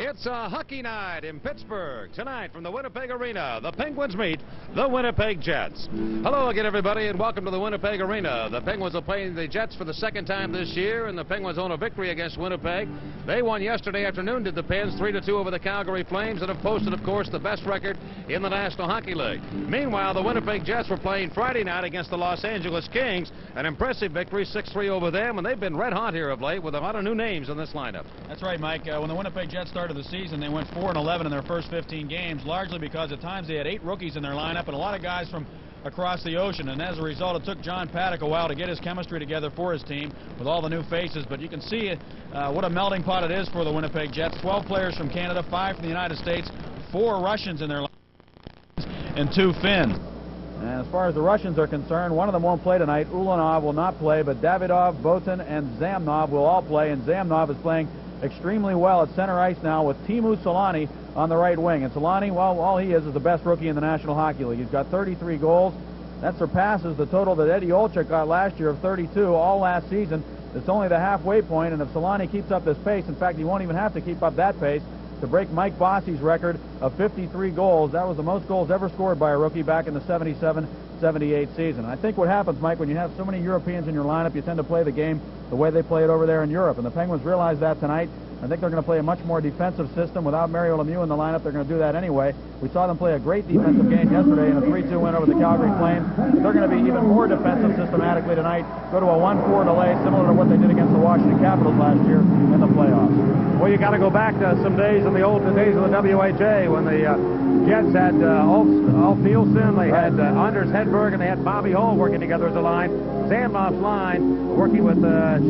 It's a hockey night in Pittsburgh. Tonight from the Winnipeg Arena, the Penguins meet the Winnipeg Jets. Hello again, everybody, and welcome to the Winnipeg Arena. The Penguins are playing the Jets for the second time this year, and the Penguins own a victory against Winnipeg. They won yesterday afternoon, did the Pens, 3-2 over the Calgary Flames, and have posted, of course, the best record in the National Hockey League. Meanwhile, the Winnipeg Jets were playing Friday night against the Los Angeles Kings, an impressive victory, 6-3 over them, and they've been red hot here of late with a lot of new names in this lineup. That's right, Mike. When the Winnipeg Jets started the season, they went 4-11 in their first 15 games, largely because at times they had 8 rookies in their lineup and a lot of guys from across the ocean, and as a result it took John Paddock a while to get his chemistry together for his team with all the new faces. But you can see what a melting pot it is for the Winnipeg Jets. 12 players from Canada, 5 from the United States, 4 Russians in their lineup, and 2 Finns. And as far as the Russians are concerned, one of them won't play tonight. Ulanov will not play, but Davidov, Botan, and Zamnov will all play, and Zamnov is playing extremely well at center ice now with Teemu Selanne on the right wing. And Selanne, well, all he is the best rookie in the National Hockey League. He's got 33 goals. That surpasses the total that Eddie Olczyk got last year of 32 all last season. It's only the halfway point, and if Selanne keeps up this pace, in fact, he won't even have to keep up that pace to break Mike Bossy's record of 53 goals. That was the most goals ever scored by a rookie back in the 77-78 season. And I think what happens, Mike, when you have so many Europeans in your lineup, you tend to play the game the way they play it over there in Europe. And the Penguins realize that tonight. I think they're going to play a much more defensive system. Without Mario Lemieux in the lineup, they're going to do that anyway. We saw them play a great defensive game yesterday in a 3-2 win over the Calgary Flames. They're going to be even more defensive systematically tonight, go to a 1-4 delay, similar to what they did against the Washington Capitals last year in the playoffs. Well, you got to go back to some days in the old days of the WHA when the Jets had Ulf Nielsen, they had Anders Hedberg, and they had Bobby Hull working together as a line. Zamnov's line working with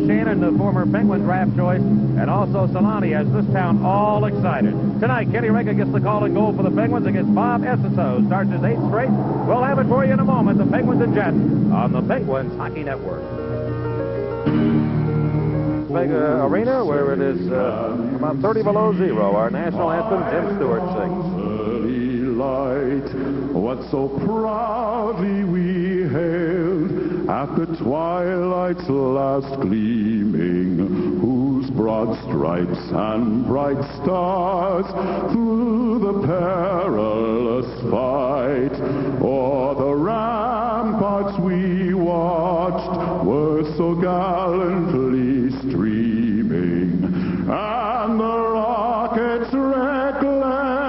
Shannon, the former Penguin draft choice, and also Selanne has this town all excited. Tonight, Kenny Rega gets the call and goal for the Penguins against Bob Essiso. Starts his 8th straight. We'll have it for you in a moment. The Penguins and Jets on the Penguins Hockey Network. Arena, where it is about 30 below zero. Our national anthem, Jim Stewart sings. Light, what so proudly we hailed at the twilight's last gleaming, whose broad stripes and bright stars through the perilous fight o'er the ramparts we watched were so gallantly streaming, and the rockets' red glare,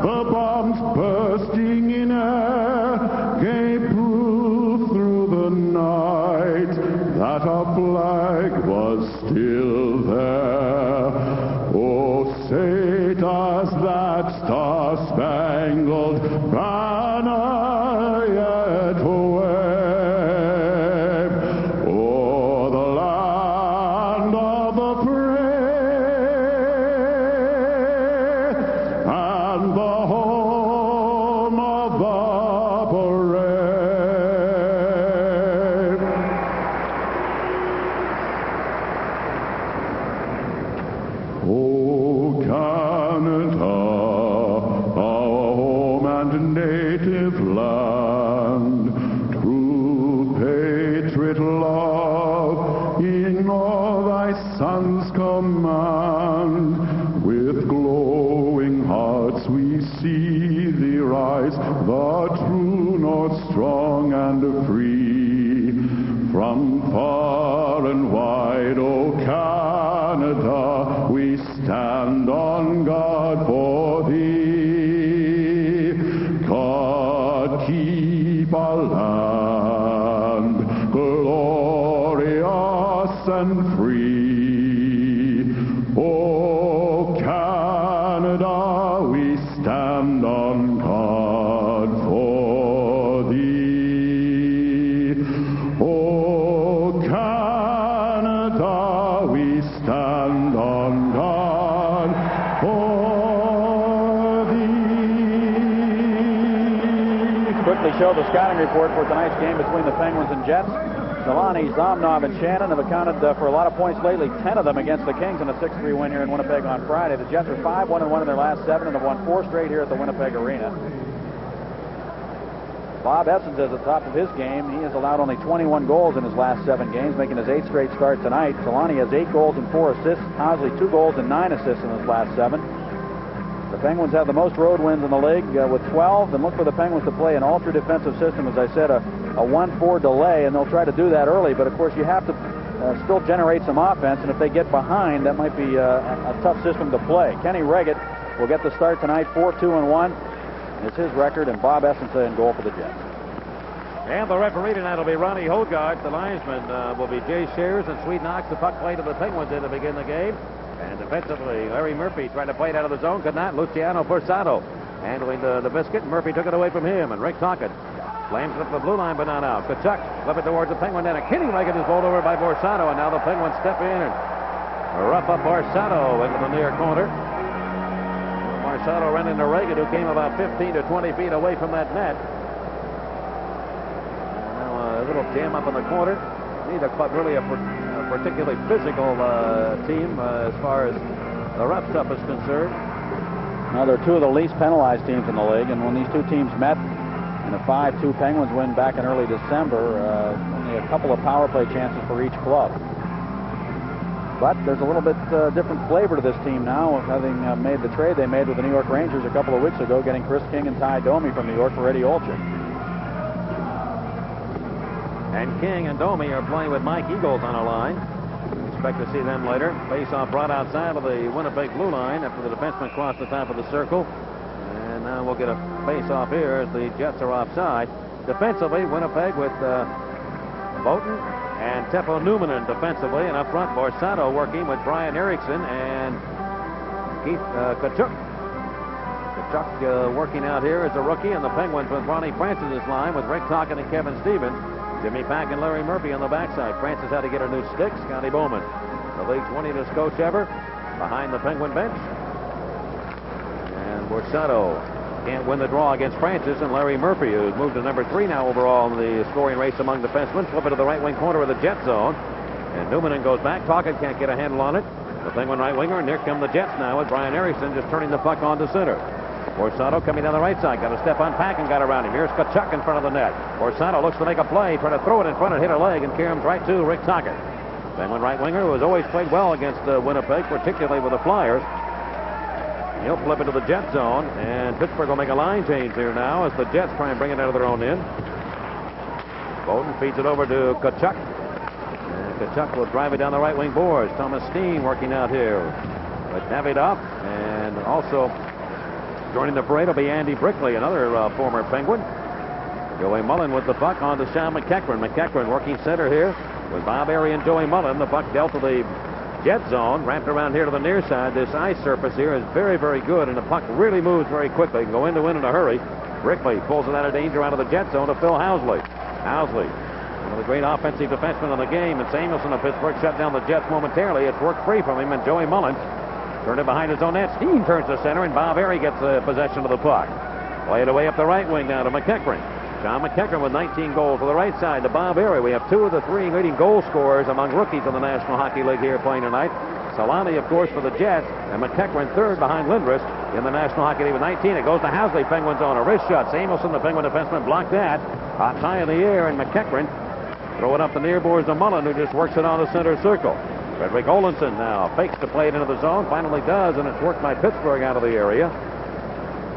the bombs bursting in air, gave proof through the night that our flag was still there. Oh, say does that star-spangled banner yet wave o'er the land of the free and the home of the brave. Oh, Canada, our home and native land, true patriot love in all thy sons command. With glowing hearts we see thee rise, the true north, strong and free. From far and wide, O Canada, we stand on guard for thee. God keep our land glorious and free. O Canada, we stand on guard for thee. O Canada, we stand on guard for thee. Quickly show the scouting report for tonight's game between the Penguins and Jets. Selanne, Zamnov, and Shannon have accounted for a lot of points lately, 10 of them against the Kings in a 6-3 win here in Winnipeg on Friday. The Jets are 5-1-1 in their last 7 and have won 4 straight here at the Winnipeg Arena. Bob Essens is at the top of his game. He has allowed only 21 goals in his last 7 games, making his 8th straight start tonight. Solani has 8 goals and 4 assists. Housley 2 goals and 9 assists in his last 7. The Penguins have the most road wins in the league with 12, and look for the Penguins to play an ultra-defensive system. As I said, a 1-4 delay, and they'll try to do that early, but of course you have to still generate some offense, and if they get behind, that might be a tough system to play. Kenny Reggett will get the start tonight, 4-2-1. It's his record, and Bob Essens in goal for the Jets. And the referee tonight will be Ronnie Hogarth. The linesman will be Jay Shears, and Swede knocks the puck play to the Penguins in to begin the game. And defensively, Larry Murphy tried to play it out of the zone, could not. Luciano Forsato handling the biscuit. Murphy took it away from him, and Rick Tocchet slams it up the blue line, but not out. Kachuk flip it towards the Penguin net, and Kenny Reggett is bowled over by Forsato, and now the Penguins step in and rough up Forsato into the near corner. Forsato ran into Reggett, who came about 15 to 20 feet away from that net. And now a little jam up in the corner. Neither club really a particularly physical team as far as the rough stuff is concerned. Now they're 2 of the least penalized teams in the league, and when these 2 teams met in a 5-2 Penguins win back in early December, only a couple of power play chances for each club. But there's a little bit different flavor to this team now, having made the trade they made with the New York Rangers a couple of weeks ago, getting Chris King and Ty Domi from New York for Eddie Olczyk. And King and Domi are playing with Mike Eagles on a line. Expect to see them later. Face-off brought outside of the Winnipeg blue line after the defenseman crossed the top of the circle. And now we'll get a face-off here as the Jets are offside. Defensively, Winnipeg with Boughton and Teppo Numminen defensively, and up front, Forsato working with Brian Erickson and Keith Kachuk. Kachuk working out here as a rookie, and the Penguins with Ronnie Francis' line with Rick Tocchet and Kevin Stevens. Jimmy Pack and Larry Murphy on the backside. Francis had to get a new stick. Scotty Bowman, the league's winningest coach ever, behind the Penguin bench. And Forsato can't win the draw against Francis, and Larry Murphy, who's moved to number 3 now overall in the scoring race among defensemen, flip it to the right wing corner of the Jet zone. And Numminen goes back. Tocchet can't get a handle on it. The Penguin right winger, and here come the Jets now with Brian Erickson just turning the puck on to center. Forsato coming down the right side. Got a step on Pack and got around him. Here's Kachuk in front of the net. Forsato looks to make a play, trying to throw it in front and hit a leg, and Karam's right to Rick Tocchet. Penguin right winger who has always played well against Winnipeg, particularly with the Flyers. He'll flip it to the Jet zone, and Pittsburgh will make a line change here now as the Jets try and bring it out of their own end. Bowden feeds it over to Kachuk. And Kachuk will drive it down the right wing boards. Thomas Steen working out here with Davidoff, and also joining the parade will be Andy Brickley, another former Penguin. Joey Mullen with the puck on to Sean McEachran. McEachran working center here with Bob Airy and Joey Mullen. The puck dealt to the Jet zone, wrapped around here to the near side. This ice surface here is very, very good, and the puck really moves very quickly. Can go in to win in a hurry. Brickley pulls it out of danger out of the Jet zone to Phil Housley. Housley, one of the great offensive defensemen in the game, and Samuelson of Pittsburgh shut down the Jets momentarily. It's worked free from him, and Joey Mullen turned it behind his own net. Steen turns to center, and Bob Airy gets possession of the puck. Play it away up the right wing now to McEachran. John McEachran with 19 goals to the right side to Bob Airy. We have 2 of the 3 leading goal scorers among rookies in the National Hockey League here playing tonight. Solani, of course, for the Jets, and McEachran third behind Lindros in the National Hockey League with 19. It goes to Housley, Penguins on a wrist shot. Samuelson, the Penguin defenseman, blocked that. Hot high in the air, and McEachran throw it up the near boards to Mullen, who just works it on the center circle. Frederick Olenson now fakes to play it into the zone, finally does, and it's worked by Pittsburgh out of the area.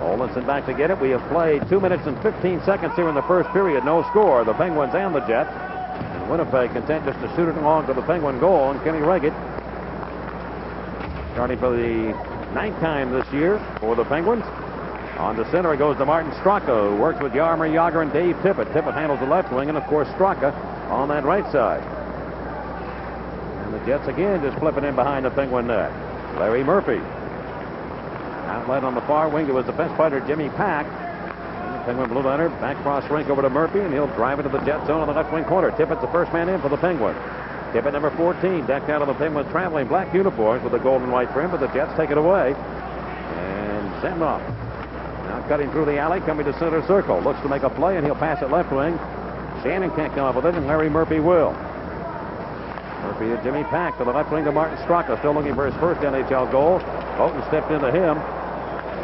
Olenson back to get it. We have played 2 minutes and 15 seconds here in the first period. No score. The Penguins and the Jets. And Winnipeg content just to shoot it along to the Penguin goal. And Kenny Reggett, starting for the 9th time this year for the Penguins. On the center it goes to Martin Straka, who works with Jaromir Jagr and Dave Tippett. Tippett handles the left wing, and of course Straka on that right side. And the Jets again just flipping in behind the Penguin net. Larry Murphy. Outlet on the far wing to his defense partner, Jimmy Pack. And the Penguin blue liner back cross rink over to Murphy, and he'll drive it to the Jet zone on the left wing corner. Tippett's the first man in for the Penguins. Tippett, number 14, decked out of the Penguins' traveling black uniforms with a gold and white trim, but the Jets take it away. And Samnoff now cutting through the alley, coming to center circle. Looks to make a play, and he'll pass it left wing. Shannon can't come up with it, and Larry Murphy will. Murphy to Jimmy Pack to the left wing to Martin Straka, still looking for his first NHL goal. Houghton stepped into him.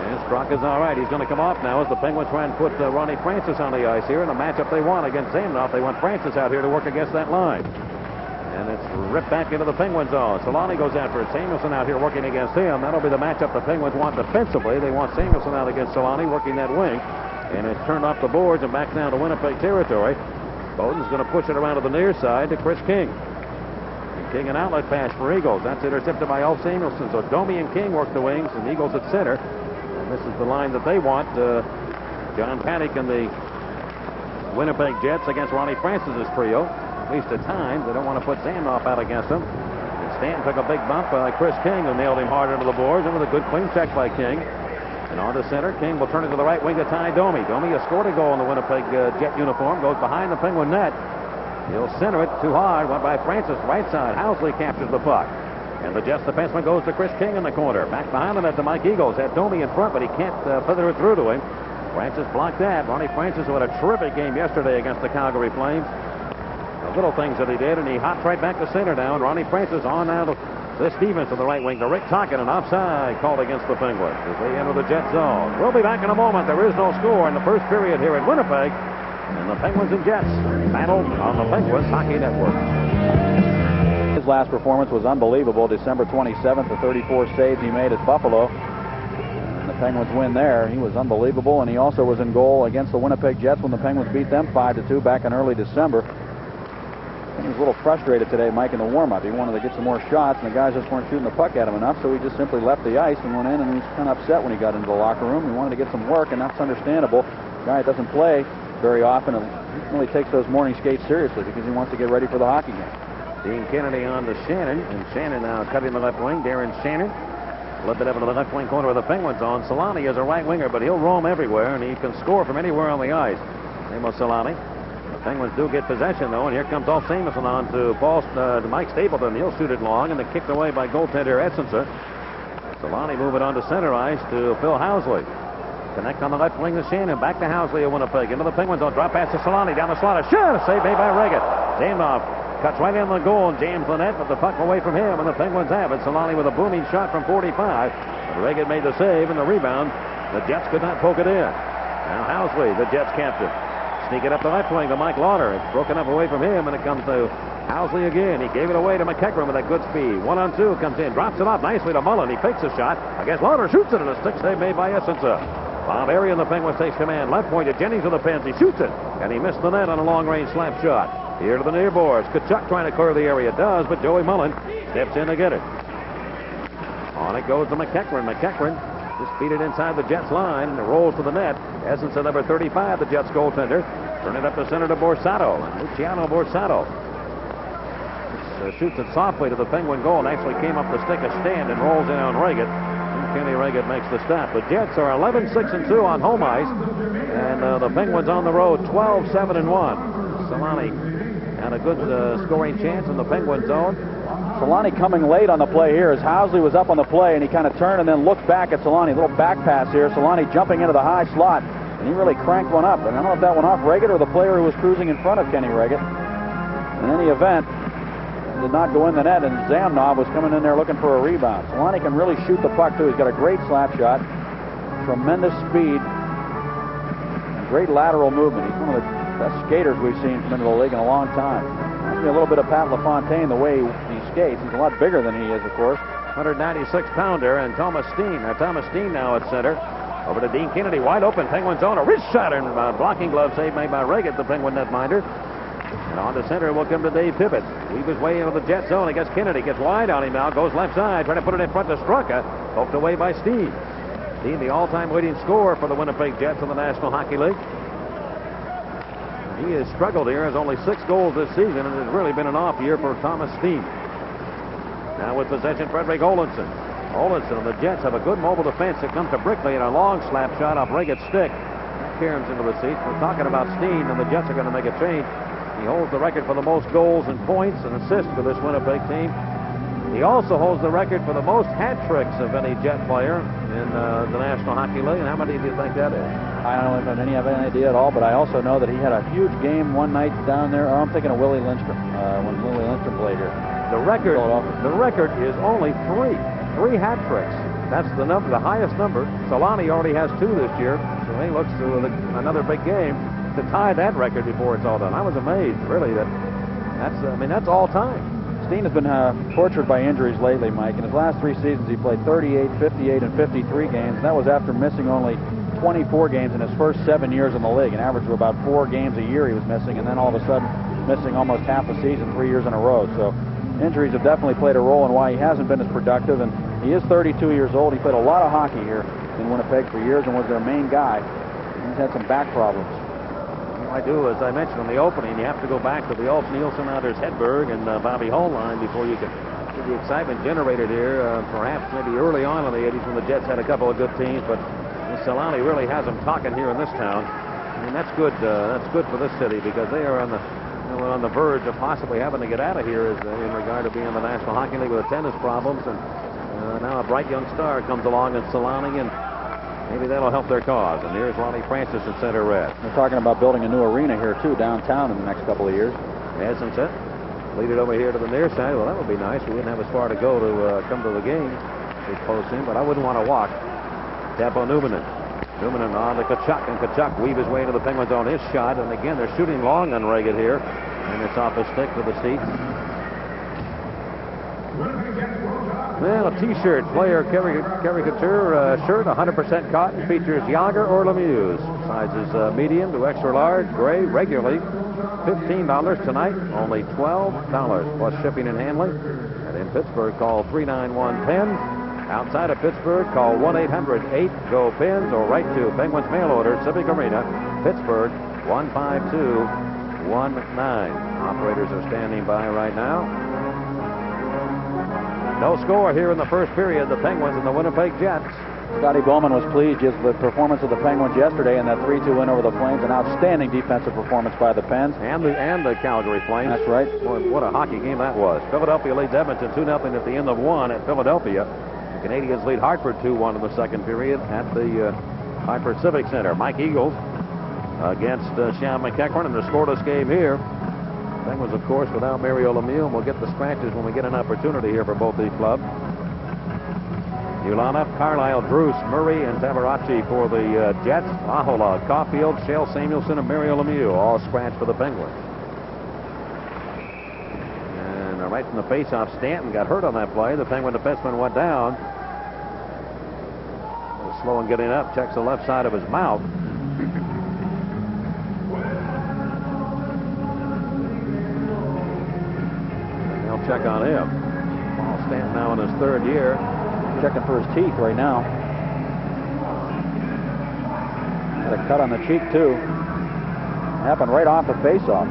And Straka's all right. He's going to come off now as the Penguins try and put Ronnie Francis on the ice here in a matchup they want against Zamnoff. They want Francis out here to work against that line. And it's ripped back into the Penguin zone. Solani goes after it. Samuelson out here working against him. That'll be the matchup the Penguins want defensively. They want Samuelson out against Solani working that wing. And it's turned off the boards and back down to Winnipeg territory. Bowden's going to push it around to the near side to Chris King. And King, an outlet pass for Eagles. That's intercepted by Ulf Samuelson. So Domi and King work the wings and Eagles at center. And this is the line that they want. John Paddock and the Winnipeg Jets against Ronnie Francis' trio. At least at times. They don't want to put Zamnoff out against him. And Stan took a big bump by Chris King, who nailed him hard into the boards. And with a good clean check by King. And on to center, King will turn it to the right wing to Ty Domi. Domi has scored a goal in the Winnipeg Jet uniform. Goes behind the Penguin net. He'll center it too hard. Went by Francis, right side. Housley captures the puck. And the Jets defenseman goes to Chris King in the corner. Back behind him at the Mike Eagles. Had Domi in front, but he can't feather it through to him. Francis blocked that. Ronnie Francis, who had a terrific game yesterday against the Calgary Flames. The little things that he did, and he hops right back to center now. And Ronnie Francis on now to Stevens to the right wing to Rick Tocchet, an offside called against the Penguins as they enter the Jet zone. We'll be back in a moment. There is no score in the first period here in Winnipeg. And the Penguins and Jets battle on the Penguins Hockey Network. His last performance was unbelievable. December 27th, the 34 saves he made at Buffalo. And the Penguins win there. He was unbelievable, and he also was in goal against the Winnipeg Jets when the Penguins beat them 5-2 back in early December. He was a little frustrated today, Mike, in the warm-up. He wanted to get some more shots, and the guys just weren't shooting the puck at him enough, so he just simply left the ice and went in, and he was kind of upset when he got into the locker room. He wanted to get some work, and that's understandable. A guy that doesn't play very often and really takes those morning skates seriously because he wants to get ready for the hockey game. Dean Kennedy on to Shannon, and Shannon now cutting the left wing. Darren Shannon a little bit up into the left wing corner of the Penguins zone. Solani is a right winger, but he'll roam everywhere, and he can score from anywhere on the ice. Name of Solani. Penguins do get possession, though, and here comes Ulf Samuelson on to Mike Stapleton. He'll shoot it long, and they're kicked away by goaltender Edson. Solani move it on to center ice to Phil Housley. Connect on the left wing to Shannon. Back to Housley of Winnipeg. Into the Penguins zone. Drop pass to Solani. Down the slot. A shot. A save made by Reggett. Zamnoff cuts right in the goal and jams the net, but the puck away from him, and the Penguins have it. Solani with a booming shot from 45. But Reggett made the save, and the rebound. The Jets could not poke it in. Now Housley, the Jets captain. Sneak it up the left wing to Mike Lauder. It's broken up away from him, and it comes to Housley again. He gave it away to McEachran with that good speed. 1-on-2 comes in, drops it off nicely to Mullen. He fakes a shot. I guess Lauder shoots it, and a stick save made by Essensa. Bob Arian, the Penguins, takes command. Left point to Jennings with the pins. He shoots it, and he missed the net on a long-range slap shot. Here to the near boards. Kachuk trying to clear the area. Does, but Joey Mullen steps in to get it. On it goes to McEachran. McEachran just beat it inside the Jets line, and it rolls to the net. Essensa, number 35, the Jets goaltender. Turn it up the center to Borsato. And Luciano Borsato shoots it softly to the Penguin goal and actually came up the stick of Stand and rolls in on Reggett. And Kenny Reggett makes the stop. The Jets are 11-6-2 on home ice, and the Penguins on the road 12-7-1. Solani had a good scoring chance in the Penguin zone. Solani coming late on the play here as Housley was up on the play, and he kind of turned and then looked back at Solani. A little back pass here. Solani jumping into the high slot, and he really cranked one up. And I don't know if that went off Reggett or the player who was cruising in front of Kenny Reggett. In any event, it did not go in the net, and Zamnoff was coming in there looking for a rebound. Solani can really shoot the puck, too. He's got a great slap shot, tremendous speed, and great lateral movement. He's one of the best skaters we've seen come into the league in a long time. Reminds me a little bit of Pat LaFontaine, the way he skates. He's a lot bigger than he is, of course. 196-pounder, and Thomas Steen now at center. Over to Dean Kennedy, wide open, Penguin zone, a wrist shot, and blocking glove save made by Reggett, the Penguin netminder. And on to center will come to Dave Tippett. Weave his way into the Jet zone against Kennedy. Gets wide on him now, goes left side, trying to put it in front to Straka. Poked away by Steen. Steen, the all-time leading scorer for the Winnipeg Jets in the National Hockey League. He has struggled here, has only 6 goals this season, and it's really been an off year for Thomas Steen. Now with possession, Frederick Olinson. Olinson and the Jets have a good mobile defense that comes to Brickley and a long slap shot off Reggett's stick. Cairns into the seats. We're talking about Steen, and the Jets are going to make a change. He holds the record for the most goals and points and assists for this Winnipeg team. He also holds the record for the most hat tricks of any Jet player in the National Hockey League. And how many do you think that is? I don't have any idea at all, but I also know that he had a huge game one night down there. I'm thinking of Willie Lindstrom when Willie Lindstrom played here. The record is only 3 hat tricks. That's the number, the highest number. Solani already has 2 this year, so he looks to another big game to tie that record before it's all done. I was amazed, really, that's all time. Steen has been tortured by injuries lately, Mike. In his last 3 seasons, he played 38, 58, and 53 games. And that was after missing only 24 games in his first 7 years in the league. An average of about 4 games a year he was missing, and then all of a sudden missing almost half a season 3 years in a row. So injuries have definitely played a role in why he hasn't been as productive. And he is 32 years old. He played a lot of hockey here in Winnipeg for years and was their main guy. He's had some back problems. I do, as I mentioned in the opening, you have to go back to the Ulf Nielsen, Anders Hedberg, and Bobby Hull line before you can get the excitement generated here. Perhaps maybe early on in the 80s when the Jets had a couple of good teams, but Solani really has them talking here in this town. I mean, that's good. That's good for this city because they are on the verge of possibly having to get out of here in regard to being in the National Hockey League with tennis problems, and now a bright young star comes along in Solani, and maybe that'll help their cause. And here's Lonnie Francis in center red. They're talking about building a new arena here, too, downtown in the next couple of years. Hasn't it? Lead it over here to the near side. Well, that would be nice. We wouldn't have as far to go to come to the game. It's close in, but I wouldn't want to walk. Teppo Numminen. Numminen on to Tkachuk, and Tkachuk weave his way into the Penguins on his shot. And again, they're shooting long on Reagan here. And it's off his stick to the seats. Well, a T-shirt, player caricature shirt, 100% cotton, features Yager or Lemieux. Sizes medium to extra large, gray, regularly $15 tonight, only $12 plus shipping and handling. And in Pittsburgh, call 391-PEN. Outside of Pittsburgh, call 1-800-8-GO-PENS or write to Penguins Mail Order, Civic Arena, Pittsburgh 15219. Operators are standing by right now. No score here in the first period. The Penguins and the Winnipeg Jets. Scotty Bowman was pleased with the performance of the Penguins yesterday in that 3-2 win over the Flames. An outstanding defensive performance by the Pens. And the Calgary Flames. That's right. Boy, what a hockey game that was. Philadelphia leads Edmonton 2-0 at the end of 1 at Philadelphia. The Canadians lead Hartford 2-1 in the second period at the Hartford Civic Center. Mike Eagles against Sean McEachran in the scoreless game here. Penguins, of course, without Mario Lemieux, and we'll get the scratches when we get an opportunity here for both these clubs. Ulanov, Carlisle, Druce, Murray, and Tabaracci for the Jets. Ahola, Caulfield, Shale Samuelson, and Mario Lemieux all scratched for the Penguins. And right from the faceoff, Stanton got hurt on that play. The Penguin defenseman went down. Slow in getting up, checks the left side of his mouth. They'll check on him. Paul Stanton now in his 3rd year. Checking for his teeth right now. Got a cut on the cheek, too. Happened right off the faceoff.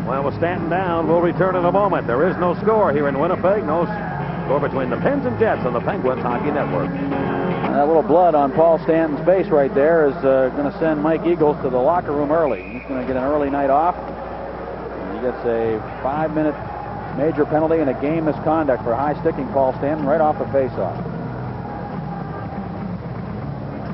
Well, with Stanton down, we'll return in a moment. There is no score here in Winnipeg. No score between the Pens and Jets on the Penguins Hockey Network. And that little blood on Paul Stanton's face right there is going to send Mike Eagles to the locker room early. He's going to get an early night off. And he gets a 5-minute major penalty and a game misconduct for high-sticking Paul Stanton right off the faceoff.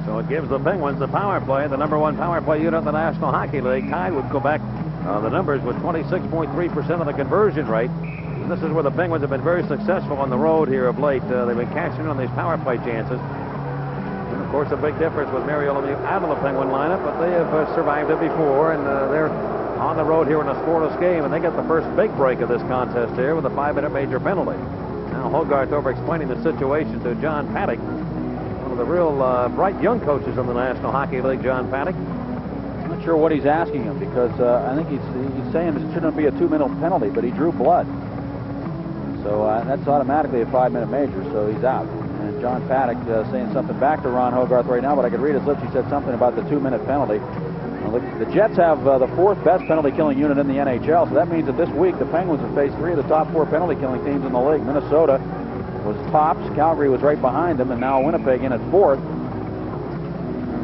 So it gives the Penguins the power play, the #1 power play unit in the National Hockey League. Tied with Quebec. The numbers with 26.3% of the conversion rate. And this is where the Penguins have been very successful on the road here of late. They've been cashing in on these power play chances. And of course, a big difference with Mario Lemieux out of the Penguin lineup, but they have survived it before, and they're on the road here in a scoreless game, and they get the first big break of this contest here with a 5-minute major penalty. Now Hogarth over explaining the situation to John Paddock, one of the real bright young coaches in the National Hockey League, John Paddock. I'm not sure what he's asking him because I think he's saying it shouldn't be a 2-minute penalty, but he drew blood. So that's automatically a 5-minute major, so he's out. And John Paddock saying something back to Ron Hogarth right now, but I could read his lips. He said something about the 2-minute penalty. The Jets have the 4th best penalty-killing unit in the NHL, so that means that this week the Penguins have faced 3 of the top 4 penalty-killing teams in the league. Minnesota was tops, Calgary was right behind them, and now Winnipeg in at 4th.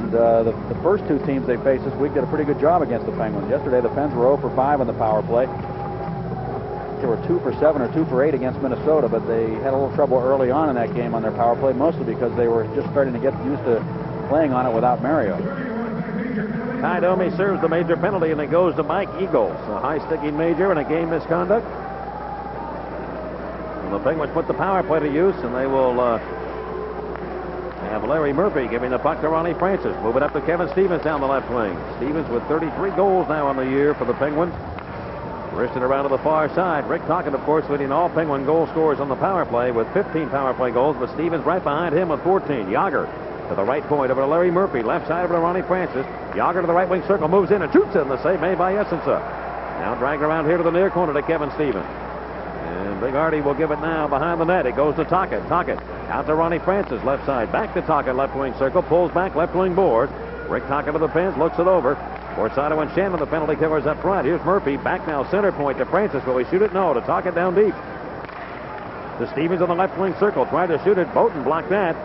And the first 2 teams they faced this week did a pretty good job against the Penguins. Yesterday the Pens were 0 for 5 on the power play. They were 2 for 7 or 2 for 8 against Minnesota, but they had a little trouble early on in that game on their power play, mostly because they were just starting to get used to playing on it without Mario. Ty Domi serves the major penalty, and it goes to Mike Eagles. A high-sticking major and a game misconduct. And the Penguins put the power play to use, and they will have Larry Murphy giving the puck to Ronnie Francis. Moving up to Kevin Stevens down the left wing. Stevens with 33 goals now on the year for the Penguins. Wristed around to the far side. Rick Tocchet, of course, leading all Penguin goal scorers on the power play with 15 power play goals, but Stevens right behind him with 14. Yager to the right point over to Larry Murphy. Left side over to Ronnie Francis. Yager to the right wing circle, moves in and shoots it, and the save made by Essensa. Now dragged around here to the near corner to Kevin Stevens. And Big Artie will give it now behind the net. It goes to Tocchet. Tocchet out to Ronnie Francis. Left side. Back to Tocchet. Left wing circle. Pulls back. Left wing board. Rick Tocchet to the pins. Looks it over. Borsato and Shannon, the penalty killers up front. Here's Murphy. Back now center point to Francis. Will he shoot it? No. To Tocchet down deep. To Stevens on the left wing circle. Tried to shoot it. Boughton blocked that.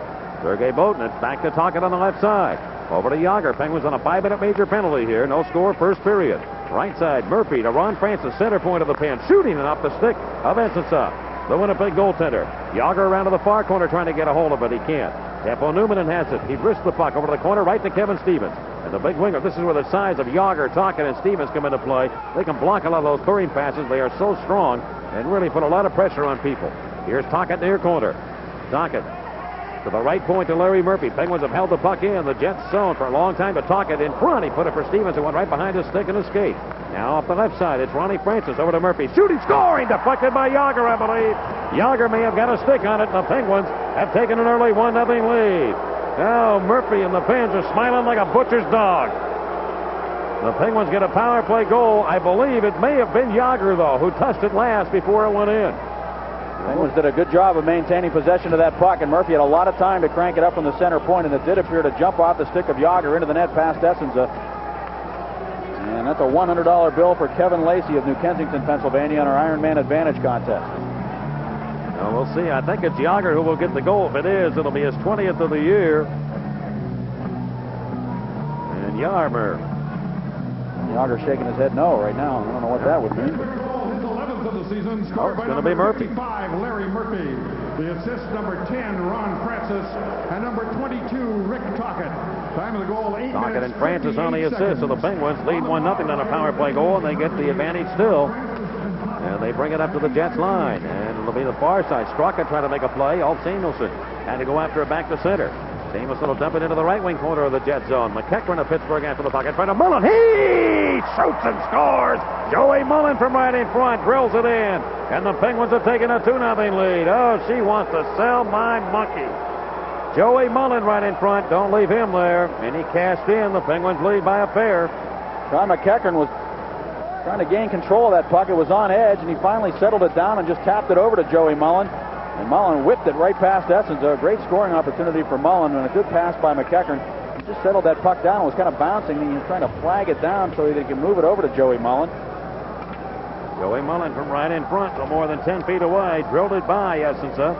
Sergei Boughton. It's back to Tocchet on the left side. Over to Yager. Penguins on a 5-minute major penalty here. No score first period. Right side, Murphy to Ron Francis, center point of the pen, shooting it off the stick of Essensa, the Winnipeg goaltender. Yager around to the far corner trying to get a hold of it. He can't. Teppo Newman has it. He wrists the puck over to the corner, right to Kevin Stevens. And the big winger, this is where the size of Yager, Tocchet, and Stevens come into play. They can block a lot of those clearing passes. They are so strong and really put a lot of pressure on people. Here's Tocchet near corner. Tocchet to the right point to Larry Murphy. Penguins have held the puck in the Jets zone for a long time, but Tocchet in front. He put it for Stevens, who went right behind his stick and his skate. Now off the left side, it's Ronnie Francis over to Murphy. Shooting, scoring, deflected by Yager, I believe. Yager may have got a stick on it, and the Penguins have taken an early 1-0 lead. Now Murphy and the fans are smiling like a butcher's dog. The Penguins get a power play goal. I believe it may have been Yager, though, who touched it last before it went in. Penguins did a good job of maintaining possession of that puck, and Murphy had a lot of time to crank it up from the center point, and it did appear to jump off the stick of Yager into the net past Essensa. And that's a $100 bill for Kevin Lacey of New Kensington, Pennsylvania, on our Ironman Advantage contest. Well, we'll see. I think it's Yager who will get the goal. If it is, it'll be his 20th of the year. And Yarmer. Yager shaking his head no right now. I don't know what that would mean. Of the season, scored by going to be Murphy. 55, Larry Murphy. The assist, number 10, Ron Francis, and number 22, Rick Tocchet. Time of the goal, 8 Tocchet minutes, and Francis on the assist, so the Penguins lead 1-0 on a power play goal, and they get the advantage still. And they bring it up to the Jets line, and it'll be the far side. Straka trying to make a play. Alt Samuelson had to go after it back to center. Samuelson will dump it into the right wing corner of the Jet zone. McEachran of Pittsburgh after the puck in front of Mullen. He shoots and scores. Joey Mullen from right in front drills it in. And the Penguins have taken a 2-0 lead. Oh, she wants to sell my monkey. Joey Mullen right in front. Don't leave him there. And he cashed in. The Penguins lead by a pair. John McEachran was trying to gain control of that puck. It was on edge, and he finally settled it down and just tapped it over to Joey Mullen. And Mullen whipped it right past Essensa. A great scoring opportunity for Mullen, and a good pass by McEachran. He just settled that puck down. It was kind of bouncing, and he was trying to flag it down so that he could move it over to Joey Mullen. Joey Mullen from right in front, no more than 10 feet away, drilled it by Essensa.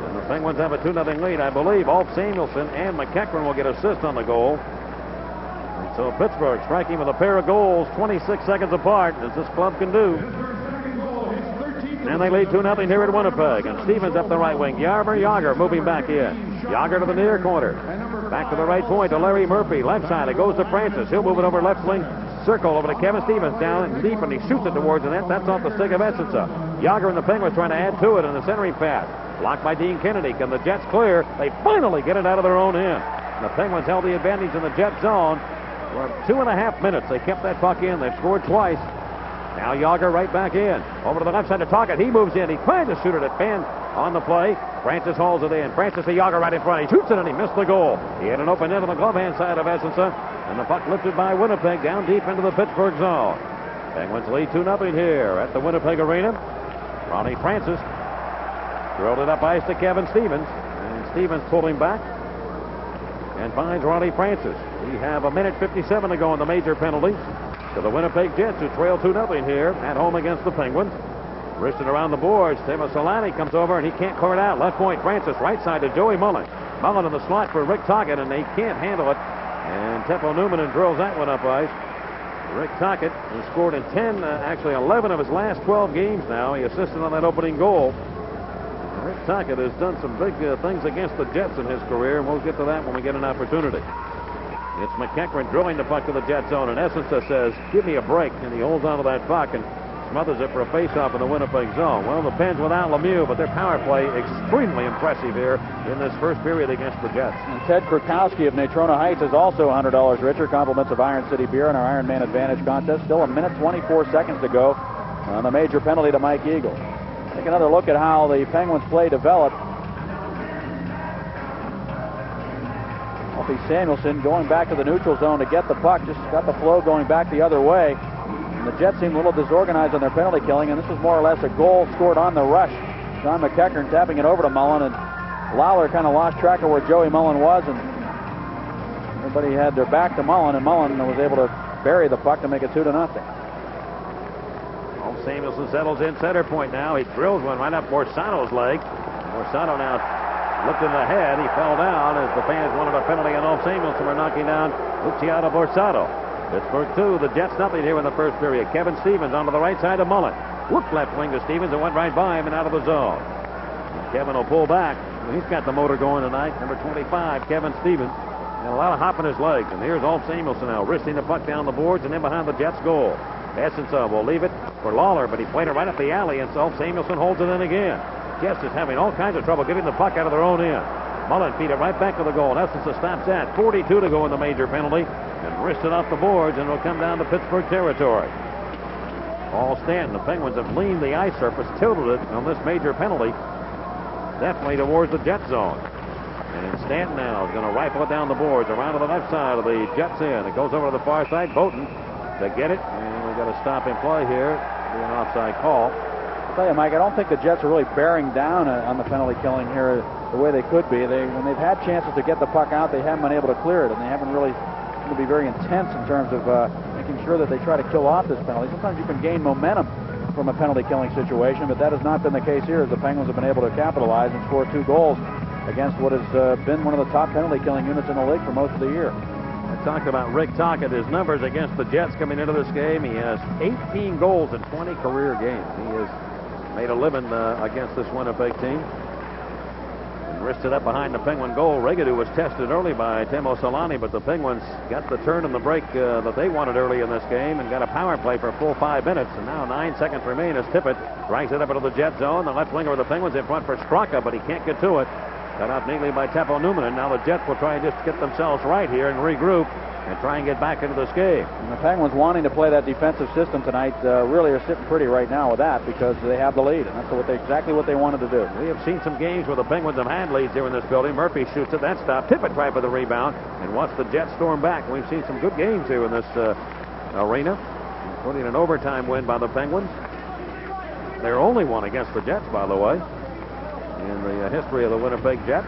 And the Penguins have a 2-0 lead. I believe Alt Samuelson and McEachran will get assists on the goal. And so Pittsburgh striking with a pair of goals 26 seconds apart, as this club can do. And they lead 2-0 here at Winnipeg. And Stevens up the right wing. Yager moving back in. Yager to the near corner. Back to the right point to Larry Murphy. Left side, it goes to Francis. He'll move it over left wing circle over to Kevin Stevens down and deep, and he shoots it towards the net. That's off the stick of Essensa. Yager and the Penguins trying to add to it in the centering pass. Blocked by Dean Kennedy. Can the Jets clear? They finally get it out of their own end. The Penguins held the advantage in the Jet zone for 2.5 minutes. They kept that puck in. They've scored twice. Now Yager right back in. Over to the left side to Tocchet. He moves in. He tried to shoot it at Fenn on the play. Francis hauls it in. Francis to Yager right in front. He shoots it and he missed the goal. He had an open net on the glove hand side of Essensa. And the puck lifted by Winnipeg down deep into the Pittsburgh zone. Penguins lead 2-0 here at the Winnipeg Arena. Ronnie Francis drilled it up ice to Kevin Stevens. And Stevens pulled him back and finds Ronnie Francis. We have 1:57 to go on the major penalty. To the Winnipeg Jets, who trail 2-0 here at home against the Penguins. Wristed around the boards. Timo Solani comes over and he can't clear it out. Left point Francis, right side to Joey Mullen. Mullen in the slot for Rick Tocchet, and they can't handle it. And Teppo Newman drills that one up ice. Rick Tocchet has scored in 11 of his last 12 games now. He assisted on that opening goal. Rick Tocchet has done some big things against the Jets in his career, and we'll get to that when we get an opportunity. It's McEachran drilling the puck to the Jet zone, and Essensa says, give me a break, and he holds onto that puck, and smothers it for a faceoff in the Winnipeg zone. Well, the Pens without Lemieux, but their power play extremely impressive here in this first period against the Jets. And Ted Krakowski of Natrona Heights is also $100 richer. Compliments of Iron City Beer in our Iron Man Advantage contest. Still a minute 24 seconds to go on the major penalty to Mike Eagle. Take another look at how the Penguins' play developed. Alfie Samuelson going back to the neutral zone to get the puck. Just got the flow going back the other way. And the Jets seemed a little disorganized on their penalty killing, and this was more or less a goal scored on the rush. John McEachern tapping it over to Mullen, and Lawler kind of lost track of where Joey Mullen was, and everybody had their back to Mullen, and Mullen was able to bury the puck to make it 2-0. Samuelson settles in center point now. He drills one right up Borsato's leg. Borsado now looked in the head. He fell down as the fans wanted a penalty on Ulf Samuelson for knocking down Luciano Borsato. Pittsburgh 2, the Jets nothing here in the first period. Kevin Stevens onto the right side of Mullen. Whooped left wing to Stevens and went right by him and out of the zone. And Kevin will pull back. He's got the motor going tonight. Number 25, Kevin Stevens. And a lot of hop in his legs. And here's Ulf Samuelson now, wristing the puck down the boards and in behind the Jets' goal. Essensa will leave it for Lawler, but he played it right up the alley, and so Samuelson holds it in again. Jets is having all kinds of trouble getting the puck out of their own end. Mullen feed it right back to the goal. Essensa stops that. 42 to go in the major penalty, and wristed off the boards, and will come down to Pittsburgh territory. Paul Stanton, the Penguins have leaned the ice surface, tilted it on this major penalty, definitely towards the Jet zone. And Stanton now is going to rifle it down the boards around to the left side of the Jets end. It goes over to the far side. Boughton to get it, and we've got to stop in play here. Be an offside call. I'll tell you, Mike, I don't think the Jets are really bearing down on the penalty killing here the way they could be. When they've had chances to get the puck out, they haven't been able to clear it, and they haven't really seemed to be very intense in terms of making sure that they try to kill off this penalty. Sometimes you can gain momentum from a penalty killing situation, but that has not been the case here, as the Penguins have been able to capitalize and score 2 goals against what has been one of the top penalty killing units in the league for most of the year. I talked about Rick Tocchet, his numbers against the Jets coming into this game. He has 18 goals in 20 career games. He has made a living against this Winnipeg team. And wristed up behind the Penguin goal. Regadoo was tested early by Timo Solani, but the Penguins got the turn and the break that they wanted early in this game and got a power play for a full 5 minutes. And now 9 seconds remain as Tippett drags it up into the Jet zone. The left winger of the Penguins in front for Straka, but he can't get to it. Cut off neatly by Teppo Numminen. Now the Jets will try and just get themselves right here and regroup and try and get back into this game. And the Penguins, wanting to play that defensive system tonight, really are sitting pretty right now with that, because they have the lead, and that's exactly what they wanted to do. We have seen some games where the Penguins have had leads here in this building. Murphy shoots at that stop. Tippett tried for the rebound and watched the Jets storm back. We've seen some good games here in this arena, including an overtime win by the Penguins. Their only one against the Jets, by the way, in the history of the Winnipeg Jets.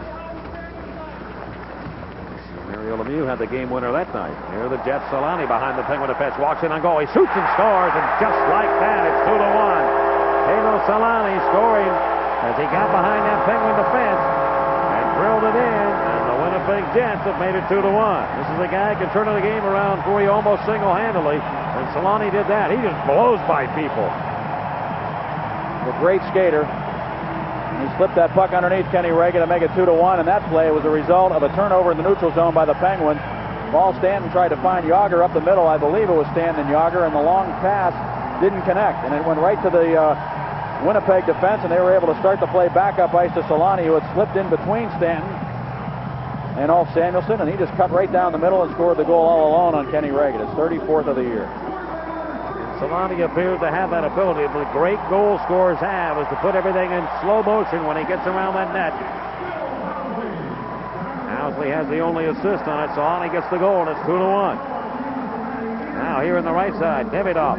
Mario Lemieux had the game winner that night. Here the Jets. Solani behind the Penguin defense, walks in on goal. He shoots and scores, and just like that, it's 2-1. Timo Solani scoring as he got behind that Penguin defense and drilled it in, and the Winnipeg Jets have made it 2-1. This is a guy who can turn the game around for you almost single-handedly, and Solani did that. He just blows by people. A great skater. He slipped that puck underneath Kenny Reagan to make it 2-1, and that play was a result of a turnover in the neutral zone by the Penguins. Paul Stanton tried to find Yager up the middle. I believe it was Stanton and Yager, and the long pass didn't connect, and it went right to the Winnipeg defense, and they were able to start the play back up ice to Solani, who had slipped in between Stanton and Ulf Samuelson, and he just cut right down the middle and scored the goal all alone on Kenny Reagan, his 34th of the year. Solani appears to have that ability. The great goal scorers have is to put everything in slow motion when he gets around that net. Housley has the only assist on it. Solani gets the goal, and it's 2-1. Now here on the right side, Davidoff.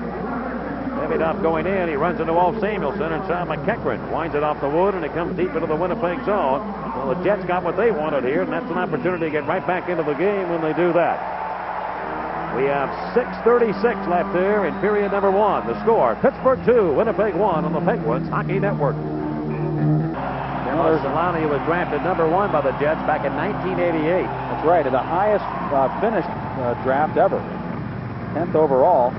Davidoff going in. He runs into Ulf Samuelson, and Sean McEachern winds it off the wood, and it comes deep into the Winnipeg zone. Well, the Jets got what they wanted here, and that's an opportunity to get right back into the game when they do that. We have 6:36 left here in period number 1. The score, Pittsburgh 2, Winnipeg 1 on the Penguins Hockey Network. Solani was drafted number 1 by the Jets back in 1988. That's right, the highest finished draft ever. 10th overall.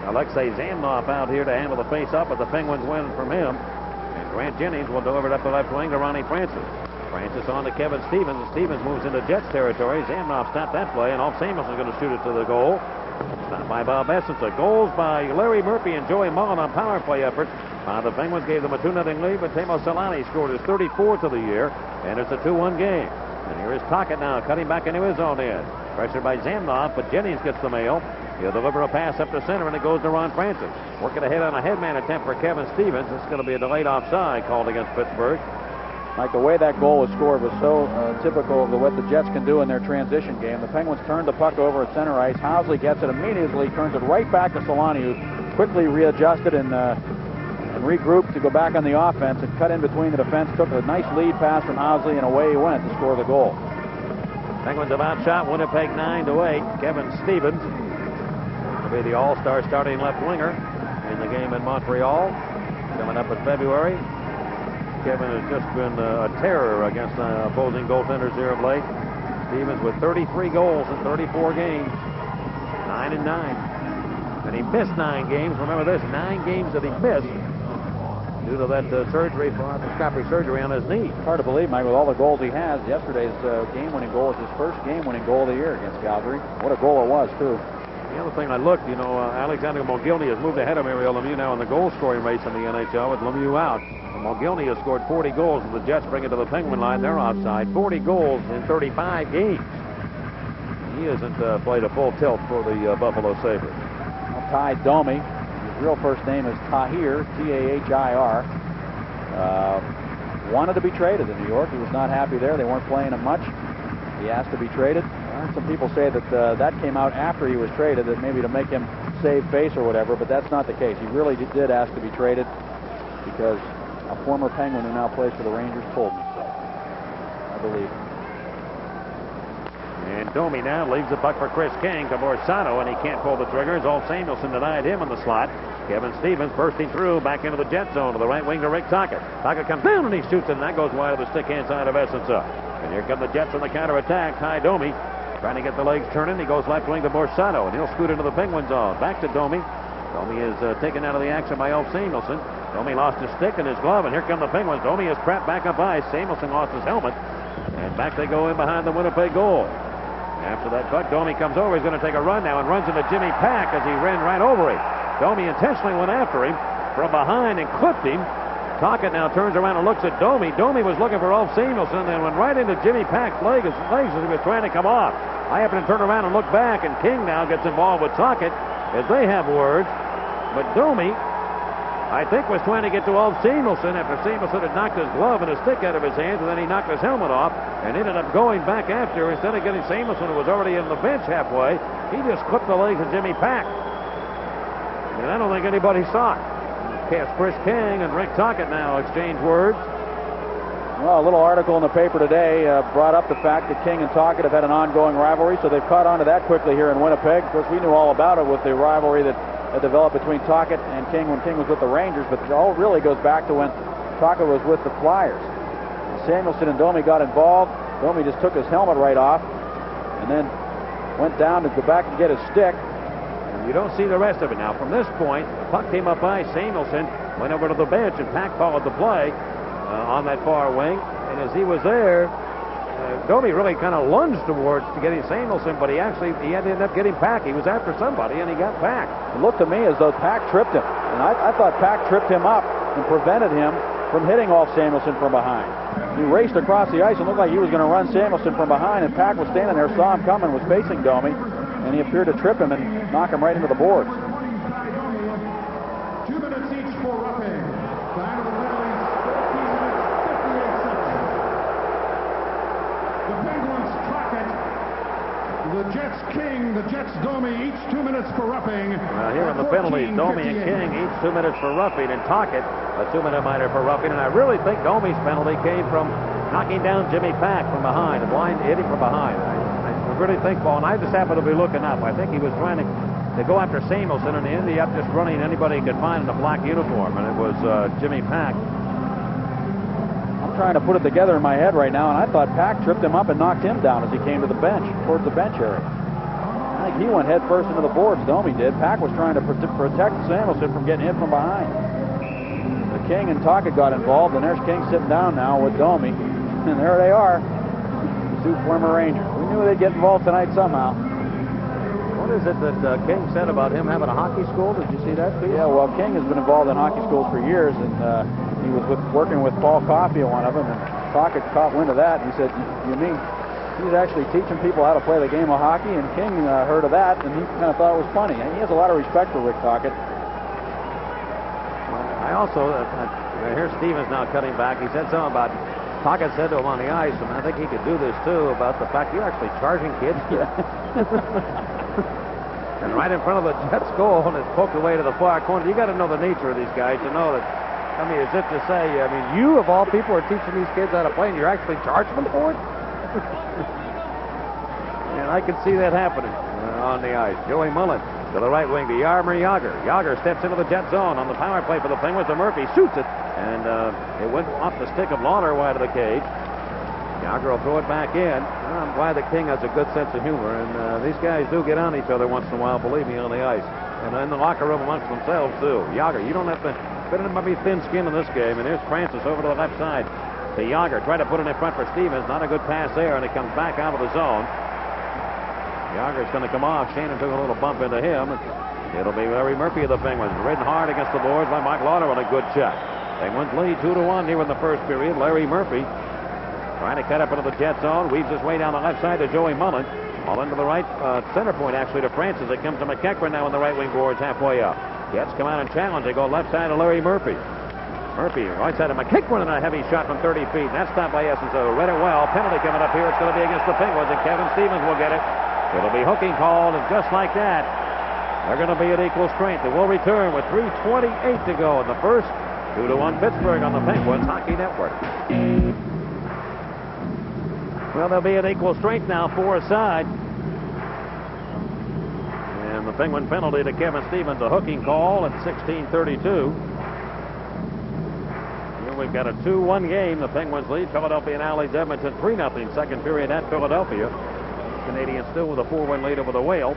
Alexei Zamnov out here to handle the face-up, but the Penguins win from him. And Grant Jennings will deliver it up the left wing to Ronnie Francis. Francis on to Kevin Stevens. Stevens moves into Jets territory. Zamnov stopped that play, and Ulf Samuelson is going to shoot it to the goal. Stopped by Bob Essensa. Goals by Larry Murphy and Joey Mullen on power play efforts. The Penguins gave them a 2-0 lead, but Teemu Selanne scored his 34th of the year, and it's a 2-1 game. And here is Tocchet now, cutting back into his own end. Pressured by Zamnov, but Jennings gets the mail. He'll deliver a pass up to center, and it goes to Ron Francis. Working ahead on a headman attempt for Kevin Stevens. It's going to be a delayed offside called against Pittsburgh. Like the way that goal was scored was so typical of what the Jets can do in their transition game. The Penguins turned the puck over at center ice. Housley gets it immediately, turns it right back to Selanne, who quickly readjusted and regrouped to go back on the offense and cut in between the defense. Took a nice lead pass from Housley, and away he went to score the goal. Penguins have outshot Winnipeg 9-8. Kevin Stevens will be the all-star starting left winger in the game in Montreal coming up in February. Kevin has just been a terror against opposing goaltenders here of late. Stevens with 33 goals in 34 games, 9-9. And he missed 9 games. Remember this, 9 games that he missed due to that surgery, arthroscopic surgery on his knee. Hard to believe, Mike, with all the goals he has. Yesterday's game-winning goal was his first game-winning goal of the year against Calgary. What a goal it was, too. The other thing I looked, Alexander Mogilny has moved ahead of Mario Lemieux now in the goal-scoring race in the NHL with Lemieux out. Mogilny has scored 40 goals, and the Jets bring it to the Penguin line. They're offside. 40 goals in 35 games. He hasn't played a full tilt for the Buffalo Sabres. Well, Ty Domi, his real first name is Tahir, T-A-H-I-R. Wanted to be traded in New York. He was not happy there. They weren't playing him much. He asked to be traded. Some people say that that came out after he was traded, that maybe to make him save face or whatever, but that's not the case. He really did ask to be traded because a former Penguin who now plays for the Rangers told me so. I believe. And Domi now leaves the puck for Chris King to Borsato, and he can't pull the trigger. Ulf Samuelsson denied him in the slot. Kevin Stevens bursting through back into the Jet zone to the right wing to Rick Tocchet. Tocchet comes down and he shoots it, and that goes wide of the stick hand side of Essensa. And here come the Jets on the counterattack. Ty Domi trying to get the legs turning. He goes left wing to Borsato, and he'll scoot into the Penguin zone. Back to Domi. Domi is taken out of the action by Ulf Samuelsson. Domi lost his stick and his glove, and here come the Penguins. Domi is trapped back up ice. Samuelsson lost his helmet, and back they go in behind the Winnipeg goal. After that puck, Domi comes over. He's going to take a run now and runs into Jimmy Pack as he ran right over him. Domi intentionally went after him from behind and clipped him. Tocchet now turns around and looks at Domi. Domi was looking for Ulf Samuelsson and went right into Jimmy Pack's legs as he was trying to come off. I happen to turn around and look back, and King now gets involved with Tocchet as they have words. But Domi, I think, was trying to get to Ulf Samuelsson after Samuelsson had knocked his glove and his stick out of his hands, and then he knocked his helmet off and ended up going back after. Instead of getting Samuelsson, who was already in the bench halfway, he just clipped the legs of Jimmy Pack. And I don't think anybody saw it. Chris King and Rick Tocchet now exchange words. Well, a little article in the paper today brought up the fact that King and Tocchet have had an ongoing rivalry, so they've caught on to that quickly here in Winnipeg. Of course, we knew all about it with the rivalry that developed between Tocchet and King when King was with the Rangers, but it all really goes back to when Tocchet was with the Flyers. Samuelsson and Domi got involved. Domi just took his helmet right off and then went down to go back and get his stick. You don't see the rest of it now. From this point, the puck came up by Samuelsson, went over to the bench, and Pack followed the play on that far wing. And as he was there, Domi really kind of lunged towards to getting Samuelsson, but he had to end up getting Pack. He was after somebody, and he got Pack. It looked to me as though Pack tripped him, and I thought Pack tripped him up and prevented him from hitting off Samuelsson from behind. He raced across the ice and looked like he was going to run Samuelsson from behind, and Pack was standing there, saw him coming, was facing Domi, and he appeared to trip him and knock him right into the boards. 2 minutes each for roughing. Time of the penalties, 14 minutes, 58 seconds. The Penguins Tocchet, the Jets King, the Jets Domi, each 2 minutes for roughing. Here on the penalties, Domi and King each 2 minutes for roughing, and Tocchet a 2-minute minor for roughing. And I really think Domi's penalty came from knocking down Jimmy Pack from behind, a blind hitting from behind. I really think, Paul, and I just happened to be looking up. I think he was trying to go after Samuelsson, and he ended up just running anybody he could find in a black uniform, and it was Jimmy Pack. I'm trying to put it together in my head right now, and I thought Pack tripped him up and knocked him down as he came to the bench, towards the bench area. I think he went head first into the boards, Domi did. Pack was trying to protect Samuelsson from getting hit from behind. The King and Tocchet got involved, and there's King sitting down now with Domi, and there they are, the two former Rangers. We knew they'd get involved tonight somehow. What is it that King said about him having a hockey school? Did you see that piece? Yeah, well, King has been involved in hockey schools for years, and he was working with Paul Coffey at one of them, and Crockett caught wind of that, and he said, you mean he's actually teaching people how to play the game of hockey? And King heard of that, and he kind of thought it was funny. And he has a lot of respect for Rick Crockett. I also, here's Stevens now cutting back. He said something about, Crockett said to him on the ice, and I think he could do this too, about the fact you're actually charging kids. And right in front of the Jets goal, and it's poked away to the far corner. You got to know the nature of these guys to know that, I mean, as if to say, I mean, you of all people are teaching these kids how to play, and you're actually charging them for it? And I can see that happening on the ice. Joey Mullen to the right wing to Jaromir Jagr. Jagr steps into the Jet zone on the power play for the Penguins, and Murphy shoots it, and it went off the stick of Lauder wide of the cage. Jagr will throw it back in. I'm glad that King has a good sense of humor, and these guys do get on each other once in a while, believe me, on the ice. And in the locker room amongst themselves, too. Jagr, you don't have to fit in maybe thin skin in this game, and here's Francis over to the left side. To Jagr, try to put it in front for Stevens. Not a good pass there, and it comes back out of the zone. Jagger's going to come off. Shannon took a little bump into him. It'll be Larry Murphy of the Penguins, ridden hard against the boards by Mike Lauder on a good check. Penguins lead 2-1 here in the first period. Larry Murphy trying to cut up into the Jet zone. Weaves his way down the left side to Joey Mullen. Mullen to the right center point, actually, to Francis. It comes to McEachran now in the right wing boards halfway up. Jets come out and challenge. They go left side to Larry Murphy. Murphy, right side of McEachran, and a heavy shot from 30 feet. And that's stopped by Essenso. Read it well. Penalty coming up here. It's going to be against the Penguins, and Kevin Stevens will get it. It'll be hooking called, and just like that, they're going to be at equal strength. They will return with 3:28 to go in the first. 2-1 Pittsburgh on the Penguins Hockey Network. Well, they'll be at equal strength now, 4 aside. And the Penguin penalty to Kevin Stevens, a hooking call at 16:32. We've got a 2-1 game. The Penguins lead. Philadelphia and Al leads Edmonton 3-0. Second period at Philadelphia. Canadians still with a 4-1 lead over the Whale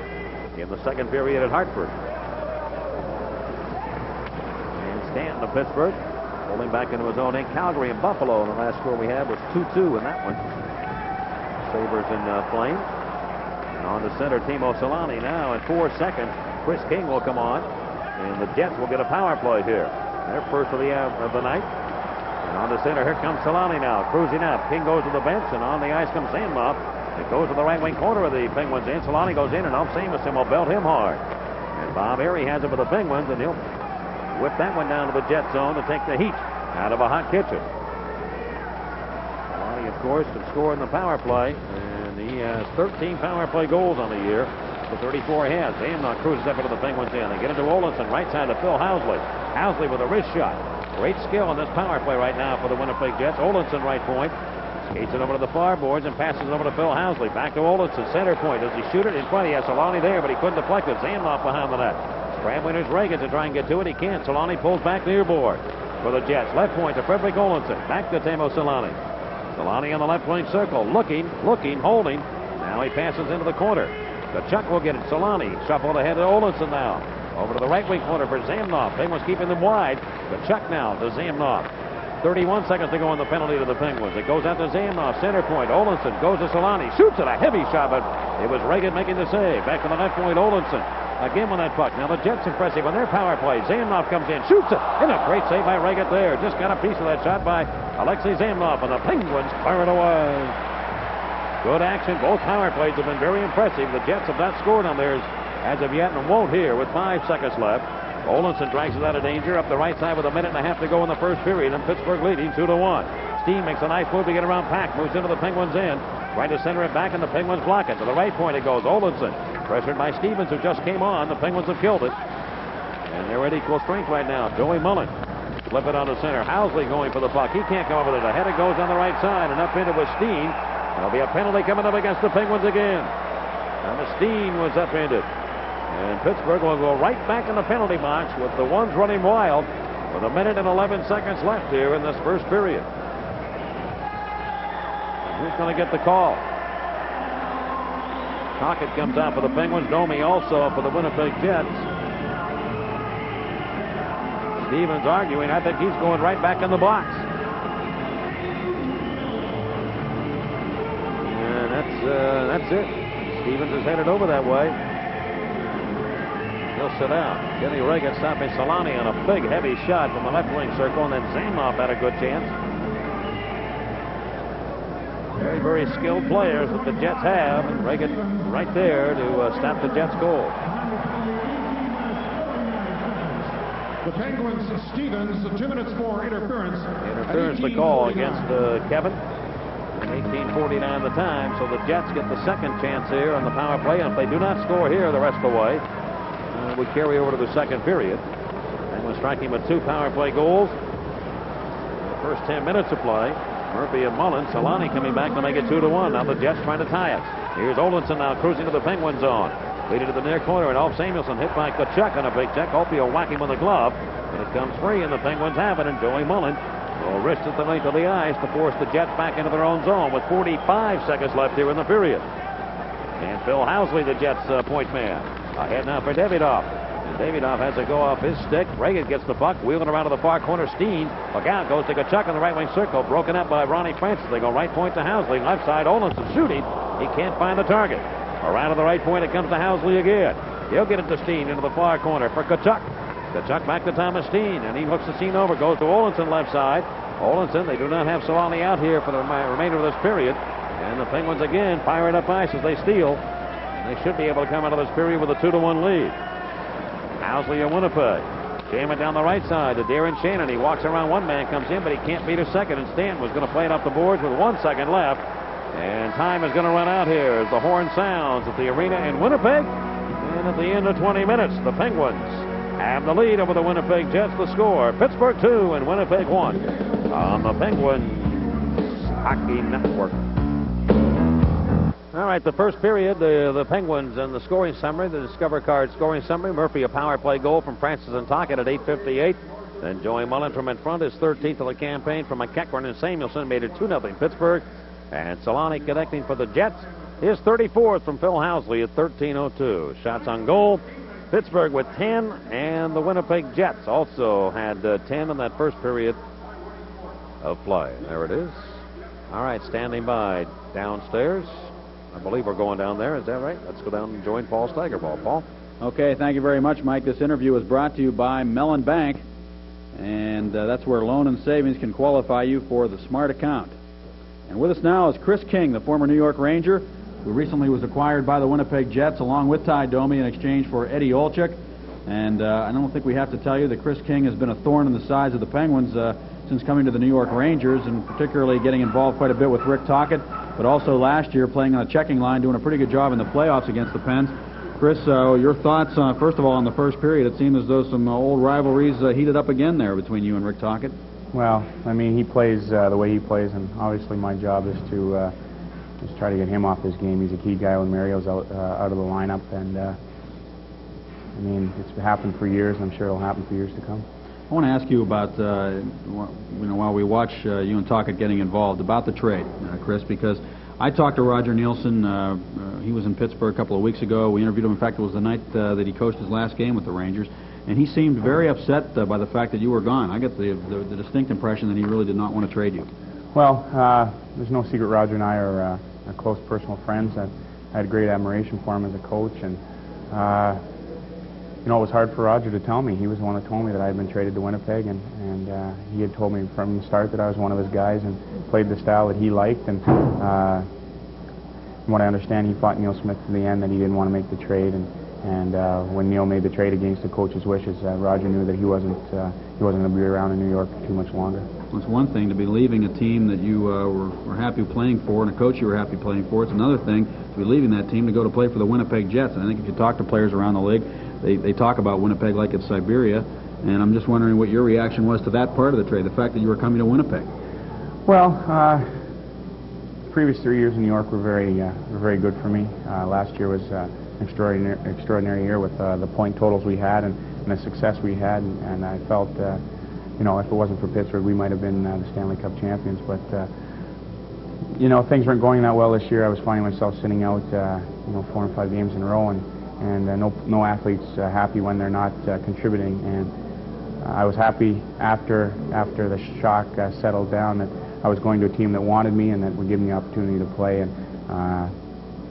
in the second period at Hartford. And Stanton of Pittsburgh pulling back into his own end. Calgary and Buffalo. And the last score we had was 2-2 in that one. Sabres in flames. And on the center, Timo Solani now in 4 seconds. Chris King will come on. And the Jets will get a power play here. Their first of the night. And on the center, here comes Solani now, cruising up. King goes to the bench, and on the ice comes Sandmoff. It goes to the right wing corner of the Penguins end. Solani goes in, and Samuelson will belt him hard. And Bob Airey has it for the Penguins, and he'll whip that one down to the Jet zone to take the heat out of a hot kitchen. Solani, of course, can score in the power play, and he has 13 power play goals on the year. The 34 has. Zamnock cruises up into the Penguins end. They get into Olinson, right side to Phil Housley. Housley with a wrist shot. Great skill on this power play right now for the Winnipeg Jets. Olinson right point. Skates it over to the far boards and passes it over to Phil Housley. Back to Olinson, center point. Does he shoot it? In front, he has Solani there, but he couldn't deflect it. Zamnoff behind the net. Scrambling his Reagan to try and get to it. He can't. Solani pulls back near board for the Jets. Left point to Frederick Olinson. Back to Timo Solani. Solani on the left wing circle. Looking, holding. Now he passes into the corner. Kachuk will get it. Solani shuffled ahead to Olinson now. Over to the right wing corner for Zamnoff. Penguins keeping them wide. Kachuk now to Zamnoff. 31 seconds to go on the penalty to the Penguins. It goes out to Zamnoff. Center point. Olinson goes to Solani. Shoots it. A heavy shot, but it was Reagan making the save. Back to the left point. Olinson. Again with that puck. Now the Jets impressive on their power play. Zamnoff comes in. Shoots it. And a great save by Reagan there. Just got a piece of that shot by Alexei Zamnoff. And the Penguins fire it away. Good action. Both power plays have been very impressive. The Jets have not scored on theirs as of yet and won't here with 5 seconds left. Olinson drags it out of danger up the right side with a minute and a half to go in the first period, and Pittsburgh leading 2-1. Steen makes a nice move to get around Pack, moves into the Penguins end, trying to center it back, and the Penguins block it. To the right point it goes. Olinson pressured by Stevens, who just came on. The Penguins have killed it, and they're at equal strength right now. Joey Mullen flip it on the center. Housley going for the puck. He can't come over it. Ahead it goes on the right side, and up into with Steen. There'll be a penalty coming up against the Penguins again. And Steen was upended. And Pittsburgh will go right back in the penalty box with the ones running wild with a minute and 11 seconds left here in this first period. And who's going to get the call? Crockett comes out for the Penguins. Domi also for the Winnipeg Jets. Stevens arguing. I think he's going right back in the box. And that's it. Stevens is headed over that way. He'll sit down. Kenny Reagan stopping Solani on a big, heavy shot from the left wing circle, and then Zamoff had a good chance. Very, very skilled players that the Jets have, and Reagan right there to stop the Jets' goal. The Penguins, Stevens, 2 minutes for interference. Interference to call against Kevin. 18:49 the time, so the Jets get the second chance here on the power play, and if they do not score here the rest of the way, we carry over to the second period. And we're striking with 2 power play goals. The first 10 minutes of play. Murphy and Mullen. Solani coming back to make it 2-1. Now the Jets trying to tie it. Here's Oldenson now cruising to the Penguin zone. Lead it to the near corner, and Alf Samuelson hit by Kachuk on a big check. Hope he'll whack him with a glove. But it comes free, and the Penguins have it, and Joey Mullen will wrist at the length of the ice to force the Jets back into their own zone with 45 seconds left here in the period. And Phil Housley, the Jets point man. Ahead now for Davidoff. And Davidoff has to go off his stick. Reagan gets the puck, wheeling around to the far corner. Steen, look out, goes to Kachuk in the right wing circle. Broken up by Ronnie Francis. They go right point to Housley. Left side, Oldenson shooting. He can't find the target. Around to the right point, it comes to Housley again. He'll get it to Steen into the far corner for Kachuk. Kachuk back to Thomas Steen, and he hooks the Steen over. Goes to Oldenson left side. Oldenson, they do not have Solani out here for the remainder of this period. And the Penguins again firing up ice as they steal. And they should be able to come out of this period with a 2-1 lead. Housley of Winnipeg. Jam it down the right side to Darren Shannon. He walks around, one man comes in, but he can't beat a second. And Stanton was going to play it off the boards with 1 second left. And time is going to run out here as the horn sounds at the arena in Winnipeg. And at the end of 20 minutes, the Penguins have the lead over the Winnipeg Jets. The score, Pittsburgh 2 and Winnipeg 1 on the Penguins Hockey Network. All right, the first period, the Penguins and the scoring summary, the Discover Card scoring summary. Murphy, a power play goal from Francis and Tocchet at 8:58. Then Joey Mullen from in front, his 13th of the campaign from McEachran, and Samuelson made it 2-0 Pittsburgh. And Solani connecting for the Jets, his 34th from Phil Housley at 13:02. Shots on goal, Pittsburgh with 10, and the Winnipeg Jets also had 10 in that first period of play. There it is. All right, standing by downstairs. I believe we're going down there. Is that right? Let's go down and join Paul Steigerball. Paul? Okay, thank you very much, Mike. This interview is brought to you by Mellon Bank, and that's where loan and savings can qualify you for the Smart Account. And with us now is Chris King, the former New York Ranger, who recently was acquired by the Winnipeg Jets along with Ty Domi in exchange for Eddie Olczyk. And I don't think we have to tell you that Chris King has been a thorn in the sides of the Penguins since coming to the New York Rangers, and particularly getting involved quite a bit with Rick Tocchet, but also last year playing on a checking line, doing a pretty good job in the playoffs against the Pens. Chris, your thoughts, first of all, on the first period? It seemed as though some old rivalries heated up again there between you and Rick Tocchet. Well, I mean, he plays the way he plays, and obviously my job is to just try to get him off his game. He's a key guy when Mario's out of the lineup, and I mean, it's happened for years, and I'm sure it'll happen for years to come. I want to ask you about, while we watch you and Tocchet getting involved, about the trade, Chris, because I talked to Roger Nielsen. He was in Pittsburgh a couple of weeks ago. We interviewed him. In fact, it was the night that he coached his last game with the Rangers. And he seemed very upset by the fact that you were gone. I get the distinct impression that he really did not want to trade you. Well, there's no secret Roger and I are close personal friends. I had great admiration for him as a coach. And, you know, it was hard for Roger to tell me. He was the one that told me that I had been traded to Winnipeg. And he had told me from the start that I was one of his guys and played the style that he liked. And from what I understand, he fought Neil Smith to the end that he didn't want to make the trade. And when Neil made the trade against the coach's wishes, Roger knew that he wasn't going to be around in New York too much longer. Well, it's one thing to be leaving a team that you were happy playing for and a coach you were happy playing for. It's another thing to be leaving that team to go to play for the Winnipeg Jets. And I think if you talk to players around the league, they talk about Winnipeg like it's Siberia. And I'm just wondering what your reaction was to that part of the trade, the fact that you were coming to Winnipeg. Well, the previous 3 years in New York were very good for me. Last year was extraordinary year with the point totals we had and the success we had, and I felt, you know, if it wasn't for Pittsburgh, we might have been the Stanley Cup champions. But you know, things weren't going that well this year. I was finding myself sitting out, you know, 4 and 5 games in a row, and no athletes happy when they're not contributing. And I was happy after the shock settled down that I was going to a team that wanted me and that would give me the opportunity to play. And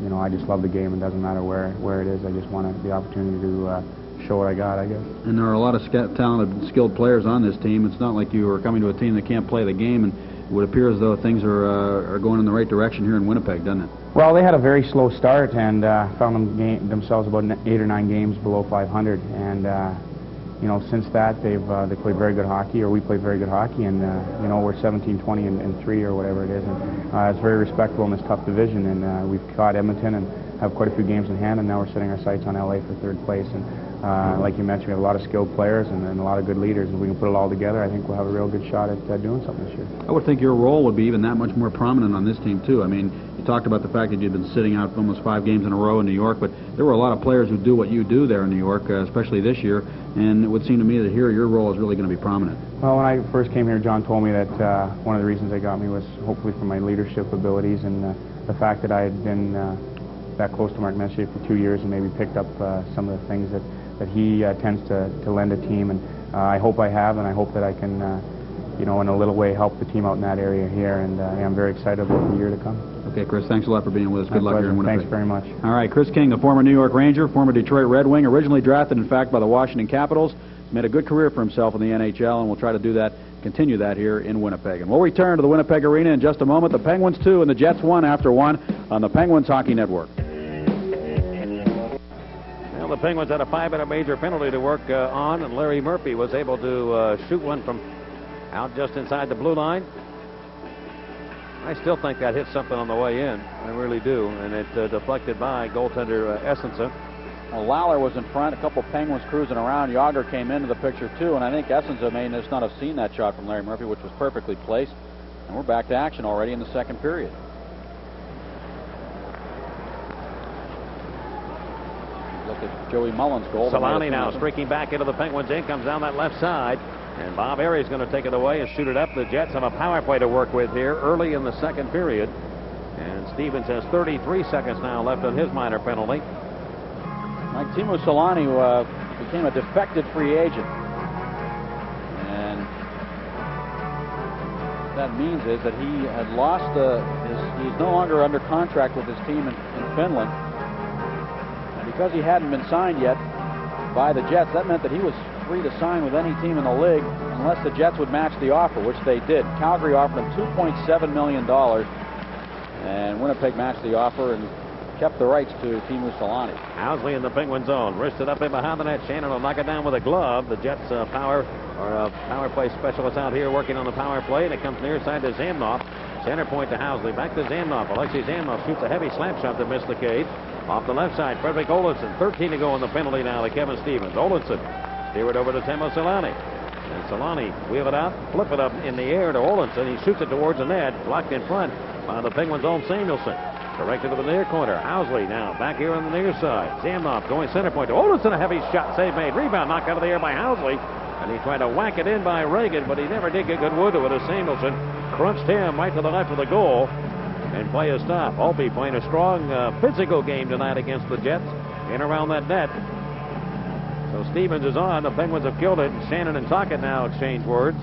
you know, I just love the game. It doesn't matter where it is. I just want the opportunity to show what I got, I guess. And there are a lot of talented, skilled players on this team. It's not like you are coming to a team that can't play the game, and it would appear as though things are going in the right direction here in Winnipeg, doesn't it? Well, they had a very slow start and found themselves about 8 or 9 games below 500, and you know, since that they played very good hockey, or we played very good hockey, and you know, we're 17-20 and 3 or whatever it is, and it's very respectable in this tough division, and we've caught Edmonton and have quite a few games in hand, and now we're setting our sights on LA for 3rd place. And like you mentioned, we have a lot of skilled players and a lot of good leaders, and if we can put it all together, I think we'll have a real good shot at doing something this year. I would think your role would be even that much more prominent on this team too. I mean, you talked about the fact that you've been sitting out almost 5 games in a row in New York, but there were a lot of players who do what you do there in New York, especially this year, and it would seem to me that here your role is really going to be prominent. Well, when I first came here, John told me that one of the reasons they got me was hopefully for my leadership abilities, and the fact that I had been that close to Mark Messier for 2 years and maybe picked up some of the things that he tends to lend a team, and I hope I have, and I hope that I can, you know, in a little way help the team out in that area here, and I'm very excited about the year to come. Okay, Chris, thanks a lot for being with us. Good luck here in Winnipeg. Thanks very much. All right, Chris King, the former New York Ranger, former Detroit Red Wing, originally drafted, in fact, by the Washington Capitals, made a good career for himself in the NHL, and we'll try to do that, continue that here in Winnipeg. And we'll return to the Winnipeg Arena in just a moment. The Penguins 2 and the Jets 1 after 1 on the Penguins Hockey Network. The Penguins had a 5-minute major penalty to work on, and Larry Murphy was able to shoot one from out just inside the blue line. I still think that hit something on the way in. I really do. And it deflected by goaltender Essensa. Well, Lawler was in front, a couple Penguins cruising around. Yager came into the picture too, and I think Essensa may just not have seen that shot from Larry Murphy, which was perfectly placed. And we're back to action already in the 2nd period. Look at Joey Mullen's goal. Solani now streaking back into the Penguins' end, comes down that left side, and Bob Airey's going to take it away and shoot it up. The Jets have a power play to work with here early in the 2nd period, and Stevens has 33 seconds now left on his minor penalty. Like Teemu Solani became a defected free agent, and what that means is that he had lost he's no longer under contract with his team in Finland. Because he hadn't been signed yet by the Jets, that meant that he was free to sign with any team in the league unless the Jets would match the offer, which they did. Calgary offered him $2.7 million, and Winnipeg matched the offer and kept the rights to Teemu Solani. Housley in the Penguin zone, wristed up in behind the net. Shannon will knock it down with a glove. The Jets power play specialist out here working on the power play, and it comes near side to Zamnoff. Center point to Housley, back to Zamnoff. Alexei Zamnoff shoots a heavy slap shot that missed the cage. Off the left side, Frederick Olofsson, 13 to go in the penalty now to Kevin Stevens. Olofsson steer it over to Teemu Solani. And Solani wheel it out, flip it up in the air to Olofsson. He shoots it towards the net, blocked in front by the Penguins' own Samuelson. Directed to the near corner. Housley now back here on the near side. Zamnoff going center point to Olofsson. A heavy shot, save made. Rebound knocked out of the air by Housley. And he tried to whack it in by Reagan, but he never did get good wood to it as Samuelson crunched him right to the left of the goal. And play a stop. Opie playing a strong physical game tonight against the Jets in around that net. So Stevens is on. The Penguins have killed it. And Shannon and Tocchet now exchange words.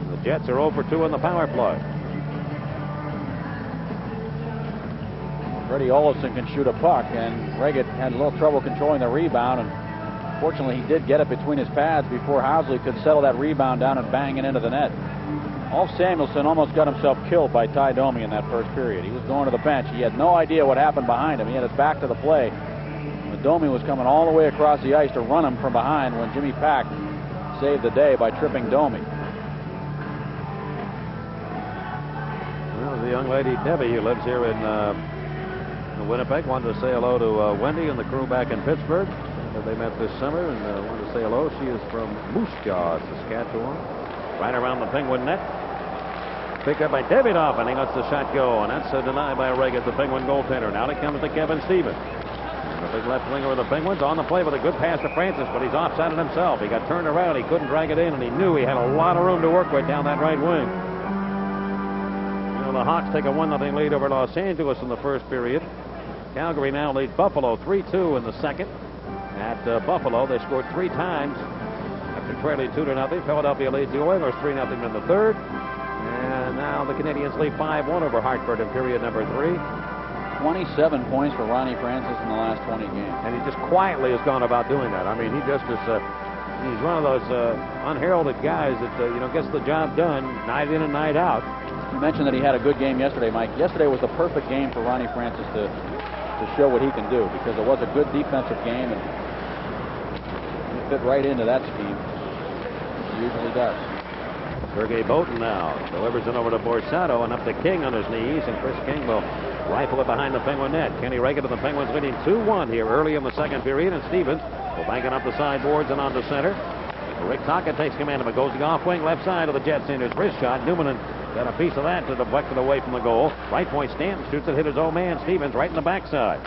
The Jets are 0 for 2 in the power play. Freddie Olofsson can shoot a puck, and Reagan had a little trouble controlling the rebound, and fortunately he did get it between his pads before Housley could settle that rebound down and bang it into the net. Ulf Samuelsson almost got himself killed by Ty Domi in that 1st period. He was going to the bench. He had no idea what happened behind him. He had his back to the play. But Domi was coming all the way across the ice to run him from behind when Jimmy Pack saved the day by tripping Domi. Well, the young lady Debbie who lives here in Winnipeg wanted to say hello to Wendy and the crew back in Pittsburgh. They met this summer and wanted to say hello. She is from Moose Jaw, Saskatchewan. Right around the Penguin net. Picked up by Davidoff, and he lets the shot go, and that's denied by Reagan, the Penguin goaltender. Now it comes to Kevin Stevens. And the big left winger of the Penguins on the play with a good pass to Francis, but he's offsided himself. He got turned around. He couldn't drag it in, and he knew he had a lot of room to work with down that right wing. You know, the Hawks take a 1-0 lead over Los Angeles in the 1st period. Calgary now leads Buffalo 3-2 in the 2nd. At Buffalo, they scored 3 times. After trailing 2-0, Philadelphia leads the Oilers 3-0 in the 3rd. And now the Canadians lead 5-1 over Hartford in period number 3. 27 points for Ronnie Francis in the last 20 games. And he just quietly has gone about doing that. I mean, he just is, he's one of those unheralded guys that, gets the job done night in and night out. You mentioned that he had a good game yesterday, Mike. Yesterday was the perfect game for Ronnie Francis to show what he can do, because it was a good defensive game, and he fit right into that scheme. He usually does. Sergei Boutin now delivers it over to Borsato and up to King on his knees, and Chris King will rifle it behind the Penguin net. Kenny Reagan to the Penguins leading 2-1 here early in the second period, and Stevens will bank it up the sideboards and onto center. Rick Tocchet takes command of it, goes the off wing left side of the Jets in his wrist shot. Newman got a piece of that to deflect it away from the goal. Right point, Stanton shoots it, hit his old man Stevens right in the backside.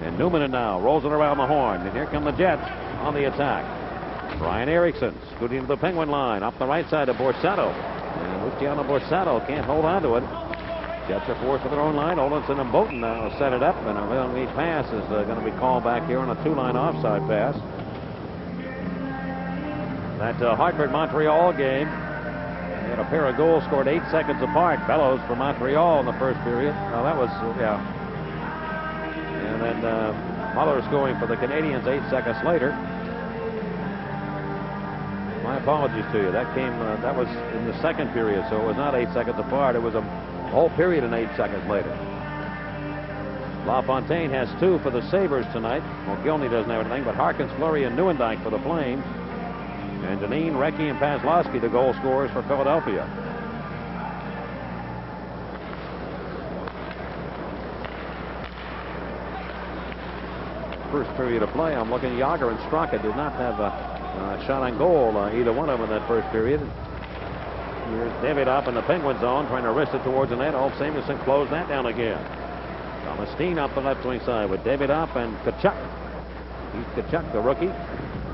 And Newman now rolls it around the horn, and here come the Jets on the attack. Brian Erickson scooting to the Penguin line off the right side of Borsato. And Luciano Borsato can't hold on to it. Jets are forced to their own line. Olafson and Boutin now set it up, and a long lead pass is going to be called back here on a two-line offside pass. That Hartford-Montreal game, they had a pair of goals scored 8 seconds apart. Bellows for Montreal in the first period. Now that was, yeah. And then Muller scoring for the Canadians 8 seconds later. My apologies to you. That came, that was in the second period, so it was not 8 seconds apart. It was a whole period and 8 seconds later. LaFontaine has 2 for the Sabres tonight. Well, Gilney doesn't have anything, but Harkins, Fleury, and Neuendijk for the Flames. And Deneen, Recchi, and Paslowski, the goal scorers for Philadelphia. First period of play, I'm looking. Yager and Straka did not have a shot on goal, either one of them in that first period. Here's Davidoff in the Penguin zone, trying to wrist it towards the net. Ulf Samuelsson closed that down again. Thomas Steen up the left wing side with Davidoff and Tkachuk. He's Tkachuk, the rookie.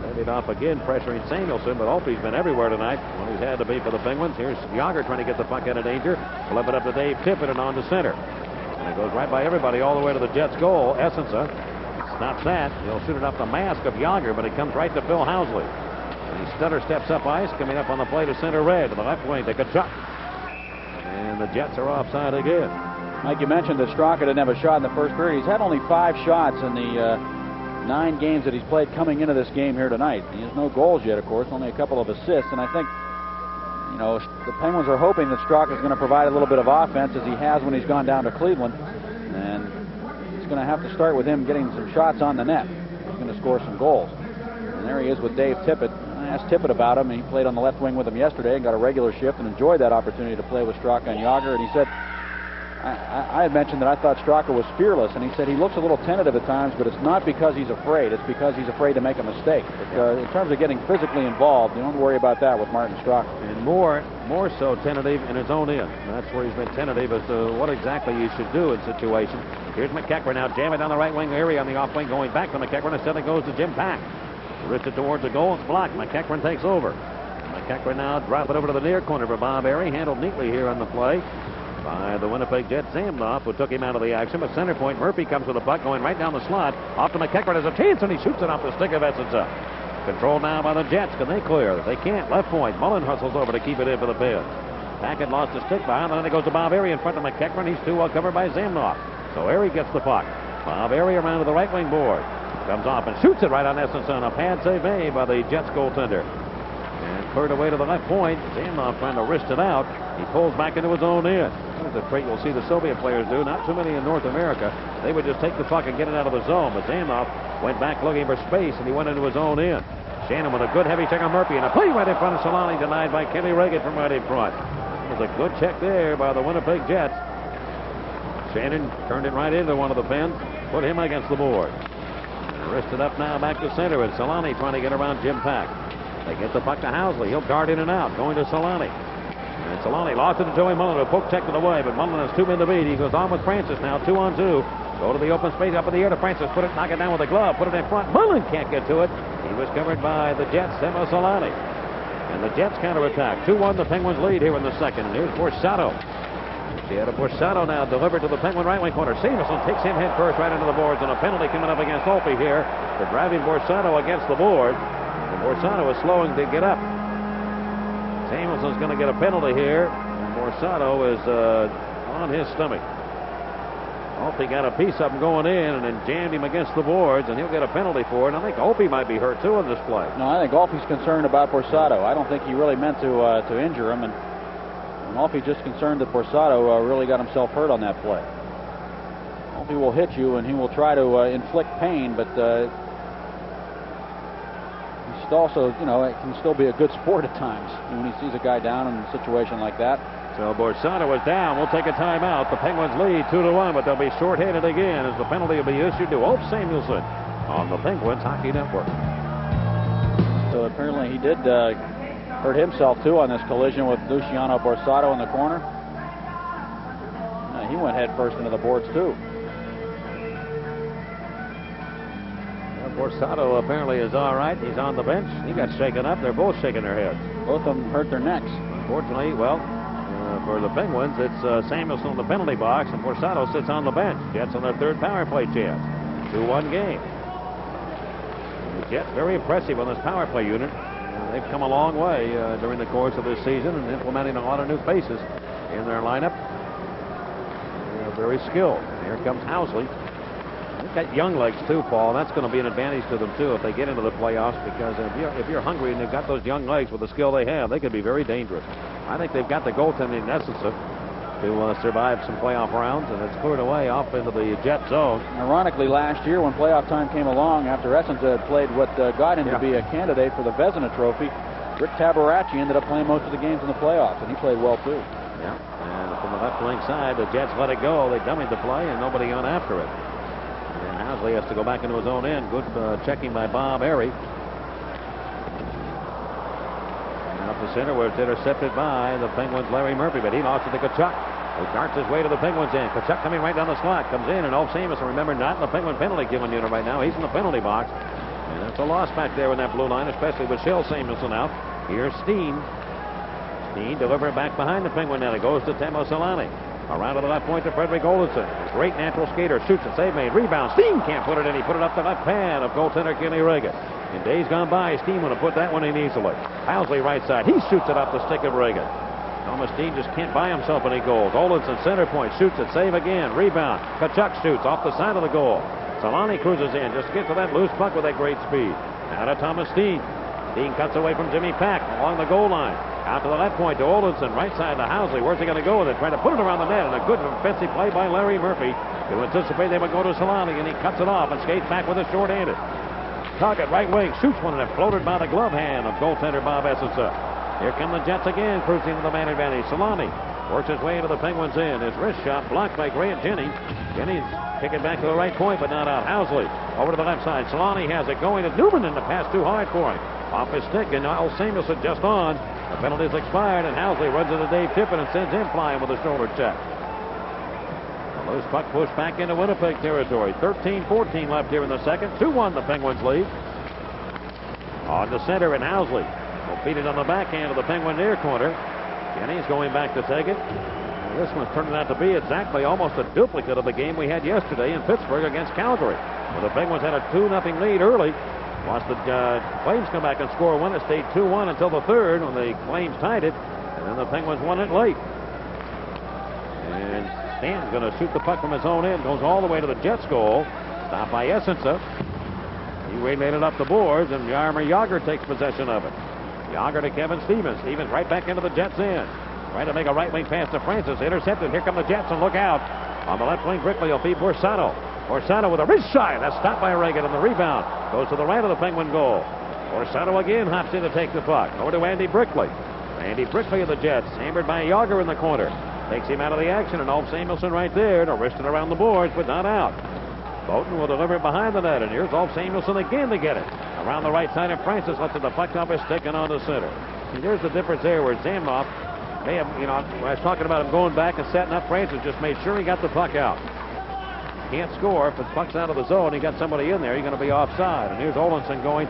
Davidoff again pressuring Samuelsson, but Ulf's been everywhere tonight when he's had to be for the Penguins. Here's Yager trying to get the puck out of danger. Flip it up to Dave Tippett and on to center. And it goes right by everybody all the way to the Jets' goal. Essensa stops that. He'll shoot it up the mask of Yager, but it comes right to Phil Housley. And he stutter steps up ice, coming up on the play to center red to the left wing to Tkachuk. And the Jets are offside again. Mike, you mentioned that Straka didn't have a shot in the first period. He's had only 5 shots in the 9 games that he's played coming into this game here tonight. He has no goals yet, of course, only a couple of assists. And I think, the Penguins are hoping that Straka is going to provide a little bit of offense, as he has when he's gone down to Cleveland. And it's going to have to start with him getting some shots on the net. He's going to score some goals. And there he is with Dave Tippett. I asked Tippett about him. He played on the left wing with him yesterday and got a regular shift and enjoyed that opportunity to play with Straka and Yager. And he said, I had mentioned that I thought Straka was fearless, and he said he looks a little tentative at times, but it's not because he's afraid. It's because he's afraid to make a mistake. In terms of getting physically involved, you don't worry about that with Martin Straka. And more so tentative in his own end. That's where he's been tentative as to what exactly you should do in situations. Here's McEachran now jamming down the right wing area on the off wing, going back to McEachran. Instead it goes to Jim Pack. Wrists it towards the goal. It's blocked. McEachran takes over. McEachran now drop it over to the near corner for Bob Airy. Handled neatly here on the play by the Winnipeg Jets. Zamnoff, who took him out of the action, but center point Murphy comes with the puck going right down the slot. Off to McEachran has a chance, and he shoots it off the stick of Essensa. Controlled now by the Jets. Can they clear? They can't. Left point. Mullen hustles over to keep it in for the pin. Packett lost his stick behind, and then it goes to Bob Airy in front of McEachran. He's too well covered by Zamnoff. So Airy gets the puck. Bob Airy around to the right wing board. Comes off and shoots it right on Essensa, on a pad save made by the Jets goaltender. And cleared away to the left point. Zamnoff trying to wrist it out. He pulls back into his own end. That's a trait you'll see the Soviet players do. Not too many in North America. They would just take the puck and get it out of the zone. But Zamnoff went back looking for space, and he went into his own end. Shannon with a good heavy check on Murphy, and a play right in front of Solani, denied by Kenny Reagan from right in front. It was a good check there by the Winnipeg Jets. Shannon turned it right into one of the pins, put him against the board. Wristed up now back to center, and Solani trying to get around Jim Pack. They get the puck to Housley. He'll guard in and out, going to Solani. And Solani lost it to Joey Mullen. A poke check to the way, but Mullen has 2 men to beat. He goes on with Francis now, 2-on-2. Go to the open space up in the air to Francis. Put it, knock it down with a glove. Put it in front. Mullen can't get to it. He was covered by the Jets, Semo Solani. And the Jets counterattack. 2-1 the Penguins lead here in the second. And here's Borsato. Borsato now delivered to the Penguin right wing corner. Samuelsson takes him head first right into the boards, and a penalty coming up against Olpe here for driving Borsato against the board. And Borsato is slowing to get up. Samuelson's going to get a penalty here. And Borsato is on his stomach. Opie got a piece of him going in and then jammed him against the boards, and he'll get a penalty for it. I think Opie might be hurt, too, in this play. No, I think Opie's concerned about Borsato. I don't think he really meant to injure him, and Opie's just concerned that Borsato really got himself hurt on that play. Opie will hit you, and he will try to inflict pain, but he's also, you know, it can still be a good sport at times when he sees a guy down in a situation like that. So Borsato is down. We'll take a timeout. The Penguins lead 2-1, but they'll be shorthanded again as the penalty will be issued to Ulf Samuelsson on the Penguins Hockey Network. So apparently he did hurt himself too on this collision with Luciano Borsato in the corner. He went head first into the boards too. Borsato apparently is all right. He's on the bench. He got shaken up. They're both shaking their heads. Both of them hurt their necks. Unfortunately, well, for the Penguins, it's Samuelsson in the penalty box, and Borsato sits on the bench. Jets on their third power play chance. 2-1 game. The Jets very impressive on this power play unit. They've come a long way during the course of this season and implementing a lot of new faces in their lineup. They're very skilled. Here comes Housley. They've got young legs too, Paul. That's going to be an advantage to them too if they get into the playoffs, because if you're hungry and they've got those young legs with the skill they have, they could be very dangerous. I think they've got the goaltending necessary to survive some playoff rounds, and it's cleared away off into the Jet zone. Ironically, last year when playoff time came along, after Essenza had played what got him to be a candidate for the Vezina Trophy, Rick Tabaracci ended up playing most of the games in the playoffs, and he played well too. Yeah, and from the left wing side, the Jets let it go. They dummied the play, and nobody got after it. And Housley has to go back into his own end. Good checking by Bob Airy. Out the center where it's intercepted by the Penguins' Larry Murphy, but he lost it to Tkachuk, who darts his way to the Penguins' end. Tkachuk coming right down the slot, comes in, and Ulf Samuelsson, remember, not in the Penguin penalty killing unit right now. He's in the penalty box, and it's a loss back there in that blue line, especially with Shell Samuelsson out. Here's Steen. Steen delivering back behind the Penguin net. It goes to Temo Solani. Around to the left point to Frederick Olofsson. Great natural skater. Shoots it. Save made. Rebound. Steen can't put it in. He put it up the left pad of goaltender Kenny Reagan. In days gone by, Steen would have put that one in easily. Housley right side. He shoots it up the stick of Reagan. Thomas Steen just can't buy himself any goals. Olofsson center point. Shoots it. Save again. Rebound. Tkachuk shoots off the side of the goal. Solani cruises in. Just to get to that loose puck with that great speed. Now to Thomas Steen. Steen cuts away from Jimmy Pack along the goal line. Out to the left point to Olofsson, right side to Housley. Where's he going to go with it? Trying to put it around the net, and a good defensive play by Larry Murphy to anticipate they would go to Solani, and he cuts it off and skates back with it short-handed. Tuckett, right wing, shoots one, and it floated by the glove hand of goaltender Bob Essensa. Here come the Jets again, cruising to the man advantage. Solani works his way into the Penguins' end. His wrist shot blocked by Grant Jennings. Jennings kicking back to the right point, but not out. Housley over to the left side. Solani has it going to Newman, and the pass too hard for him. Off his stick, and now Samuelsson just on. The penalty's expired, and Housley runs into Dave Tippin and sends him flying with a shoulder check. A loose puck pushed back into Winnipeg territory. 13-14 left here in the second. 2-1 the Penguins lead. On the center, and Housley will feed it on the backhand of the Penguin near corner. Jennings going back to take it. And this one's turning out to be exactly almost a duplicate of the game we had yesterday in Pittsburgh against Calgary, where the Penguins had a 2-0 lead early. Watch the Flames come back and score one. It stayed 2-1 until the third when the Flames tied it, and then the Penguins won it late. And Stan's going to shoot the puck from his own end. Goes all the way to the Jets' goal. Stopped by Essensa. He waylaid it up the boards, and Jaromir Jagr takes possession of it. Jagr to Kevin Stevens. Stevens right back into the Jets' end. Trying to make a right wing pass to Francis. Intercepted. Here come the Jets, and look out. On the left wing, Brickley will feed Borsato. Borsato with a wrist shot. That's stopped by Reagan, and the rebound goes to the right of the Penguin goal. Borsato again hops in to take the puck. Over to Andy Brickley. Andy Brickley of the Jets, hammered by Jagr in the corner. Takes him out of the action, and Ulf Samuelsson right there to wrist it around the boards, but not out. Bowden will deliver it behind the net, and here's Ulf Samuelsson again to get it. Around the right side, and Francis lets the puck off his stick and on the center. And there's the difference there where Zamnoff may have, when I was talking about him going back and setting up, Francis just made sure he got the puck out. Can't score if the puck's out of the zone. He got somebody in there. He's going to be offside. And here's Olofsson going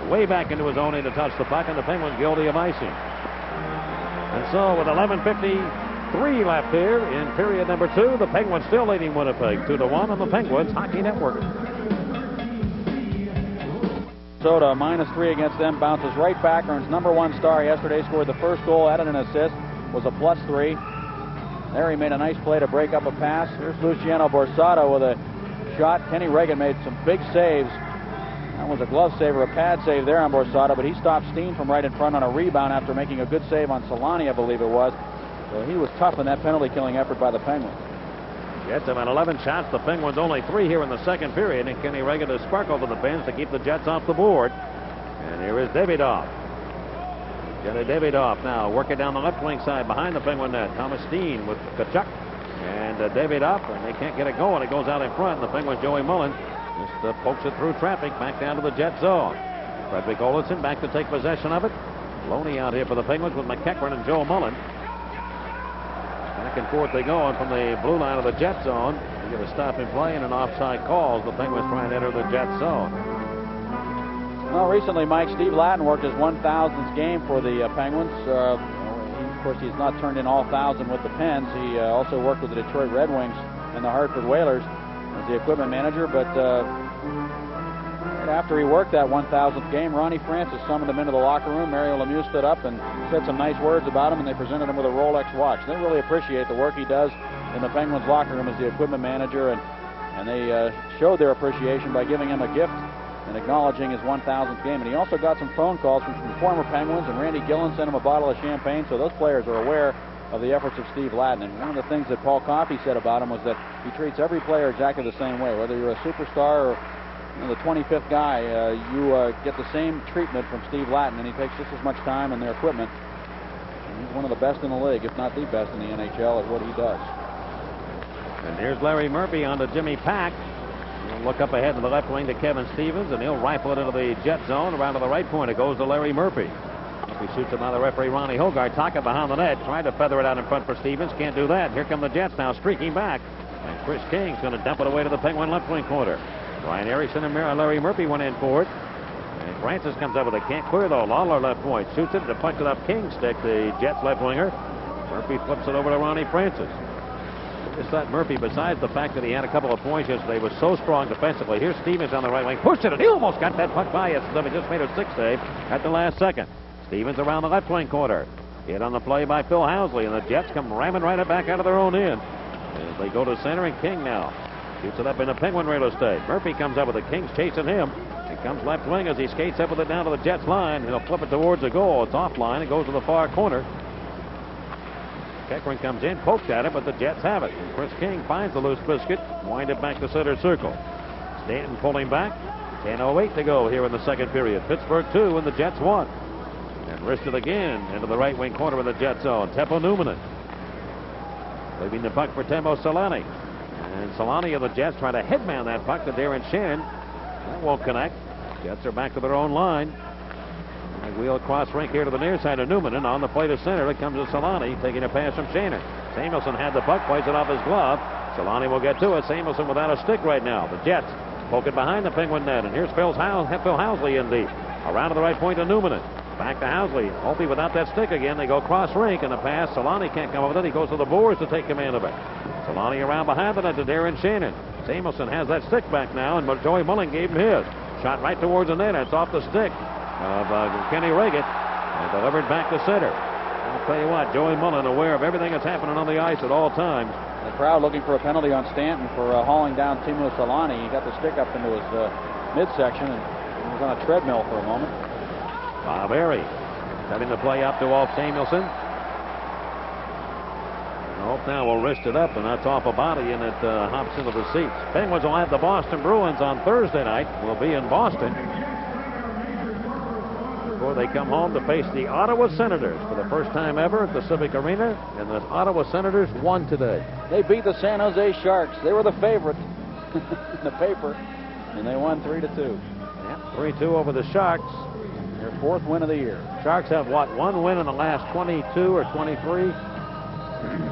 way back into his own end to touch the puck, and the Penguins guilty of icing. And so with 11:53 left here in period number 2, the Penguins still leading Winnipeg 2-1 on the Penguins Hockey Network. Minnesota -3 against them, bounces right back. Earns #1 star yesterday, scored the first goal, added an assist, was a +3. There he made a nice play to break up a pass. Here's Luciano Borsato with a shot. Kenny Reagan made some big saves. That was a glove save or a pad save there on Borsato, but he stopped Steen from right in front on a rebound after making a good save on Solani, I believe it was. So he was tough in that penalty-killing effort by the Penguins. Jets have had 11 shots. The Penguins only 3 here in the second period, and Kenny Reagan has sparkled to the pins to keep the Jets off the board. And here is Davidoff. Jenny Davidoff now working down the left wing side behind the Penguin net. Thomas Steen with Kachuk and Davidoff, and they can't get it going. It goes out in front, and the Penguins' Joey Mullen just pokes it through traffic back down to the Jet zone. Frederick Olofsson back to take possession of it. Loney out here for the Penguins with McEachran and Joe Mullen. Back and forth they go on from the blue line of the Jet zone. They get a stop in play and an offside call as the Penguins try and enter the Jet zone. Well, recently, Mike, Steve Lattin worked his 1,000th game for the Penguins. Of course, he's not turned in all 1,000 with the Pens. He also worked with the Detroit Red Wings and the Hartford Whalers as the equipment manager. But right after he worked that 1,000th game, Ronnie Francis summoned him into the locker room. Mario Lemieux stood up and said some nice words about him, and they presented him with a Rolex watch. They really appreciate the work he does in the Penguins locker room as the equipment manager, and they showed their appreciation by giving him a gift and acknowledging his 1,000th game. And he also got some phone calls from former Penguins, and Randy Gillen sent him a bottle of champagne, so those players are aware of the efforts of Steve Lattin. And one of the things that Paul Coffey said about him was that he treats every player exactly the same way. Whether you're a superstar or the 25th guy, you get the same treatment from Steve Lattin, and he takes just as much time in their equipment. And he's one of the best in the league, if not the best in the NHL, at what he does. And here's Larry Murphy on to Jimmy Pack. He'll look up ahead to the left wing to Kevin Stevens, and he'll rifle it into the Jet zone. Around to the right point, it goes to Larry Murphy. Murphy shoots it by the referee, Ronnie Hogarth. Taka behind the net, trying to feather it out in front for Stevens. Can't do that. Here come the Jets now, streaking back. And Chris King's going to dump it away to the Penguin left wing corner. Ryan Erickson and Larry Murphy went in for it. And Francis comes up with it. Can't clear, though. Lawler left point. Shoots it to punch it up King's stick, the Jets left winger. Murphy flips it over to Ronnie Francis. Just thought Murphy, besides the fact that he had a couple of points yesterday, was so strong defensively. Here's Stevens on the right wing. Pushed it, and he almost got that puck by yesterday. He just made a 6 save at the last second. Stevens around the left wing corner. Hit on the play by Phil Housley, and the Jets come ramming right back out of their own end. As they go to center, and King now shoots it up into Penguin real estate. Murphy comes up with the Kings chasing him. He comes left wing as he skates up with it down to the Jets line. He'll flip it towards the goal. It's offline. It goes to the far corner. Keckren comes in, poked at it, but the Jets have it. And Chris King finds the loose biscuit, wind it back to center circle. Stanton pulling back. 10:08 to go here in the second period. Pittsburgh 2 and the Jets 1. And wristed again into the right wing corner of the Jet zone. Teppo Numminen leaving the puck for Timo Solani. And Solani of the Jets try to headman that puck to Darren Shannon. That won't connect. Jets are back to their own line. And wheel across rink here to the near side of Newman, and on the play to center, it comes to Solani, taking a pass from Shannon. Samuelson had the puck, plays it off his glove. Solani will get to it. Samuelson without a stick right now. The Jets poke it behind the Penguin net, and here's Phil Housley in deep. Around to the right point to Newman. Back to Housley. Holtby without that stick again. They go cross rink, and the pass. Solani can't come up with it. He goes to the boards to take command of it. Solani around behind the net to Darren Shannon. Samuelson has that stick back now, and Joey Mullen gave him his. Shot right towards the net. It's off the stick of Kenny Reagan and delivered back to center. I'll tell you what, Joey Mullen aware of everything that's happening on the ice at all times. The crowd looking for a penalty on Stanton for hauling down Timo Solani. He got the stick up into his midsection and he was on a treadmill for a moment. Bob Airy setting the play up to Ulf Samuelson. Ulf now will wrist it up, and that's off a body, and it hops into the seats. Penguins will have the Boston Bruins on Thursday night. We'll be in Boston before they come home to face the Ottawa Senators for the first time ever at the Civic Arena, and the Ottawa Senators won today. They beat the San Jose Sharks. They were the favorite in the paper, and they won 3-2. Yeah, 3-2 over the Sharks. Their 4th win of the year. Sharks have, what, 1 win in the last 22 or 23?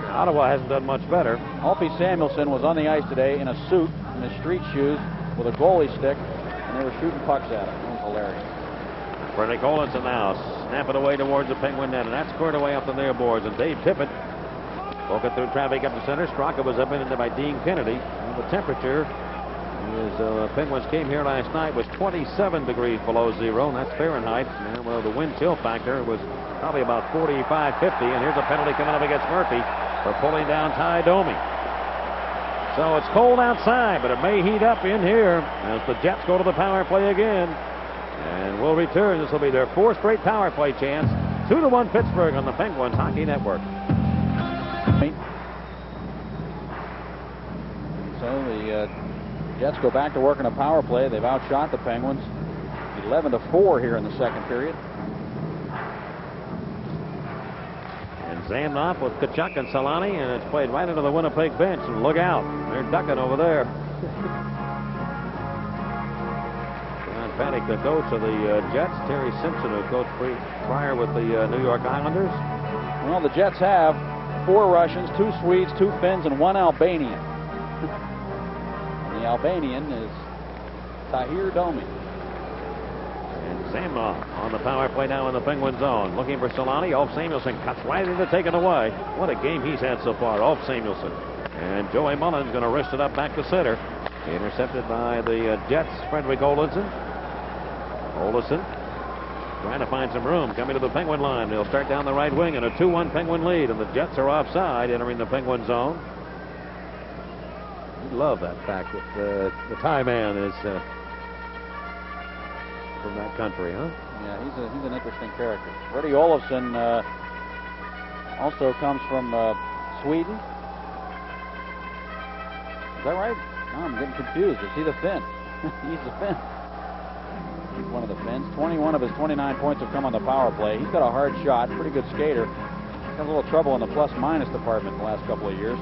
Ottawa hasn't done much better. Holtby Samuelson was on the ice today in a suit, in his street shoes, with a goalie stick, and they were shooting pucks at him. It was hilarious. Frederick Olofsson now snap it away towards the Penguin net, and that's squared away up the near boards. And Dave Tippett poke it through traffic up the center. Straka was up into by Dean Kennedy. And the temperature, as Penguins came here last night, was 27 degrees below zero, and that's Fahrenheit. And, well, the wind chill factor was probably about 45, 50. And here's a penalty coming up against Murphy. for pulling down Ty Domi. So it's cold outside, but it may heat up in here as the Jets go to the power play again. And will return. This will be their 4th straight power play chance. 2-1 Pittsburgh on the Penguins Hockey Network. So the Jets go back to work in a power play. They've outshot the Penguins 11-4 here in the second period. And Zamnoff with Tkachuk and Solani, and it's played right into the Winnipeg bench. And look out, they're ducking over there. John Paddock, the coach of the Jets. Terry Simpson, who coached prior with the New York Islanders. Well, the Jets have 4 Russians, 2 Swedes, 2 Finns, and 1 Albanian. And the Albanian is Tahir Domi. And Zamnoff on the power play now in the Penguin zone. Looking for Solani. Ulf Samuelsson cuts right into taken away. What a game he's had so far, Ulf Samuelsson. And Joey Mullen's going to wrist it up back to center. Intercepted by the Jets, Fredrik Olofsson. Olofsson trying to find some room. Coming to the Penguin line. They'll start down the right wing in a 2-1 Penguin lead. And the Jets are offside entering the Penguin zone. You love that fact that the Thai man is from that country, huh? Yeah, he's an interesting character. Freddie Olofsson also comes from Sweden. Is that right? No, I'm getting confused. Is he the Finn? He's the Finn. He's one of the Finns. 21 of his 29 points have come on the power play. He's got a hard shot, pretty good skater. Had a little trouble in the plus-minus department the last couple of years.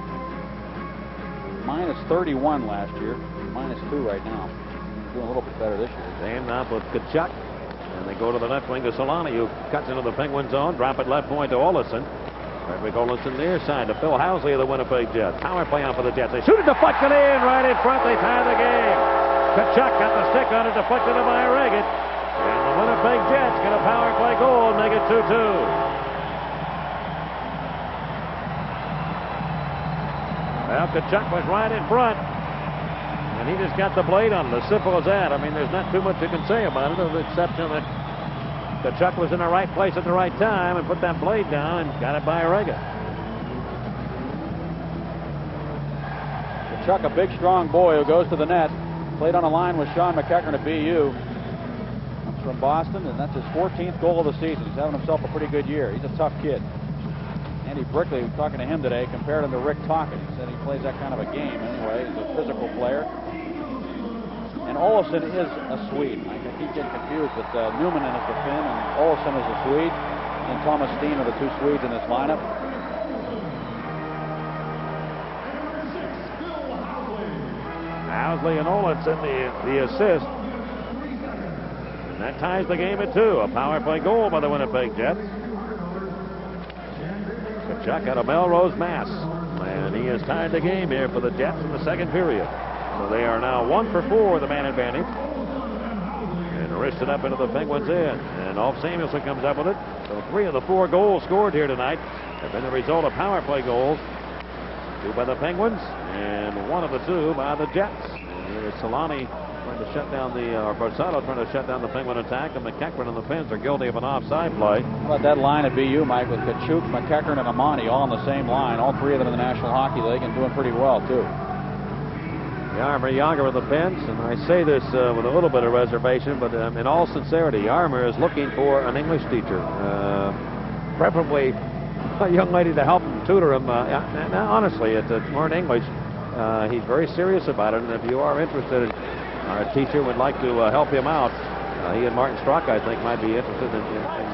Minus 31 last year. Minus 2 right now. Doing a little bit better this year. Zamnoff with Tkachuk. And they go to the left wing to Solani, who cuts into the Penguin zone. Drop it left point to Olofsson. Fredrik Olofsson near side to Phil Housley of the Winnipeg Jets. Power play on for the Jets. They shoot it, deflected in right in front. They tie the game. Tkachuk got the stick on it, deflected it by Reggett. And the Winnipeg Jets get a power play goal and make it 2-2. Well, Tkachuk was right in front. And he just got the blade on it, as simple as that. I mean, there's not too much you can say about it, with the exception that Tkachuk was in the right place at the right time and put that blade down and got it by Reggett. Tkachuk, a big, strong boy who goes to the net. Played on a line with Sean McEachern at BU. Comes from Boston, and that's his 14th goal of the season. He's having himself a pretty good year. He's a tough kid. Andy Brickley, talking to him today, compared him to Rick Tocchet. He said he plays that kind of a game anyway. He's a physical player. And Olofsson is a Swede. I keep getting confused, but Newmanen is the Finn, and Olofsson is a Swede. And Thomas Steen are the 2 Swedes in this lineup. Housley and Olofsson, the assist. And that ties the game at 2. A power play goal by the Winnipeg Jets. Tkachuk out of Melrose, Mass. And he has tied the game here for the Jets in the second period. So they are now 1 for 4, the man advantage. And wristed up into the Penguins' end. And Ulf Samuelsson comes up with it. So 3 of the 4 goals scored here tonight have been the result of power play goals. 2 by the Penguins, and 1 of the 2 by the Jets. And here is Solani trying to shut down or Borsato trying to shut down the Penguin attack, and McEachern and the Finns are guilty of an offside play. How about that line at BU, Mike, with Tkachuk, McEachern, and Amani all on the same line. All 3 of them in the National Hockey League and doing pretty well, too. Jaromir Jagr with the Finns, and I say this with a little bit of reservation, but in all sincerity, Jaromir is looking for an English teacher, preferably a young lady to help him, tutor him. Now, honestly, to learn English, he's very serious about it, and if you are interested, our teacher would like to help him out. He and Martin Strock, I think, might be interested in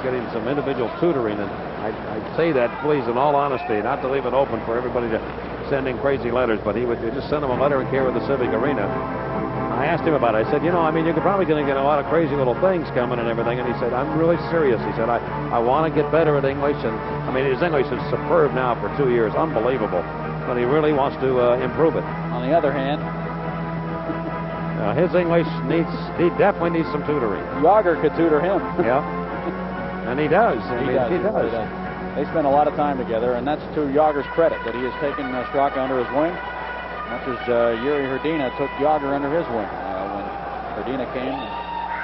getting some individual tutoring, and I say that, please, in all honesty, not to leave it open for everybody to send in crazy letters, but he would just send him a letter in care of the Civic Arena. I asked him about it. I said, I mean, you're probably going to get a lot of crazy little things coming and everything. And he said, I'm really serious. He said, I want to get better at English. And I mean, his English is superb now for 2 years. Unbelievable. But he really wants to improve it. On the other hand, his English he definitely needs some tutoring. Jagr could tutor him. Yeah. And he does. He does. They spend a lot of time together, and that's to Jagr's credit that he has taken Straka under his wing. Much as Yuri Hrdina took Jagr under his wing when Hrdina came.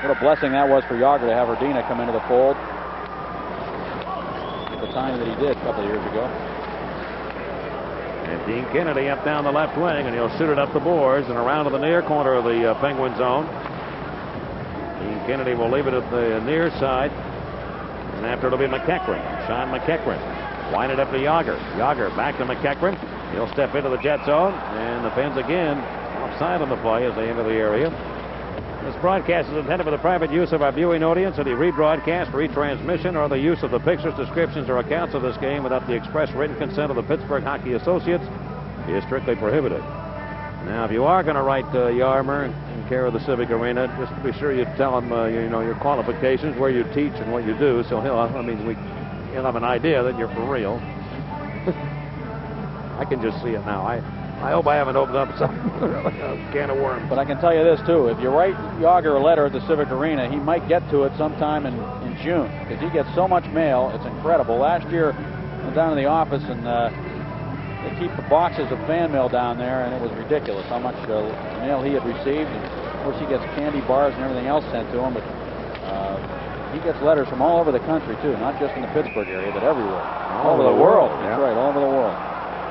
What a blessing that was for Jagr to have Hrdina come into the fold at the time that he did a couple of years ago. And Dean Kennedy up down the left wing, and he'll shoot it up the boards and around to the near corner of the Penguin zone. Dean Kennedy will leave it at the near side. And after it'll be McEachran. Sean McEachran. Wind it up to Yager. Yager back to McEachran. He'll step into the Jet zone. And the Pens again offside on the play as they enter the area. This broadcast is intended for the private use of our viewing audience. Any rebroadcast, retransmission, or the use of the pictures, descriptions, or accounts of this game without the express written consent of the Pittsburgh Hockey Associates is strictly prohibited. Now, if you are going to write Yarmer in care of the Civic Arena, just be sure you tell him, your qualifications, where you teach, and what you do, so he'll have an idea that you're for real. I can just see it now. I hope I haven't opened up some can of worms. But I can tell you this, too. If you write Yager a letter at the Civic Arena, he might get to it sometime in June, because he gets so much mail. It's incredible. Last year, I went down to the office, and they keep the boxes of fan mail down there, and it was ridiculous how much mail he had received. And of course, he gets candy bars and everything else sent to him, but he gets letters from all over the country, too, not just in the Pittsburgh area, but everywhere. All over the world. That's right, all over the world.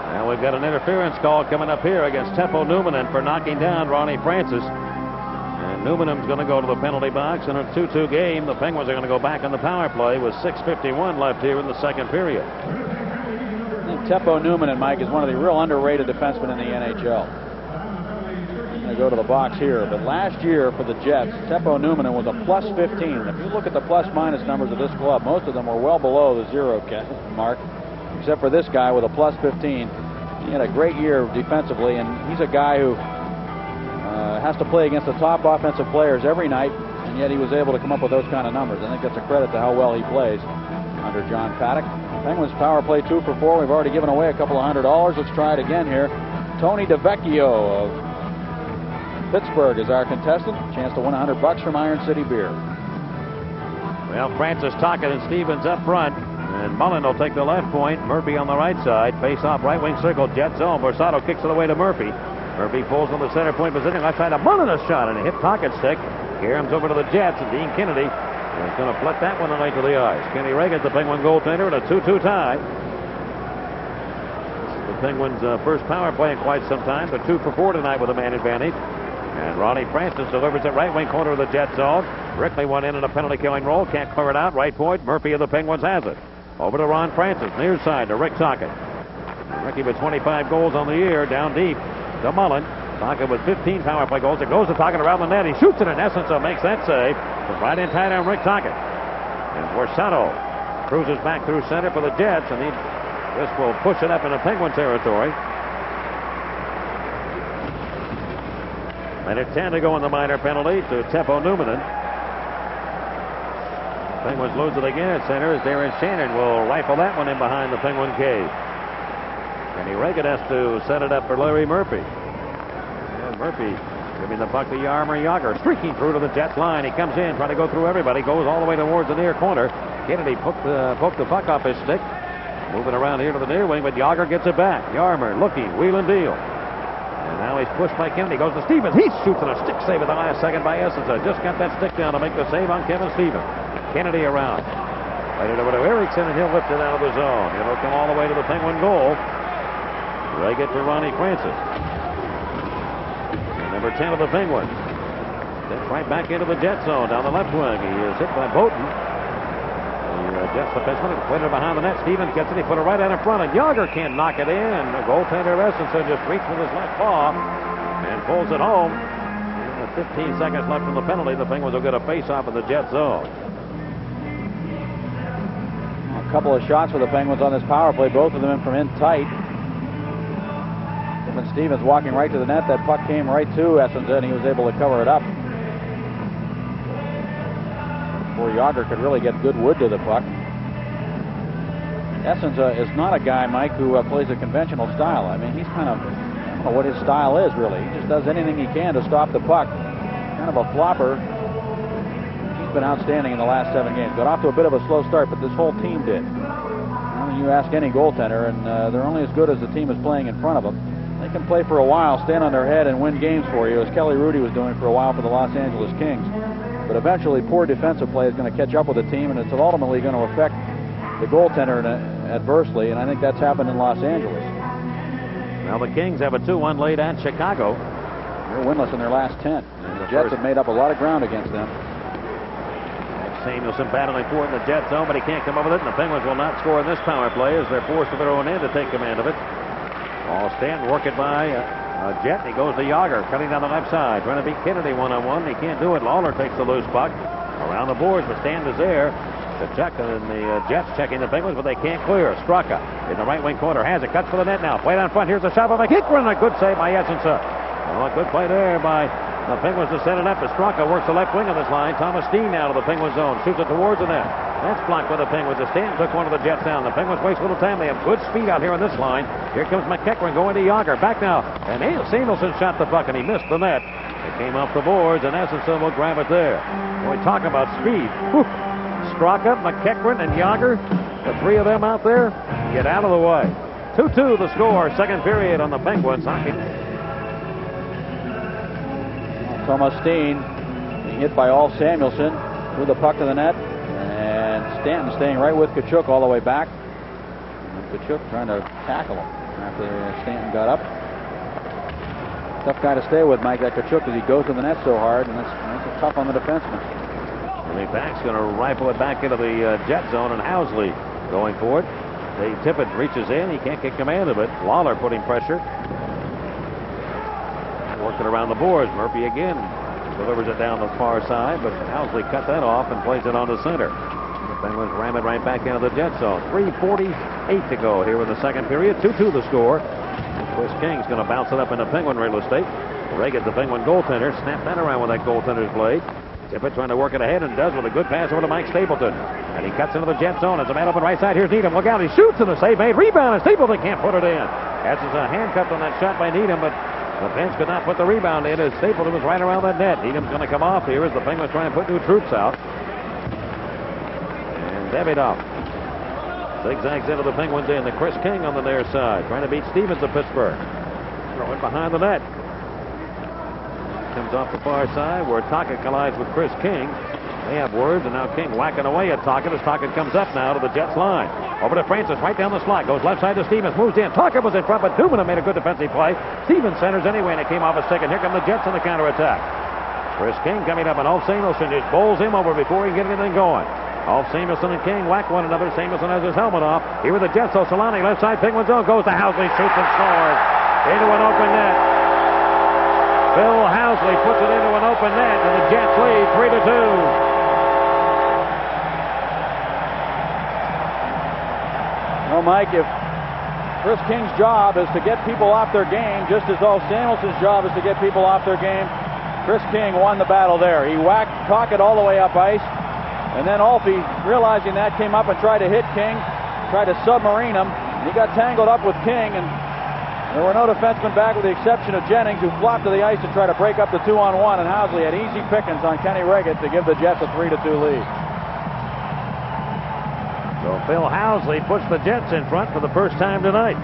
Now we've got an interference call coming up here against Teppo Numminen for knocking down Ronnie Francis. And Numminen's going to go to the penalty box. In a 2-2 game, the Penguins are going to go back on the power play with 6:51 left here in the second period. I think Teppo Numminen, Mike, is one of the real underrated defensemen in the NHL. I'm going to go to the box here. But last year for the Jets, Teppo Numminen was a +15. If you look at the plus-minus numbers of this club, most of them were well below the 0 mark, except for this guy with a +15. He had a great year defensively, and he's a guy who has to play against the top offensive players every night, and yet he was able to come up with those kind of numbers. I think that's a credit to how well he plays under John Paddock. Penguins power play 2 for 4. We've already given away a couple of $100. Let's try it again here. Tony DeVecchio of Pittsburgh is our contestant. Chance to win $100 from Iron City Beer. Well, Francis, Tocchet, and Stevens up front. And Mullen will take the left point. Murphy on the right side. Face off right wing circle. Jet zone. Borsato kicks it away to Murphy. Murphy pulls on the center point position. Left side to Mullen, a shot, and he hit Tocchet's stick. Karam's over to the Jets, and Dean Kennedy is going to flit that one away to the ice. Kenny Reagan's the Penguin goaltender in a 2-2 tie. This is the Penguins' first power play in quite some time, but 2 for 4 tonight with a man advantage. And Ronnie Francis delivers it right wing corner of the Jet zone. Rickley went in a penalty killing roll. Can't clear it out. Right point. Murphy of the Penguins has it. Over to Ron Francis, near side to Rick Tocchet. Ricky with 25 goals on the year, down deep to Mullen. Tocchet with 15 power play goals. It goes to Tocchet around the net. He shoots it in essence, so makes that save. But right in tight on Rick Tocchet. And Borsato cruises back through center for the Jets, and this will push it up into Penguin territory. Minute 10 to go in the minor penalty to Teppo Numminen. Penguins lose it again at center as Darren Shannon will rifle that one in behind the Penguin cage. Kenny Reagan has to set it up for Larry Murphy. And Murphy giving the puck to Yarmer Yager, streaking through to the Jets line. He comes in, trying to go through everybody, goes all the way towards the near corner. Kennedy poked the puck off his stick. Moving around here to the near wing, but Yager gets it back. Yarmer looking, wheel and deal. And now he's pushed by Kennedy, goes to Stevens. He shoots in a stick save at the last second by Essensa. Just got that stick down to make the save on Kevin Stevens. Kennedy around. Right it over to Erickson, and he'll lift it out of the zone. It'll come all the way to the Penguin goal. Reagan for Ronnie Francis. And number 10 of the Penguins. Steps right back into the Jet zone down the left wing. He is hit by Boughton. The Jets defenseman put it behind the net. Stevens gets it. He put it right out in front, and Yager can't knock it in. And the goaltender Essensa just reached with his left paw and pulls it home. And with 15 seconds left in the penalty, the Penguins will get a face-off in the Jet zone. A couple of shots for the Penguins on this power play, both of them in from in tight. Kevin Stevens walking right to the net. That puck came right to Essensa, and he was able to cover it up. Before Yager could really get good wood to the puck. Essensa is not a guy, Mike, who plays a conventional style. I mean, he's kind of, I don't know what his style is, really. He just does anything he can to stop the puck. Kind of a flopper. He's been outstanding in the last 7 games. Got off to a bit of a slow start, but this whole team did. You ask any goaltender, and they're only as good as the team is playing in front of them. They can play for a while, stand on their head, and win games for you, as Kelly Rudy was doing for a while for the Los Angeles Kings. But eventually, poor defensive play is going to catch up with the team, and it's ultimately going to affect the goaltender adversely, and I think that's happened in Los Angeles. Well, the Kings have a 2-1 lead at Chicago. They're winless in their last 10. And the Jets have made up a lot of ground against them. Samuelson battling for it in the Jet zone, but he can't come up with it, and the Penguins will not score in this power play as they're forced to their own end to take command of it. Ball Stanton work it by Jet. He goes to Yager, cutting down the left side, trying to beat Kennedy one-on-one. He can't do it. Lawler takes the loose puck around the boards, but Stanton is there. Kachuk and the Jets checking the Penguins, but they can't clear. Straka in the right wing corner has it, cuts for the net now. Play down front. Here's a shot by McEachran. A good save by Esensa. Well, a good play there by the Penguins to set it up. As Straka works the left wing of this line. Thomas Steen out of the Penguins zone. Shoots it towards the net. That's blocked by the Penguins. The Stanton took one of the Jets down. The Penguins waste a little time. They have good speed out here on this line. Here comes McEachran going to Yager. Back now. And Samuelson shot the puck and he missed the net. It came off the boards and Esensa will grab it there. Boy, talk about speed. Whew. Straka, McEachran, and Yager. The three of them out there. Get out of the way. 2-2 the score. Second period on the Penguins hockey. Thomas Steen being hit by Ulf Samuelson, threw the puck to the net, and Stanton staying right with Kachuk all the way back. And Kachuk trying to tackle him after Stanton got up. Tough guy to stay with, Mike, that Kachuk, because he goes to the net so hard, and that's tough on the defenseman. Pack's going to rifle it back into the Jet zone, and Housley going for it. Dave Tippett reaches in. He can't get command of it. Lawler putting pressure. Working around the boards. Murphy again delivers it down the far side, but Housley cut that off and plays it on the center. The Penguins ram it right back into the Jet zone. 3:48 to go here in the second period. 2-2 the score. Chris King's going to bounce it up into Penguin real estate. Reagan, the Penguin goaltender, snapped that around with that goaltender's blade. Tippett trying to work it ahead and does with a good pass over to Mike Stapleton. And he cuts into the Jet zone. As a man open right side. Here's Needham. Look out. He shoots and the save made. Rebound and Stapleton can't put it in. That's a handcuff on that shot by Needham, but the bench could not put the rebound in as Stapleton was right around that net. Needham's going to come off here as the Penguins trying to put new troops out. And Davidoff zigzags into the Penguins in. The Chris King on the near side trying to beat Stevens of Pittsburgh. Throwing behind the net. Comes off the far side where Tocchet collides with Chris King. They have words, and now King whacking away at Tocchet as Tocchet comes up now to the Jets line. Over to Francis, right down the slot. Goes left side to Stevens, moves in. Tocchet was in front, but Dumoulin made a good defensive play. Stevens centers anyway, and it came off a stick. And here come the Jets on the counterattack. Chris King coming up, and Ulf Samuelson just bowls him over before he can get anything going. Ulf Samuelson and King whack one another. Samuelson has his helmet off. Here with the Jets, so Solani, left side, Penguin zone, goes to Housley, shoots and scores. Into an open net. Bill Housley puts it into an open net, and the Jets lead 3-2. Well, Mike, if Chris King's job is to get people off their game, just as Ulf Samuelson's job is to get people off their game, Chris King won the battle there. He whacked Tocchet all the way up ice, and then Ulfie, realizing that, came up and tried to hit King, tried to submarine him. He got tangled up with King, and there were no defensemen back with the exception of Jennings, who flopped to the ice to try to break up the 2-on-1, and Housley had easy pickings on Kenny Reggett to give the Jets a 3-2 lead. So Phil Housley puts the Jets in front for the first time tonight.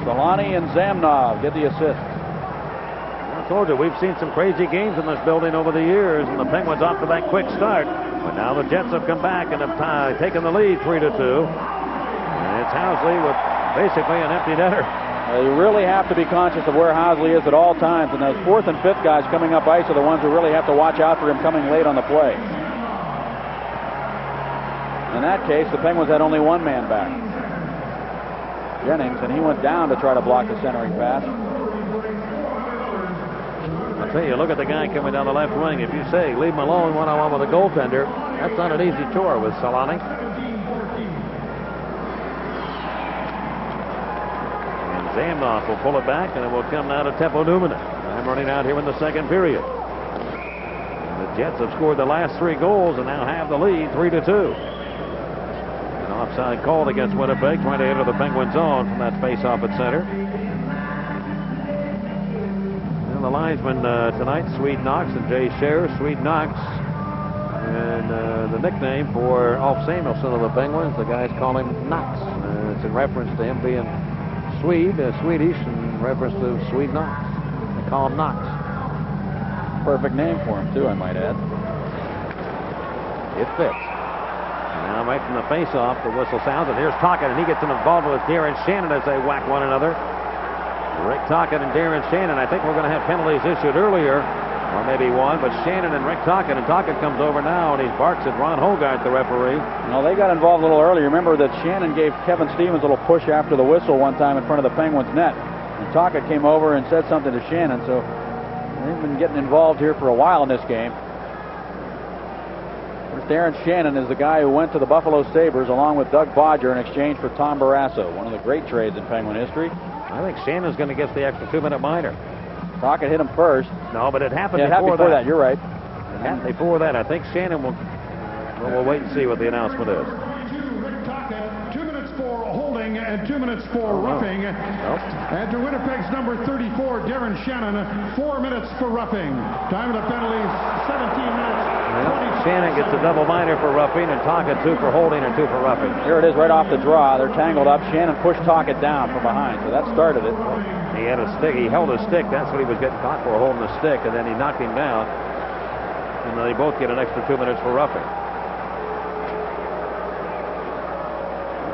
Solani and Zamnov get the assist. I told you, we've seen some crazy games in this building over the years, and the Penguins off to that quick start. But now the Jets have come back and have taken the lead 3-2. And it's Housley with basically an empty netter. You really have to be conscious of where Housley is at all times, and those fourth and fifth guys coming up ice are the ones who really have to watch out for him coming late on the play. In that case, the Penguins had only one man back, Jennings, and he went down to try to block the centering pass. I'll tell you, look at the guy coming down the left wing. If you say, leave him alone one-on-one with a goaltender, that's not an easy chore with Solani. And Zamnoff will pull it back, and it will come now to Teppo Numminen. I'm running out here in the second period. And the Jets have scored the last 3 goals and now have the lead 3-2. Offside called against Winnipeg, trying to enter the Penguin zone from that face-off at center. And the linesmen tonight, Swede Knox and Jay Scher. Swede Knox, and the nickname for Ulf Samuelson of the Penguins, the guys call him Knox. It's in reference to him being Swede, Swedish, in reference to Swede Knox. They call him Knox. Perfect name for him, too, I might add. It fits. Now right from the face-off, the whistle sounds, and here's Tocchet, and he gets involved with Darren Shannon as they whack one another. Rick Tocchet and Darren Shannon. I think we're going to have penalties issued earlier, or maybe one, but Shannon and Rick Tocchet, and Tocchet comes over now, and he barks at Ron Hogarth, the referee. No, they got involved a little earlier. Remember that Shannon gave Kevin Stevens a little push after the whistle one time in front of the Penguins net. And Tocchet came over and said something to Shannon, so they've been getting involved here for a while in this game. Darren Shannon is the guy who went to the Buffalo Sabres along with Doug Bodger in exchange for Tom Barrasso, one of the great trades in Penguin history. I think Shannon's going to get the extra 2-minute minor. Tocchet hit him first. No, but it happened before that. You're right. It happened before that. I think Shannon will. Well, we'll wait and see what the announcement is. Rick Tocchet, 2 minutes for holding and 2 minutes for roughing. Nope. And to Winnipeg's number 34, Darren Shannon, 4 minutes for roughing. Time of the penalties, 17 minutes. Shannon gets a double minor for roughing, and Tocchet 2 for holding and 2 for roughing. Here it is right off the draw. They're tangled up. Shannon pushed Tocchet down from behind, so that started it. He had a stick. He held a stick. That's what he was getting caught for, holding a stick, and then he knocked him down. And they both get an extra 2 minutes for roughing.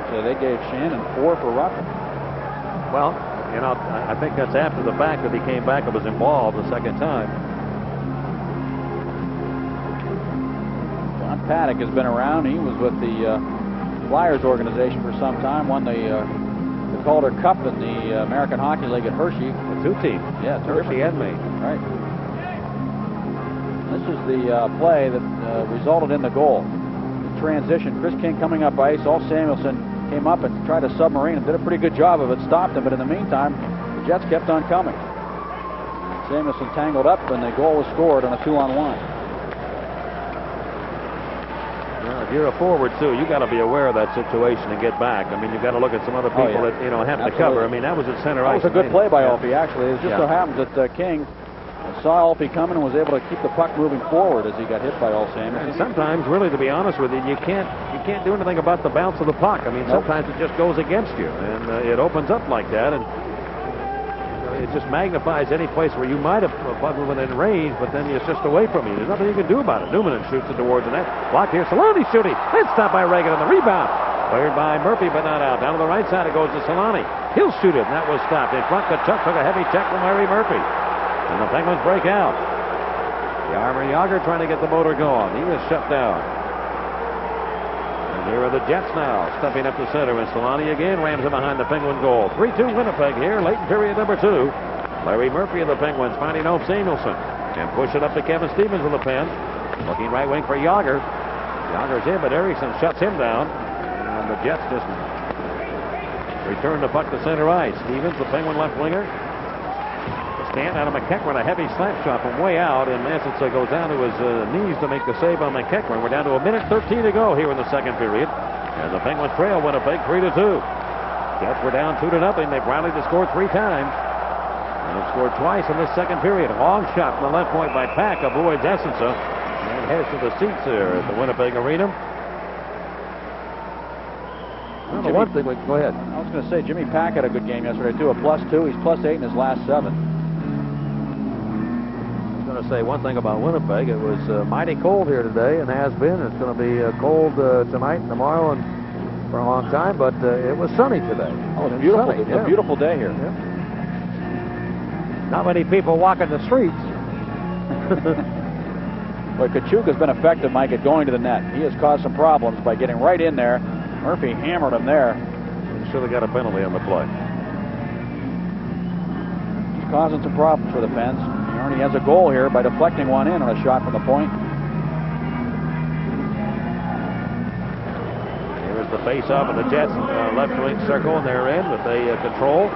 So they gave Shannon 4 for roughing. Well, you know, I think that's after the fact that he came back and was involved the second time. John Paddock has been around. He was with the Flyers organization for some time. Won the Calder Cup in the American Hockey League at Hershey. The 2 teams. Yeah, Hershey and Maine. Right. This is the play that resulted in the goal. The transition. Chris King coming up ice. All Samuelson came up and tried to submarine and did a pretty good job of it. Stopped him, but in the meantime, the Jets kept on coming. Samuelson tangled up, and the goal was scored on a 2-on-1. Well, if you're a forward, too, you got to be aware of that situation and get back. I mean, you've got to look at some other people that, you know, have to cover. I mean, that was at center ice. That was a good play by Alfie, actually. It just so happens that King saw Alfie coming and was able to keep the puck moving forward as he got hit by Al Samuelson. And sometimes, really, to be honest with you, you can't do anything about the bounce of the puck. I mean, sometimes it just goes against you, and it opens up like that, and it just magnifies any place where you might have been within range, but then it's just away from you. There's nothing you can do about it. Newman shoots it towards the net. Blocked here. Solani shooting. Then stopped by Reagan on the rebound. Cleared by Murphy, but not out. Down to the right side, it goes to Solani. He'll shoot it, and that was stopped. In front, Kachuk took a heavy check from Larry Murphy. And the Penguins break out. Jaromir Jagr trying to get the motor going. He was shut down. And here are the Jets now, stepping up the center, and Solani again rams it behind the Penguin goal. 3-2 Winnipeg here, late in period number 2. Larry Murphy of the Penguins finding Ulf Samuelson and push it up to Kevin Stevens with a pen. Looking right wing for Jagr. Jagr's in, but Eriksson shuts him down. And the Jets just return the puck to center ice. Stevens, the Penguin left winger. Stand out of McEachran, a heavy slap shot from way out, and Massett goes down to his knees to make the save on McEachran. We're down to 1:13 to go here in the second period, and the Penguins trail Winnipeg 3-2. Jets were down 2-0. They've rallied to score 3 times, and have scored twice in this second period. A long shot from the left point by Pack avoids Essensa and heads to the seats here at the Winnipeg Arena. Well, the one thing, go ahead. I was going to say Jimmy Pack had a good game yesterday too. A +2. He's +8 in his last 7. To say one thing about Winnipeg, it was mighty cold here today and has been. It's going to be cold tonight and tomorrow and for a long time, but it was sunny today. Oh, it's beautiful. Sunny. It's a beautiful day here. Yeah. Not many people walking the streets. But Kachuk has been effective, Mike, at going to the net. He has caused some problems by getting right in there. Murphy hammered him there. He should have got a penalty on the play. He's causing some problems for the Pens. He has a goal here by deflecting one in on a shot from the point. Here's the face-off of the Jets left wing circle, and they're in with a control.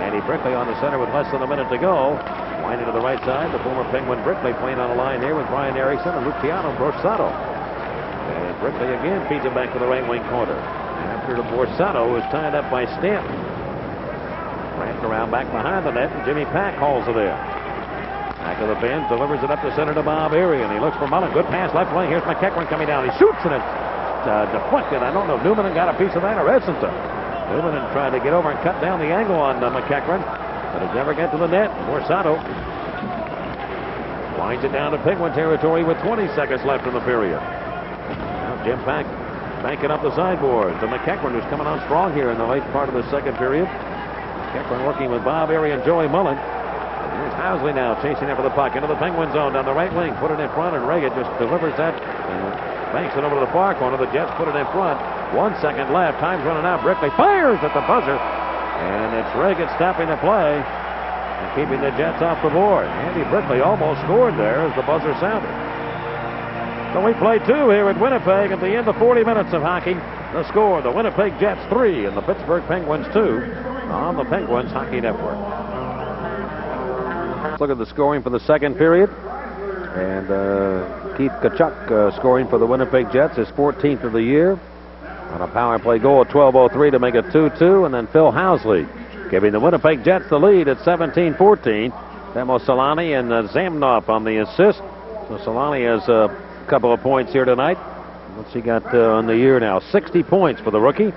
Andy Brickley on the center with less than a minute to go. Winding to the right side, the former Penguin Brickley playing on a line here with Brian Eriksson and Luciano Borsato. And Brickley again feeds it back to the right wing corner. After the Borsato is tied up by Stanton. Wrapped around back behind the net, and Jimmy Pack hauls it in. Back of the bench, delivers it up the center to Bob Erie, and he looks for Mullen. Good pass left wing. Here's McEachran coming down. He shoots, and it's deflected. I don't know if Newman got a piece of that or Essensa. Newman tried to get over and cut down the angle on McEachran, but it never got to the net. Borsato winds it down to Penguin territory with 20 seconds left in the period. Now Jim Pack banking up the sideboard to McEachran, who's coming on strong here in the late part of the second period. Kept on working with Bob Erie and Joey Mullen. And here's Housley now chasing after the puck into the Penguin zone down the right wing. Put it in front, and Reagan just delivers that. Banks it over to the far corner. The Jets put it in front. 1 second left. Time's running out. Brickley fires at the buzzer. And it's Reagan stopping the play and keeping the Jets off the board. Andy Brickley almost scored there as the buzzer sounded. So we play 2 here at Winnipeg at the end of 40 minutes of hockey. The score, the Winnipeg Jets 3 and the Pittsburgh Penguins 2 on the Penguins Hockey Network. Let's look at the scoring for the second period. And Keith Tkachuk scoring for the Winnipeg Jets, his 14th of the year. On a power play goal at 12:03 to make it 2-2. And then Phil Housley giving the Winnipeg Jets the lead at 17-14. Temo Solani and Zamnoff on the assist. So Solani has a couple of points here tonight. What's he got on the year now? 60 points for the rookie.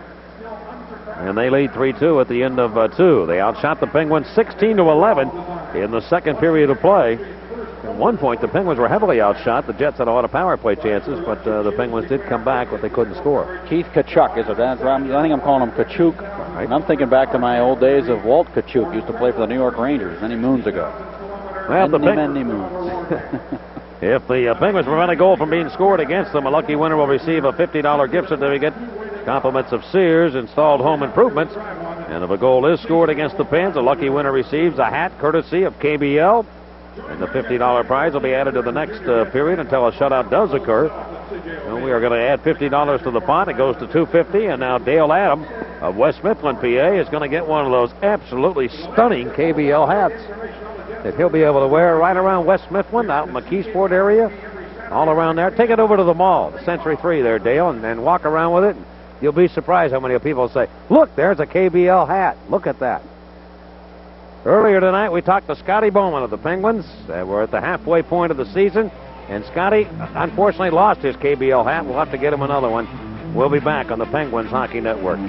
And they lead 3-2 at the end of 2. They outshot the Penguins 16-11 in the second period of play. At one point, the Penguins were heavily outshot. The Jets had a lot of power play chances, but the Penguins did come back, but they couldn't score. Keith Tkachuk, is it? I think I'm calling him Tkachuk. Right. And I'm thinking back to my old days of Walt Tkachuk. Used to play for the New York Rangers many moons ago. Well, many moons. If the Penguins prevent a goal from being scored against them, a lucky winner will receive a $50 gift certificate, compliments of Sears Installed Home Improvements. And if a goal is scored against the Pens, a lucky winner receives a hat courtesy of KBL. And the $50 prize will be added to the next period until a shutout does occur. And we are going to add $50 to the pot. It goes to $250. And now Dale Adam of West Mifflin, PA, is going to get one of those absolutely stunning KBL hats that he'll be able to wear right around West Mifflin, out in the Keysport area, all around there. Take it over to the mall, the Century 3 there, Dale, and walk around with it. You'll be surprised how many people say, look, there's a KBL hat. Look at that. Earlier tonight, we talked to Scotty Bowman of the Penguins. We're at the halfway point of the season, and Scotty unfortunately lost his KBL hat. We'll have to get him another one. We'll be back on the Penguins Hockey Network.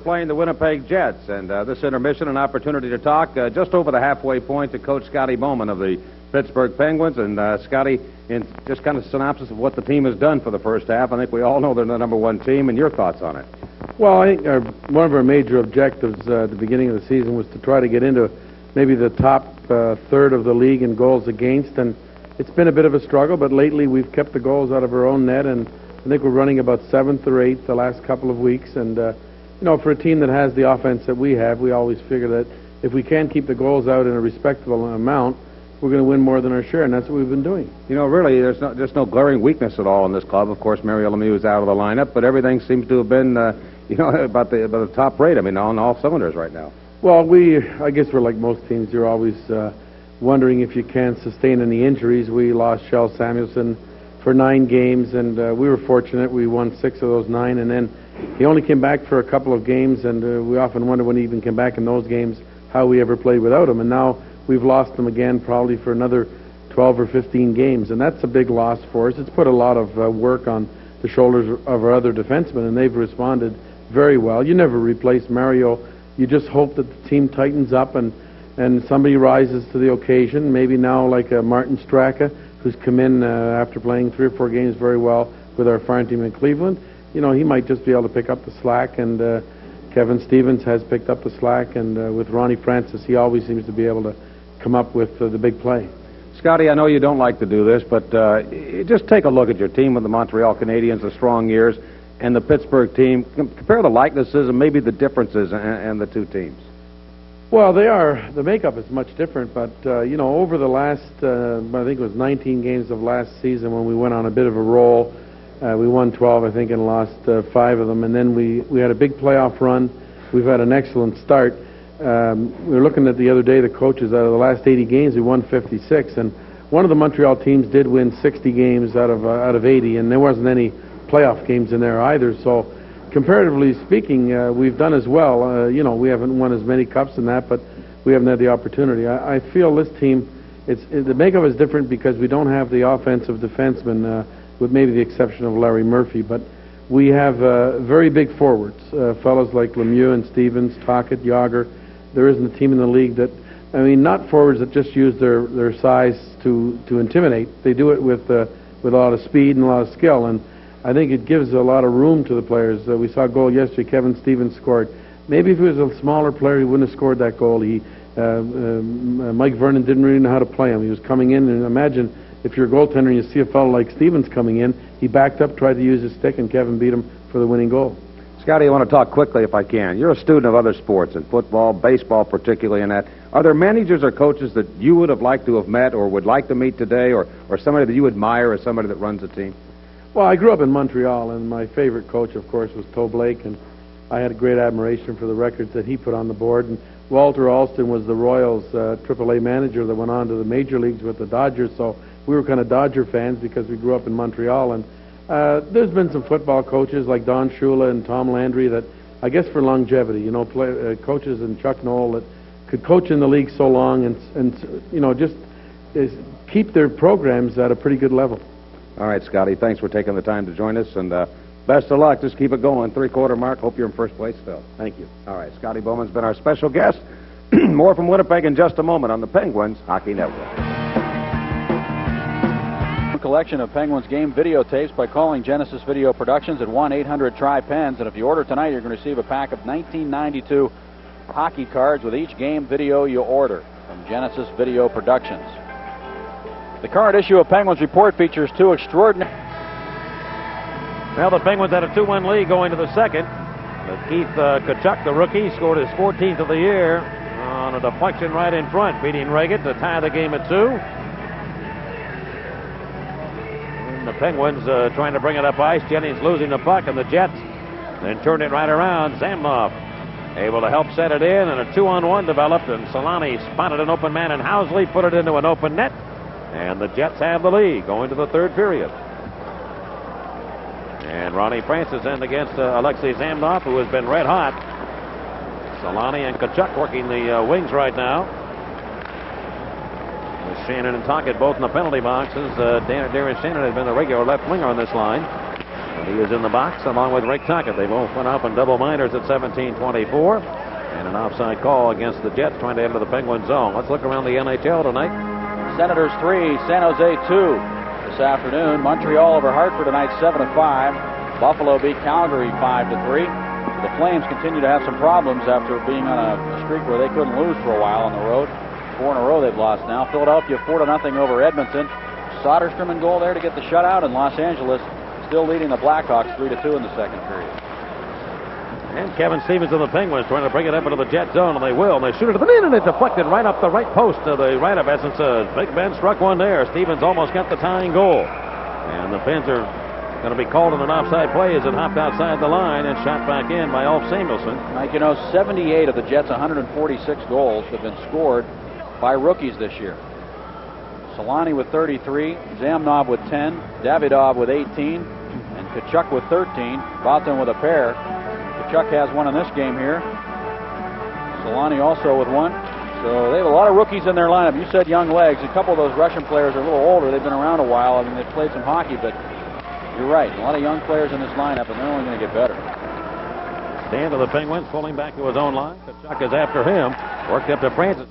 Playing the Winnipeg Jets, and this intermission, an opportunity to talk just over the halfway point to Coach Scotty Bowman of the Pittsburgh Penguins. And Scotty, in just kind of synopsis of what the team has done for the first half, I think we all know they're the #1 team, and your thoughts on it. Well, I think one of our major objectives at the beginning of the season was to try to get into maybe the top third of the league in goals against, and it's been a bit of a struggle, but lately we've kept the goals out of our own net, and I think we're running about 7th or 8th the last couple of weeks. And you know, for a team that has the offense that we have, we always figure that if we can keep the goals out in a respectable amount, we're going to win more than our share, and that's what we've been doing. You know, really, there's just no glaring weakness at all in this club. Of course, Mario Lemieux is out of the lineup, but everything seems to have been, you know, about the top rate. I mean, on all cylinders right now. Well, I guess we're like most teams. You're always wondering if you can sustain any injuries. We lost Shel Samuelson for 9 games, and we were fortunate. We won 6 of those 9, and then he only came back for a couple of games, and we often wonder when he even came back in those games how we ever played without him. And now we've lost him again probably for another 12 or 15 games, and that's a big loss for us. It's put a lot of work on the shoulders of our other defensemen, and they've responded very well. You never replace Mario. You just hope that the team tightens up and somebody rises to the occasion. Maybe now like Martin Straka, who's come in after playing 3 or 4 games very well with our farm team in Cleveland. You know, he might just be able to pick up the slack, and Kevin Stevens has picked up the slack, and with Ronnie Francis, he always seems to be able to come up with the big play. Scotty, I know you don't like to do this, but just take a look at your team with the Montreal Canadiens, the strong years, and the Pittsburgh team. Compare the likenesses and maybe the differences in the two teams. Well, the makeup is much different, but you know, over the last, I think it was 19 games of last season when we went on a bit of a roll. We won 12, I think, and lost 5 of them, and then we had a big playoff run. We've had an excellent start. We were looking at the other day, the coaches, out of the last 80 games, we won 56, and one of the Montreal teams did win 60 games out of 80, and there wasn't any playoff games in there either. So, comparatively speaking, we've done as well. You know, we haven't won as many cups in that, but we haven't had the opportunity. I feel this team, the makeup is different because we don't have the offensive defensemen, with maybe the exception of Larry Murphy, but we have very big forwards, fellows like Lemieux and Stevens, Tocchet, Yager. There isn't a team in the league that, I mean, not forwards that just use their size to intimidate. They do it with a lot of speed and a lot of skill, and I think it gives a lot of room to the players. We saw a goal yesterday. Kevin Stevens scored Maybe if he was a smaller player, he wouldn't have scored that goal. Mike Vernon didn't really know how to play him. He was coming in, and imagine if you're a goaltender and you see a fellow like Stevens coming in, he backed up, tried to use his stick, and Kevin beat him for the winning goal. Scotty, I want to talk quickly if I can. You're a student of other sports, and football, baseball particularly in that. Are there managers or coaches that you would have liked to have met or would like to meet today, or somebody that you admire or somebody that runs a team? Well, I grew up in Montreal, and my favorite coach, of course, was Toe Blake, and I had a great admiration for the records that he put on the board. And Walter Alston was the Royals' AAA manager that went on to the major leagues with the Dodgers, so we were kind of Dodger fans because we grew up in Montreal. And there's been some football coaches like Don Shula and Tom Landry that, I guess for longevity, you know, coaches and Chuck Noll that could coach in the league so long and you know, just keep their programs at a pretty good level. All right, Scotty, thanks for taking the time to join us, and best of luck. Just keep it going. Three-quarter mark. Hope you're in first place, Phil. Thank you. All right, Scotty Bowman's been our special guest. More from Winnipeg in just a moment on the Penguins Hockey Network. Collection of Penguins game videotapes by calling Genesis Video Productions at 1-800-TRY-PENS, and if you order tonight, you're going to receive a pack of 1992 hockey cards with each game video you order from Genesis Video Productions. The current issue of Penguins Report features two extraordinary... Well, the Penguins had a 2-1 lead going to the second. But Keith Tkachuk, the rookie, scored his 14th of the year on a deflection right in front, beating Reagan to tie the game at 2. The Penguins trying to bring it up ice. Jennings losing the puck, and the Jets then turned it right around. Zamnoff able to help set it in, and a 2-on-1 developed, and Solani spotted an open man, and Housley put it into an open net, and the Jets have the lead going to the third period. And Ronnie Francis in against Alexei Zamnoff, who has been red hot. Solani and Tkachuk working the wings right now. Shannon and Tocchet both in the penalty boxes. Darren Shannon has been the regular left winger on this line. And he is in the box along with Rick Tocchet. They both went up in double minors at 17-24. And an offside call against the Jets trying to enter the Penguin zone. Let's look around the NHL tonight. Senators 3, San Jose 2 this afternoon. Montreal over Hartford tonight 7-5. Buffalo beat Calgary 5-3. The Flames continue to have some problems after being on a streak where they couldn't lose for a while on the road. 4 in a row they've lost now. Philadelphia 4-0 over Edmonton. Soderstrom in goal there to get the shutout, and Los Angeles still leading the Blackhawks 3-2 in the second period. And Kevin Stevens of the Penguins trying to bring it up into the Jet zone, and they will. And they shoot it to the net, and it deflected right up the right post to the right of Essence. Big Ben struck one there. Stevens almost got the tying goal. And the Pens are going to be called on an offside play as it hopped outside the line and shot back in by Ulf Samuelsson. Mike, you know, 78 of the Jets' 146 goals have been scored by rookies this year. Solani with 33, Zamnov with 10, Davidov with 18, and Tkachuk with 13. Boughton with a pair. Tkachuk has one in this game here. Solani also with one. So they have a lot of rookies in their lineup. You said young legs. A couple of those Russian players are a little older. They've been around a while. I mean, they've played some hockey, but you're right. A lot of young players in this lineup, and they're only going to get better. Stand of the Penguins pulling back to his own line. Tkachuk is after him. Worked up to Francis.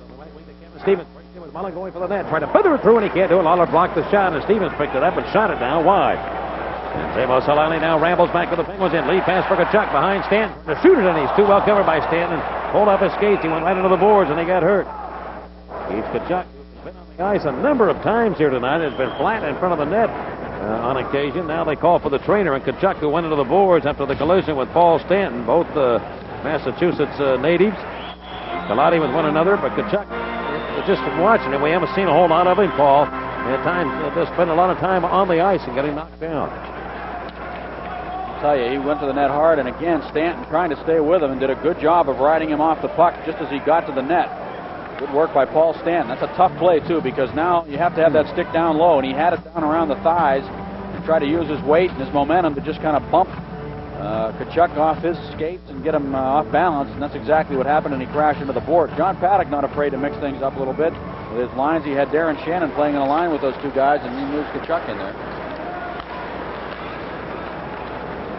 Stevens breaks in with Mullen going for the net, trying to feather it through, and he can't do it. Lawler blocked the shot, and Stevens picked it up and shot it down wide. And Zemo Solani now rambles back to the Penguins in. Lead pass for Tkachuk behind Stanton to shoot it, and he's too well covered by Stanton. Pulled off his skates. He went right into the boards, and he got hurt. Keith Tkachuk has been on the ice a number of times here tonight. Has been flat in front of the net on occasion. Now they call for the trainer, and Tkachuk, who went into the boards after the collision with Paul Stanton, both Massachusetts natives, colliding with one another, but Tkachuk, just watching him, we haven't seen a whole lot of him, Paul. At times, just spent a lot of time on the ice and getting knocked down. I'll tell you, he went to the net hard, and again, Stanton trying to stay with him and did a good job of riding him off the puck just as he got to the net. Good work by Paul Stanton. That's a tough play, too, because now you have to have that stick down low, and he had it down around the thighs and tried to use his weight and his momentum to just kind of bump Tkachuk off his skates and get him off balance, and that's exactly what happened, and he crashed into the board. John Paddock not afraid to mix things up a little bit. With his lines, he had Darren Shannon playing in a line with those two guys, and he moves Tkachuk in there.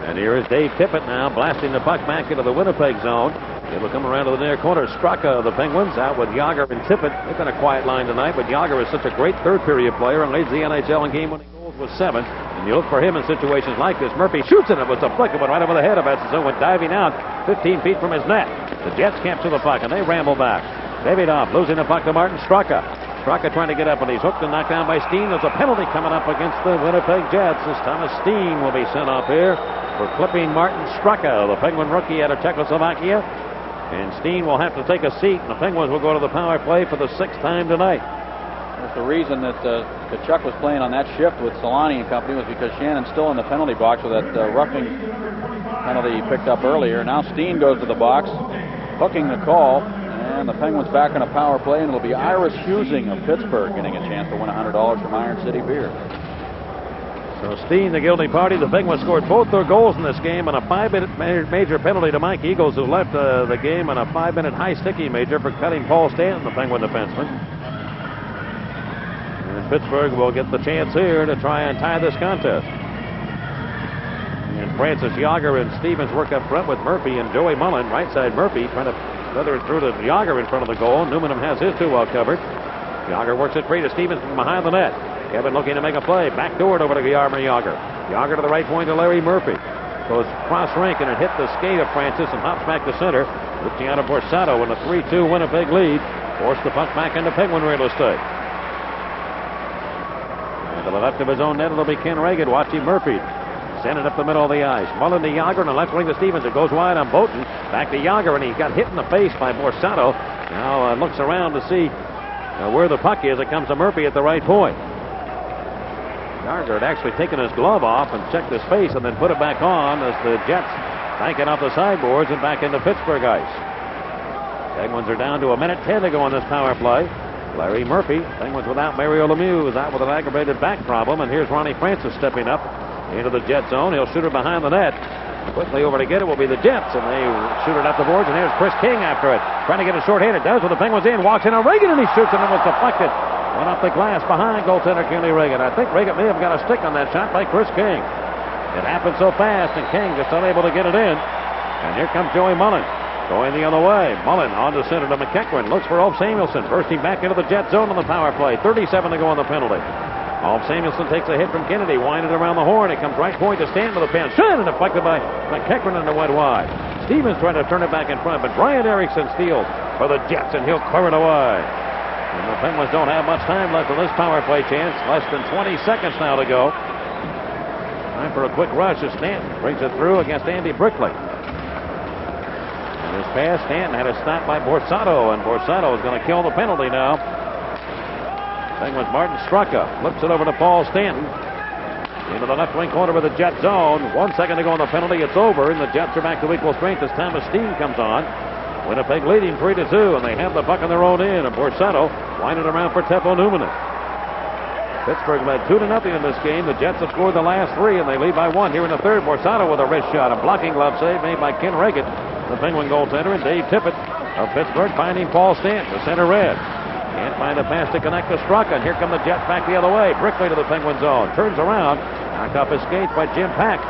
And here is Dave Tippett now blasting the puck back into the Winnipeg zone. It'll come around to the near corner. Straka of the Penguins out with Yager and Tippett. They've been a quiet line tonight, but Yager is such a great third period player and leads the NHL in game-winning goals With 7, and you look for him in situations like this. Murphy shoots it. It was deflected, went right over the head of Estenson, went diving out 15 feet from his net. The Jets capture the puck, and they ramble back. Davidoff losing the puck to Martin Straka. Straka trying to get up, and he's hooked and knocked down by Steen. There's a penalty coming up against the Winnipeg Jets as Thomas Steen will be sent off here for clipping Martin Straka, the Penguin rookie out of Czechoslovakia. And Steen will have to take a seat, and the Penguins will go to the power play for the 6th time tonight. That's the reason that Tkachuk was playing on that shift with Solani and company, was because Shannon's still in the penalty box with that roughing penalty he picked up earlier. Now Steen goes to the box, hooking the call, and the Penguins back on a power play, and it'll be Iris Husing of Pittsburgh getting a chance to win $100 from Iron City Beer. So Steen, the guilty party. The Penguins scored both their goals in this game on a 5-minute major penalty to Mike Eagles, who left the game, on a 5-minute high sticky major for cutting Paul Stanton, the Penguin defenseman. And Pittsburgh will get the chance here to try and tie this contest. And Francis Yager and Stevens work up front with Murphy and Joey Mullen. Right side Murphy trying to feather it through to Yager in front of the goal. Newman has his 2 well covered. Yager works it free to Stevens from behind the net. Kevin looking to make a play. Backdoored over to Jaromir Yager. Yager to the right point to Larry Murphy. Goes cross rink, and it hit the skate of Francis and hops back to center. Luciano Borsato in a 3-2 Winnipeg lead. Forced the puck back into Penguin real estate. To the left of his own net, it'll be Ken Reagan watching Murphy. Send it up the middle of the ice. Mullen to Yager, and the left wing to Stevens. It goes wide on Boughton. Back to Yager, and he got hit in the face by Borsato. Now looks around to see where the puck is. It comes to Murphy at the right point. Yager had actually taken his glove off and checked his face and then put it back on as the Jets banking off the sideboards and back into Pittsburgh ice. Penguins are down to 1:10 to go on this power play. Larry Murphy, Penguins without Mario Lemieux, is out with an aggravated back problem, and here's Ronnie Francis stepping up into the Jet zone. He'll shoot it behind the net. Quickly over to get it will be the Jets, and they shoot it up the boards, and here's Chris King after it. Trying to get it short-handed. Does with the Penguins in. Walks in on Reagan, and he shoots it, and it was deflected. Went off the glass behind goaltender Kenny Reagan. I think Reagan may have got a stick on that shot by Chris King. It happened so fast, and King just unable to get it in. And here comes Joey Mullen. Going the other way. Mullen on to center to McEachran. Looks for Ulf Samuelsson. Bursting back into the Jet zone on the power play. 37 to go on the penalty. Ulf Samuelsson takes a hit from Kennedy. Winded around the horn. It comes right point to Stanton with a pen. Shot and deflected by McEachran, and it went wide. Stevens trying to turn it back in front, but Brian Erickson steals for the Jets, and he'll clear it away. And the Penguins don't have much time left in this power play chance. Less than 20 seconds now to go. Time for a quick rush as Stanton brings it through against Andy Brickley. His pass, Stanton had a stop by Borsato, and Borsato is going to kill the penalty now. Penguins Martin Straka flips it over to Paul Stanton. Into the left wing corner of the Jet zone. 1 second to go on the penalty. It's over, and the Jets are back to equal strength as Thomas Steen comes on. Winnipeg leading 3-2, and they have the puck on their own end, and Borsato winding around for Teppo Numminen. Pittsburgh led 2-0 in this game. The Jets have scored the last 3, and they lead by 1 here in the third. Borsato with a wrist shot. A blocking glove save made by Ken Reagan, the Penguin goaltender, and Dave Tippett of Pittsburgh finding Paul Stanton, the center red. Can't find a pass to connect to Straka, and here come the Jets back the other way. Brickley to the Penguin zone. Turns around. Knocked off his skates by Jim Pack.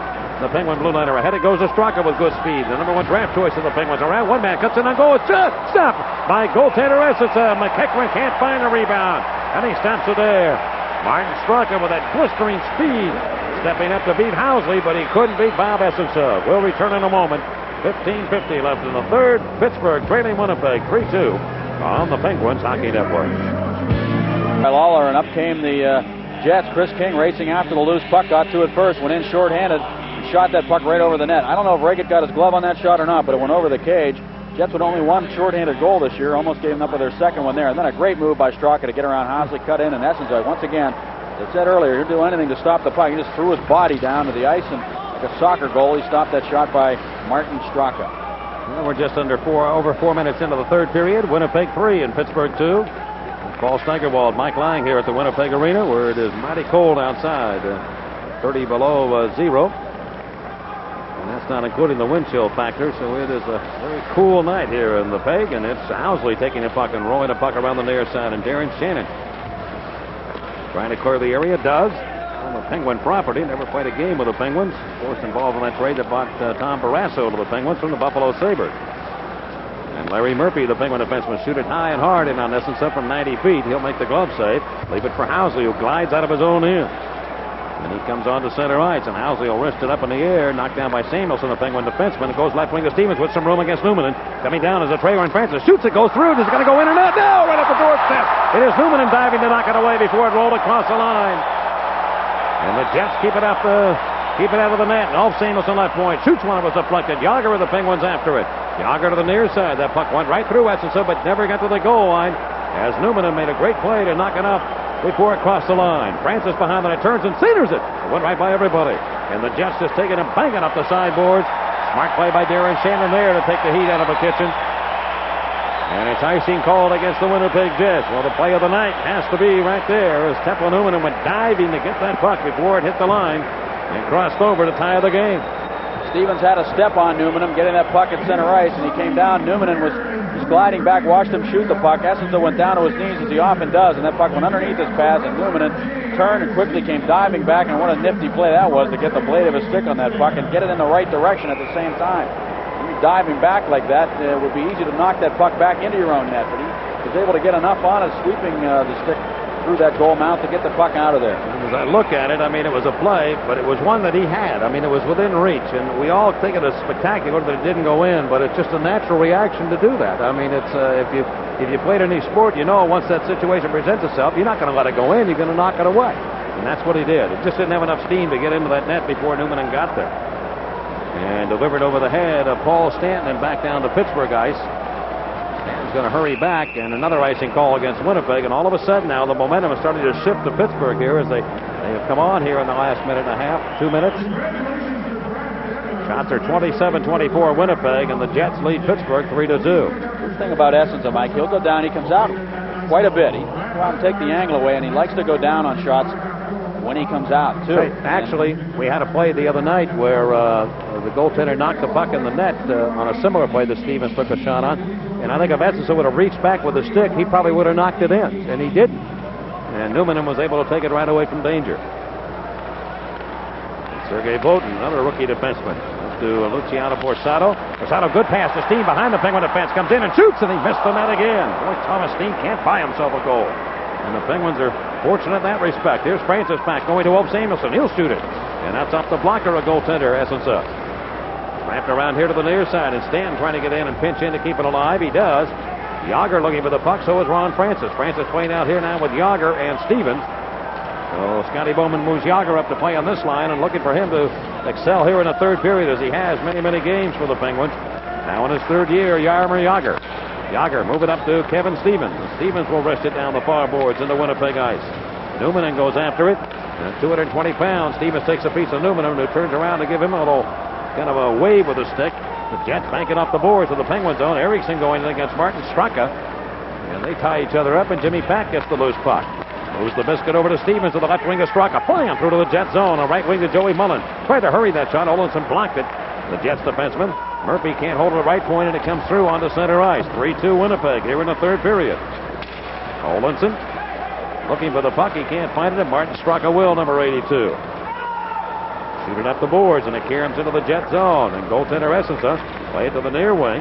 The Penguin blue liner ahead. It goes to Straka with good speed. The #1 draft choice of the Penguins. Around one man cuts in on goal. It's stopped by goaltender Estenson. McEachran can't find a rebound, and he stops it there. Martin Straka with that blistering speed, stepping up to beat Housley, but he couldn't beat Bob Estenson. We'll return in a moment. 15:50 left in the third. Pittsburgh trailing Winnipeg 3-2 on the Penguins Hockey Network. By Lawler, and up came the Jets. Chris King racing after the loose puck, got to it first, went in short-handed, and shot that puck right over the net. I don't know if Reagan got his glove on that shot or not, but it went over the cage. Jets with only 1 short-handed goal this year, almost gave them up with their second one there. And then a great move by Straka to get around Housley, cut in, and Estenson, once again, as I said earlier, he'll do anything to stop the puck. He just threw his body down to the ice, and like a soccer goal, he stopped that shot by Martin Straka. Well, we're just over 4 minutes into the third period. Winnipeg 3 and Pittsburgh 2. Paul Steigerwald, Mike Lang here at the Winnipeg Arena, where it is mighty cold outside, 30 below 0. And that's not including the wind chill factor, so it is a very cool night here in the Peg, and it's Housley taking the puck and rolling the puck around the near side, and Darren Shannon trying to clear the area, does. On the Penguin property, never played a game with the Penguins. Of course, involved in that trade that bought Tom Barrasso to the Penguins from the Buffalo Sabres. And Larry Murphy, the Penguin defenseman, shoot it high and hard in on Estenson from 90 feet. He'll make the glove save. Leave it for Housley, who glides out of his own end. And he comes on to center ice, and Housley will wrist it up in the air, knocked down by Samuelson, the Penguin defenseman. It goes left wing to Stevens with some room against Newman. Coming down is a Traylor and Francis. Shoots it, goes through. Is it going to go in or not? No! Right up the doorstep. It is Newman diving to knock it away before it rolled across the line. And the Jets keep it out of the net. And off Samuelson left point. Shoots one. It was deflected. Yager with the Penguins after it. Yager to the near side. That puck went right through Essenson, but never got to the goal line. As Newman made a great play to knock it up before it crossed the line. Francis behind the net turns and centers it. It went right by everybody. And the Jets just taking and banging up the sideboards. Smart play by Darren Shannon there to take the heat out of the kitchen. And it's icing called against the Winnipeg Jets. Well, the play of the night has to be right there as Temple Newman went diving to get that puck before it hit the line and crossed over to tie the game. Stevens had a step on Newman, getting that puck at center ice, and he came down. Newman was gliding back, watched him shoot the puck. Essenson went down to his knees, as he often does, and that puck went underneath his pads, and Newman turned and quickly came diving back, and what a nifty play that was to get the blade of his stick on that puck and get it in the right direction at the same time. When you're diving back like that, it would be easy to knock that puck back into your own net, but he was able to get enough on it, sweeping the stick through that goal mouth to get the puck out of there. As I look at it, I mean, it was a play, but it was one that he had. I mean, it was within reach, and we all think it is spectacular that it didn't go in, but it's just a natural reaction to do that. I mean, it's if you played any sport, you know once that situation presents itself, you're not going to let it go in, you're going to knock it away. And that's what he did. It just didn't have enough steam to get into that net before Newman got there. And delivered over the head of Paul Stanton and back down to Pittsburgh ice. Stanton's going to hurry back, and another icing call against Winnipeg, and all of a sudden now the momentum is starting to shift to Pittsburgh here as they have come on here in the last minute and a half, 2 minutes. Shots are 27-24 Winnipeg, and the Jets lead Pittsburgh 3-2. The thing about Essenson, Mike, he'll go down, he comes out quite a bit. He will take the angle away, and he likes to go down on shots when he comes out, too. Right. Actually, we had a play the other night where the goaltender knocked the puck in the net on a similar play that Stevens took a shot on. And I think if Essenson would have reached back with the stick, he probably would have knocked it in. And he didn't. And Newman was able to take it right away from danger. Sergei Votin, another rookie defenseman. To Luciano Borsato. Borsato, good pass to Steen behind the Penguin defense. Comes in and shoots, and he missed the net again. Boy, Thomas Steen can't buy himself a goal. And the Penguins are fortunate in that respect. Here's Francis back going to Wolf Samuelson. He'll shoot it. And that's off the blocker, a goaltender, Essenson. Wrapped around here to the near side, and Stanton trying to get in and pinch in to keep it alive. He does. Yager looking for the puck, so is Ron Francis. Francis playing out here now with Yager and Stevens. So Scotty Bowman moves Yager up to play on this line and looking for him to excel here in the third period as he has many, many games for the Penguins. Now in his third year, Jaromir Yager. Yager moving up to Kevin Stevens. And Stevens will wrist it down the far boards into Winnipeg ice. Newman goes after it. And at 220 pounds, Stevens takes a piece of Newman who turns around to give him a little kind of a wave with a stick. The Jets banking off the boards of the Penguin zone. Eriksson going in against Martin Straka. And they tie each other up, and Jimmy Pack gets the loose puck. Moves the biscuit over to Stevens to the left wing of Straka. Flying through to the Jets zone. A right wing to Joey Mullen. Tried to hurry that shot. Olofsson blocked it. The Jets defenseman. Murphy can't hold it at right point, and it comes through onto center ice. 3-2 Winnipeg here in the third period. Olofsson looking for the puck. He can't find it, and Martin Straka will, number 82. Shooting up the boards, and it caroms into the Jet zone. And goaltender Essenson play it to the near wing.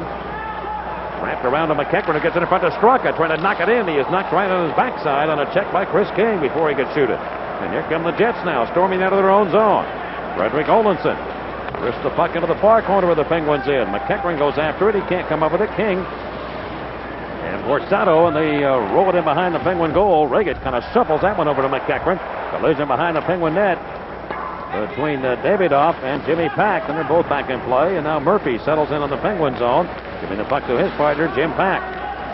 Wrapped around to McEachran, who gets it in front of Straka, trying to knock it in. He is knocked right on his backside on a check by Chris King before he could shoot it. And here come the Jets now, storming out of their own zone. Frederick Olofsson wrists the puck into the far corner of the Penguins in. McEachran goes after it. He can't come up with it. King and Borsato, and they roll it in behind the Penguin goal. Reggett kind of shuffles that one over to McEachran. Collision behind the Penguin net between Davidoff and Jimmy Pack, and they're both back in play. And now Murphy settles in on the Penguin zone, giving the puck to his partner, Jim Pack.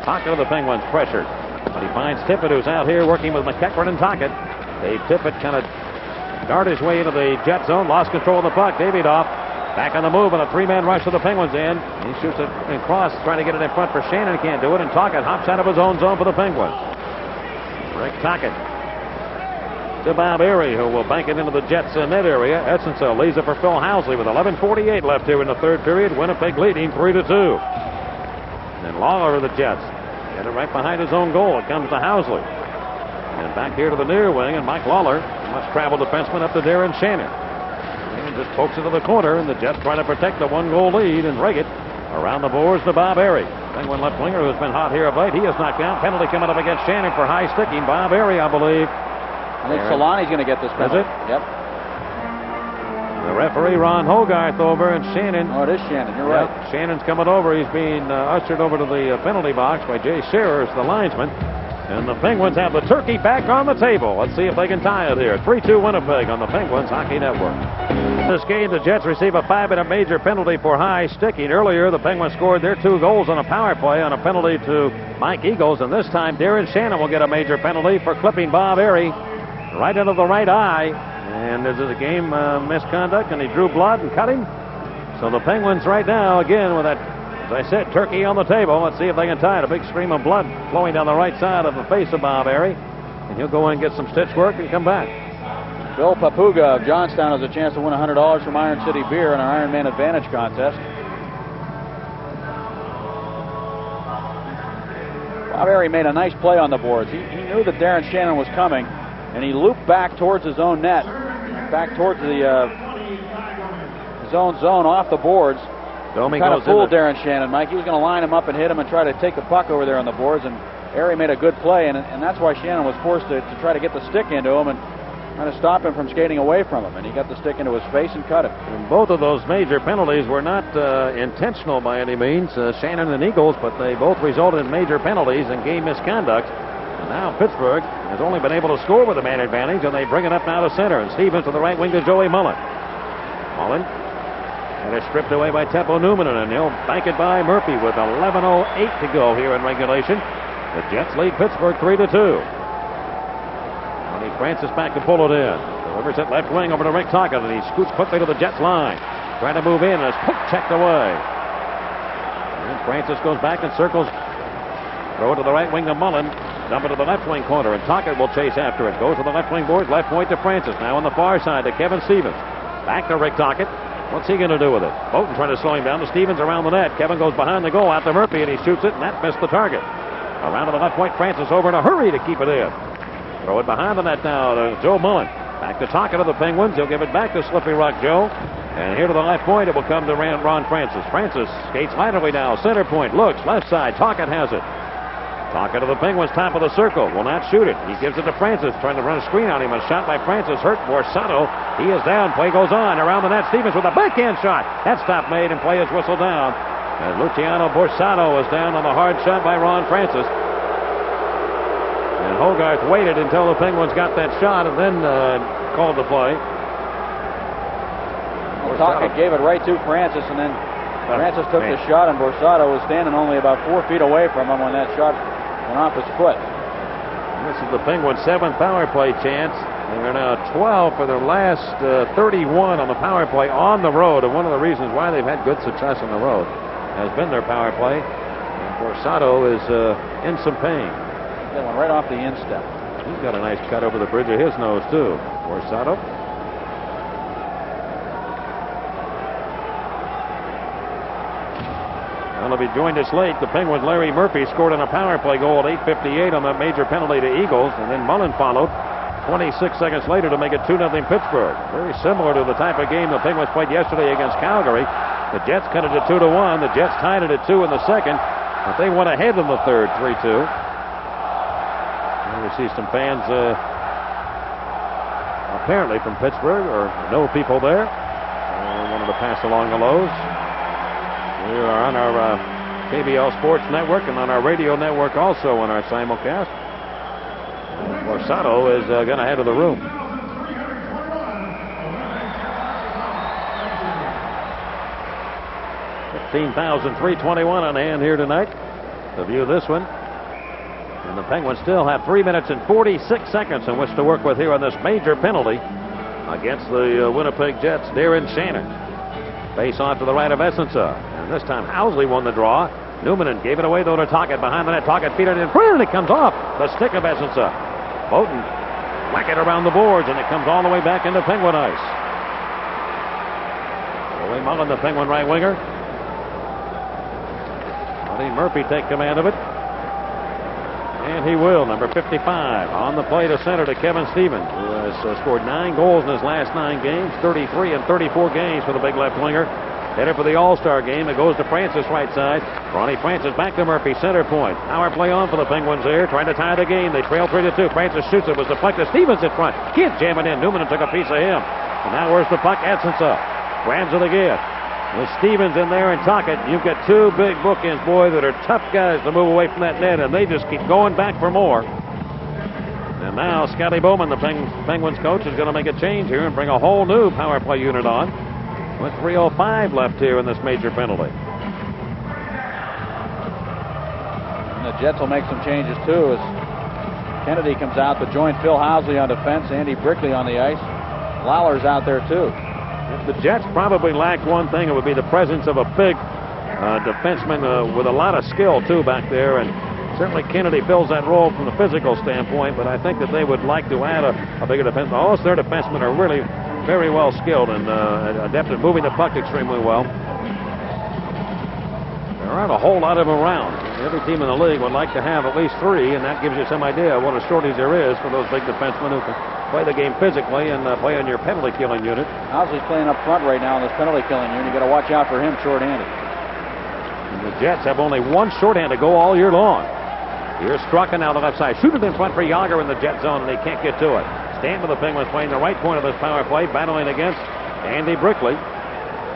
Pocket of the Penguins pressured, but he finds Tippett, who's out here working with McEachran and Tocchet. Dave Tippett kind of darted his way into the Jet zone, lost control of the puck. Davidoff back on the move, and a three-man rush to the Penguins in. He shoots it across, trying to get it in front for Shannon. He can't do it, and Tocchet hops out of his own zone for the Penguins. Rick Tocchet to Bob Erie, who will bank it into the Jets net area. Essenson leaves it for Phil Housley with 11:48 left here in the third period. Winnipeg leading 3-2. And Lawler of the Jets get it right behind his own goal. It comes to Housley. And back here to the near wing, and Mike Lawler, much traveled defenseman, up to Darren Shannon. And just pokes into the corner, and the Jets trying to protect the one-goal lead. And Reggett around the boards to Bob Erie. Penguin left winger who's been hot here of late. He is knocked down. Penalty coming up against Shannon for high sticking. Bob Erie, I believe. I think Solani's going to get this penalty. Is it? Yep. The referee, Ron Hogarth, over, and Shannon. Oh, it is Shannon. You're right. Shannon's coming over. He's being ushered over to the penalty box by Jay Shearers, the linesman. And the Penguins have the turkey back on the table. Let's see if they can tie it here. 3-2 Winnipeg on the Penguins Hockey Network. In this game, the Jets receive a 5-minute major penalty for high sticking. Earlier, the Penguins scored their 2 goals on a power play on a penalty to Mike Eagles. And this time, Darren Shannon will get a major penalty for clipping Bob Airy right into the right eye. And this is a game misconduct, and he drew blood and cut him. So the Penguins right now, again, with that, as I said, turkey on the table. Let's see if they can tie it. A big stream of blood flowing down the right side of the face of Bob Airy. And he'll go in and get some stitch work and come back. Bill Papuga of Johnstown has a chance to win $100 from Iron City Beer in our Iron Man Advantage contest. Bob Airy made a nice play on the boards. He knew that Darren Shannon was coming, and he looped back towards his own net, back towards the his own zone off the boards. Domi Kind of goes fooled Darren Shannon, Mike. He was going to line him up and hit him and try to take the puck over there on the boards, and Airy made a good play, and that's why Shannon was forced to try to get the stick into him and trying to stop him from skating away from him, and he got the stick into his face and cut him. And both of those major penalties were not intentional by any means, Shannon and Eagles, but they both resulted in major penalties and game misconduct. And now Pittsburgh has only been able to score with a man advantage, and they bring it up now to center, and Stevens to the right wing to Joey Mullen. Mullen and it's stripped away by Teppo Newman, and he'll bank it by Murphy with 11:08 to go here in regulation. The Jets lead Pittsburgh 3-2. Ronnie Francis back to pull it in. Delivers it left wing over to Rick Tocchet, and he scoots quickly to the Jets line. Trying to move in, and it's poke checked away. And Francis goes back and circles. Throw it to the right wing to Mullen. Dump it to the left wing corner, and Tocchet will chase after it. Goes to the left wing boards, left point to Francis. Now on the far side to Kevin Stevens. Back to Rick Tocchet. What's he going to do with it? Boughton trying to slow him down. To Stevens around the net. Kevin goes behind the goal out to Murphy, and he shoots it, and that missed the target. Around to the left point, Francis over in a hurry to keep it in. Throw it behind the net now to Joe Mullen. Back to Tocchet of the Penguins. He'll give it back to Slippery Rock Joe. And here to the left point, it will come to Ron Francis. Francis skates laterally now. Center point, looks, left side. Tocchet has it. Tocchet of the Penguins, top of the circle. Will not shoot it. He gives it to Francis, trying to run a screen on him. A shot by Francis hurt Borsato. He is down. Play goes on. Around the net, Stevens with a backhand shot. That stop made, and play is whistled down. And Luciano Borsato is down on the hard shot by Ron Francis. And Hogarth waited until the Penguins got that shot and then called the play. Tocchet gave it right to Francis, and then Francis took the shot, and Borsato was standing only about 4 feet away from him when that shot went off his foot. And this is the Penguins' 7th power play chance. They're now 12 for their last 31 on the power play on the road. And one of the reasons why they've had good success on the road has been their power play. And Borsato is in some pain. That went right off the instep. He's got a nice cut over the bridge of his nose, too. Borsato. Well, if he joined us late, the Penguins' Larry Murphy scored on a power play goal at 8:58 on that major penalty to Eagles, and then Mullen followed 26 seconds later to make it 2-0 Pittsburgh. Very similar to the type of game the Penguins played yesterday against Calgary. The Jets cut it to 2-1. The Jets tied it at 2 in the second, but they went ahead in the third, 3-2. And we see some fans apparently from Pittsburgh or know people there. Wanted to pass along the lows. We are on our KBL Sports Network and on our radio network also on our simulcast. Borsato is going to head to the room. 15,321 on hand here tonight to view this one. And the Penguins still have 3 minutes and 46 seconds in which to work with here on this major penalty against the Winnipeg Jets. Darren Shannon. Face off to the right of Essensa. And this time Housley won the draw. Newman gave it away though to Tocchet behind the net. Tocchet feed it in front, and it comes off the stick of Essensa. Boughton whack it around the boards, and it comes all the way back into Penguin ice. Joey Mullen, the Penguin right winger. Letting Murphy take command of it. And he will. Number 55 on the play to center to Kevin Stevens, who has scored 9 goals in his last 9 games, 33 and 34 games for the big left winger. Headed for the All-Star game. It goes to Francis right side. Ronnie Francis back to Murphy, center point. Power play on for the Penguins here, trying to tie the game. They trail 3-2. Francis shoots it. Was deflected. Stevens in front. Can't jam it in. Newman took a piece of him. And now where's the puck? Essensa grabs it again. With Stevens in there and Tocchet, you've got two big bookends, boy, that are tough guys to move away from that net, and they just keep going back for more. And now Scotty Bowman, the Penguins coach, is going to make a change here and bring a whole new power play unit on with 3:05 left here in this major penalty. And the Jets will make some changes, too, as Kennedy comes out to join Phil Housley on defense, Andy Brickley on the ice. Lawler's out there, too. If the Jets probably lack one thing, it would be the presence of a big defenseman with a lot of skill, too, back there. And certainly Kennedy fills that role from the physical standpoint, but I think that they would like to add a bigger defenseman. Most of their defensemen are really very well skilled and adept at moving the puck extremely well. There aren't a whole lot of them around. Every team in the league would like to have at least three, and that gives you some idea of what a shortage there is for those big defensemen who can play the game physically and play on your penalty killing unit. Housley's playing up front right now in this penalty killing unit. You got to watch out for him short-handed. And the Jets have only one shorthanded goal all year long. Here's Straka now the left side. Shoot it in front for Yager in the Jet zone, and they can't get to it. Stanton of the Penguins playing the right point of this power play, battling against Andy Brickley.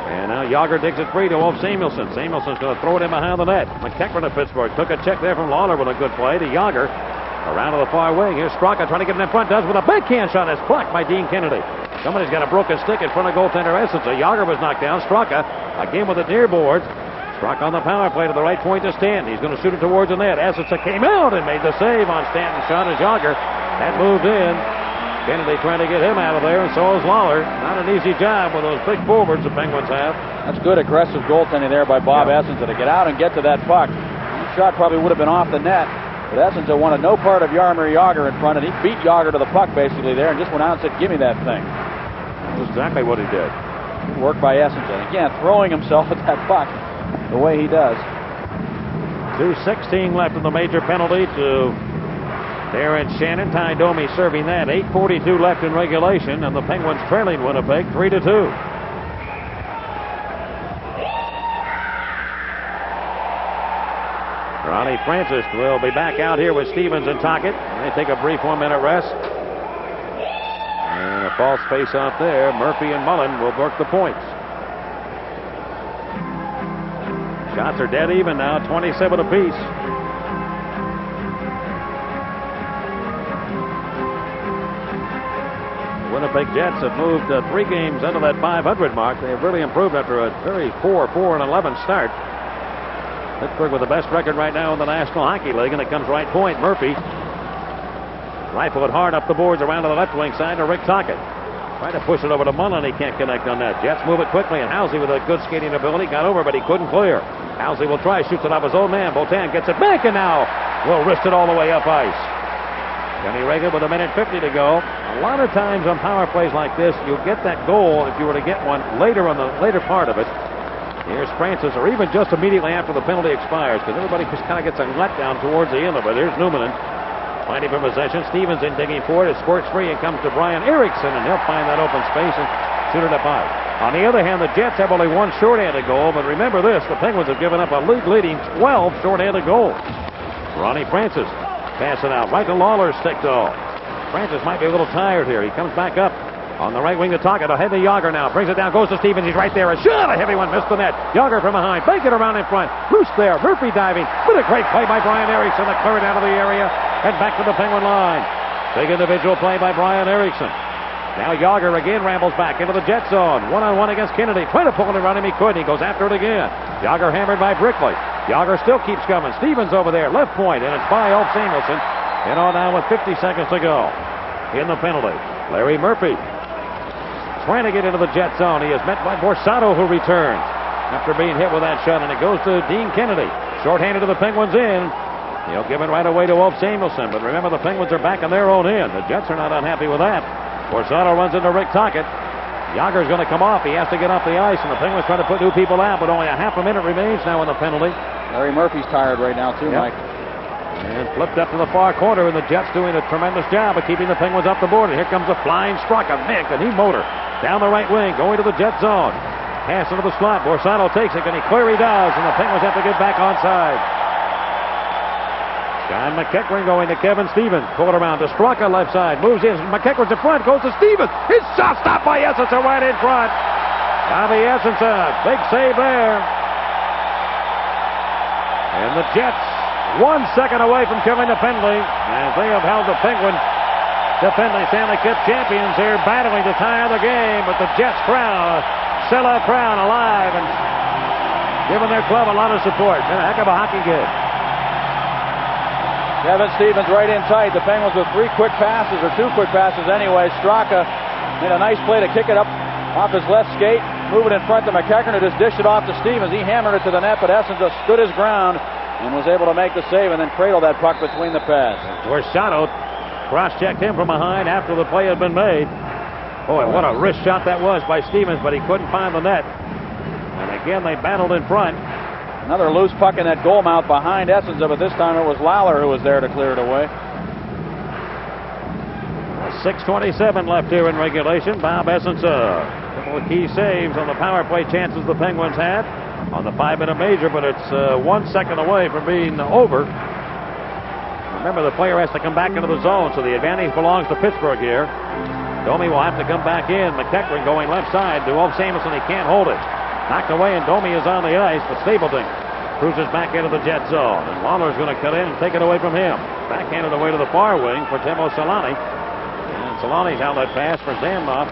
And now Yager digs it free to Wolf Samuelsson. Samuelson's going to throw it in behind the net. McEachran of Pittsburgh took a check there from Lawler with a good play to Yager. Around to the far wing. Here's Straka trying to get it in front. Does with a backhand shot. It's blocked by Dean Kennedy. Somebody's got a broken stick in front of goaltender Essensa. Yager was knocked down. Straka again with the near boards. Straka on the power play to the right point to Stanton. He's going to shoot it towards the net. Essensa came out and made the save on Stanton's shot as Yager had moved in. Kennedy trying to get him out of there, and so is Lawler. Not an easy job with those big forwards the Penguins have. That's good aggressive goaltending there by Bob Essensa to get out and get to that puck. The shot probably would have been off the net, but Essensa wanted no part of Jaromir Jagr in front, and he beat Jagr to the puck basically there and just went out and said, give me that thing. That's exactly what he did. Good work by Essensa. And again, throwing himself at that puck the way he does. 2:16 left in the major penalty to Darren Shannon. Ty Domi serving that. 8:42 left in regulation, and the Penguins trailing Winnipeg 3-2. Ronnie Francis will be back out here with Stevens and Tocchet. They take a brief 1-minute rest. And a false face-off there. Murphy and Mullen will work the points. Shots are dead even now, 27 apiece. Winnipeg Jets have moved 3 games under that 500 mark. They have really improved after a very poor 4-11 start. Pittsburgh with the best record right now in the National Hockey League, and it comes right point. Murphy rifle it hard up the boards around to the left wing side to Rick Tocchet. Trying to push it over to Mullen. He can't connect on that. Jets move it quickly, and Housley with a good skating ability got over, but he couldn't clear. Housley will try, shoots it off his own man. Botan gets it back, and now will wrist it all the way up ice. Kenny Reagan with 1:50 to go. A lot of times on power plays like this, you'll get that goal if you were to get one later on the later part of it. Here's Francis, or even just immediately after the penalty expires, because everybody just kind of gets a letdown towards the end of it. Here's Newman fighting for possession. Stevens in digging for it. It squirts free and comes to Brian Erickson, and he'll find that open space and shoot it up high. On the other hand, the Jets have only one shorthanded goal, but remember this, the Penguins have given up a league-leading 12 shorthanded goals. Ronnie Francis passing out right to Lawler's stick, though. Francis might be a little tired here. He comes back up on the right wing to Tocchet. Ahead to Jagr now. Brings it down. Goes to Stevens. He's right there. A shot. A heavy one. Missed the net. Jagr from behind. Bank it around in front. Loose there. Murphy diving. With a great play by Brian Erickson to clear it out of the area and back to the Penguin line. Big individual play by Brian Erickson. Now Jagr again rambles back into the Jet zone. One-on-one against Kennedy. Trying to pull it around him. He couldn't. He goes after it again. Jagr hammered by Brickley. Jagr still keeps coming. Stevens over there. Left point. And it's by Ulf Samuelsson. In on now with 50 seconds to go. In the penalty, Larry Murphy trying to get into the Jet zone. He is met by Borsato, who returns after being hit with that shot, and it goes to Dean Kennedy. Shorthanded to the Penguins in. He'll give it right away to Wolf Samuelsson, but remember the Penguins are back on their own end. The Jets are not unhappy with that. Borsato runs into Rick Tocchet. Jagger's going to come off. He has to get off the ice, and the Penguins trying to put new people out, but only a half a minute remains now in the penalty. Larry Murphy's tired right now, too, Mike. And flipped up to the far corner, and the Jets doing a tremendous job of keeping the Penguins off the board. And here comes a flying Straka. Man, can he motor down the right wing, going to the Jet zone. Pass into the slot. Borsato takes it. Can he clear? He does, and the Penguins have to get back onside. John McEachran going to Kevin Stevens. Pull it around to Straka, left side. Moves in. McEachran's in front. Goes to Stevens. His shot stopped by Essensa right in front. Bobby Essensa. Big save there. And the Jets 1 second away from killing the penalty, as they have held the Penguins defending Stanley Cup champions here, battling to tie the game. But the Jets crowd, sellout crowd, alive and giving their club a lot of support. Been a heck of a hockey game. Kevin Stevens right in tight. The Penguins with 3 quick passes, or 2 quick passes anyway. Straka made a nice play to kick it up off his left skate, move it in front to McEachran, to just dish it off to Stevens. He hammered it to the net, but Essensa stood his ground and was able to make the save and then cradle that puck between the pads. Dorsado cross-checked him from behind after the play had been made. Boy, what a wrist shot that was by Stevens, but he couldn't find the net. And again, they battled in front. Another loose puck in that goal mouth behind Essensa, but this time it was Lawler who was there to clear it away. 6:27 left here in regulation. Bob Essensa. A couple of key saves on the power play chances the Penguins had on the 5-minute major, but it's 1 second away from being over. Remember, the player has to come back into the zone, so the advantage belongs to Pittsburgh here. Domi will have to come back in. McEachran going left side to Ulf Samuelsson. He can't hold it. Knocked away, and Domi is on the ice, but Stapleton cruises back into the Jet zone. And Lawler's going to cut in and take it away from him. Backhanded away to the far wing for Timo Solani. And Solani's outlet pass for Zamnoff.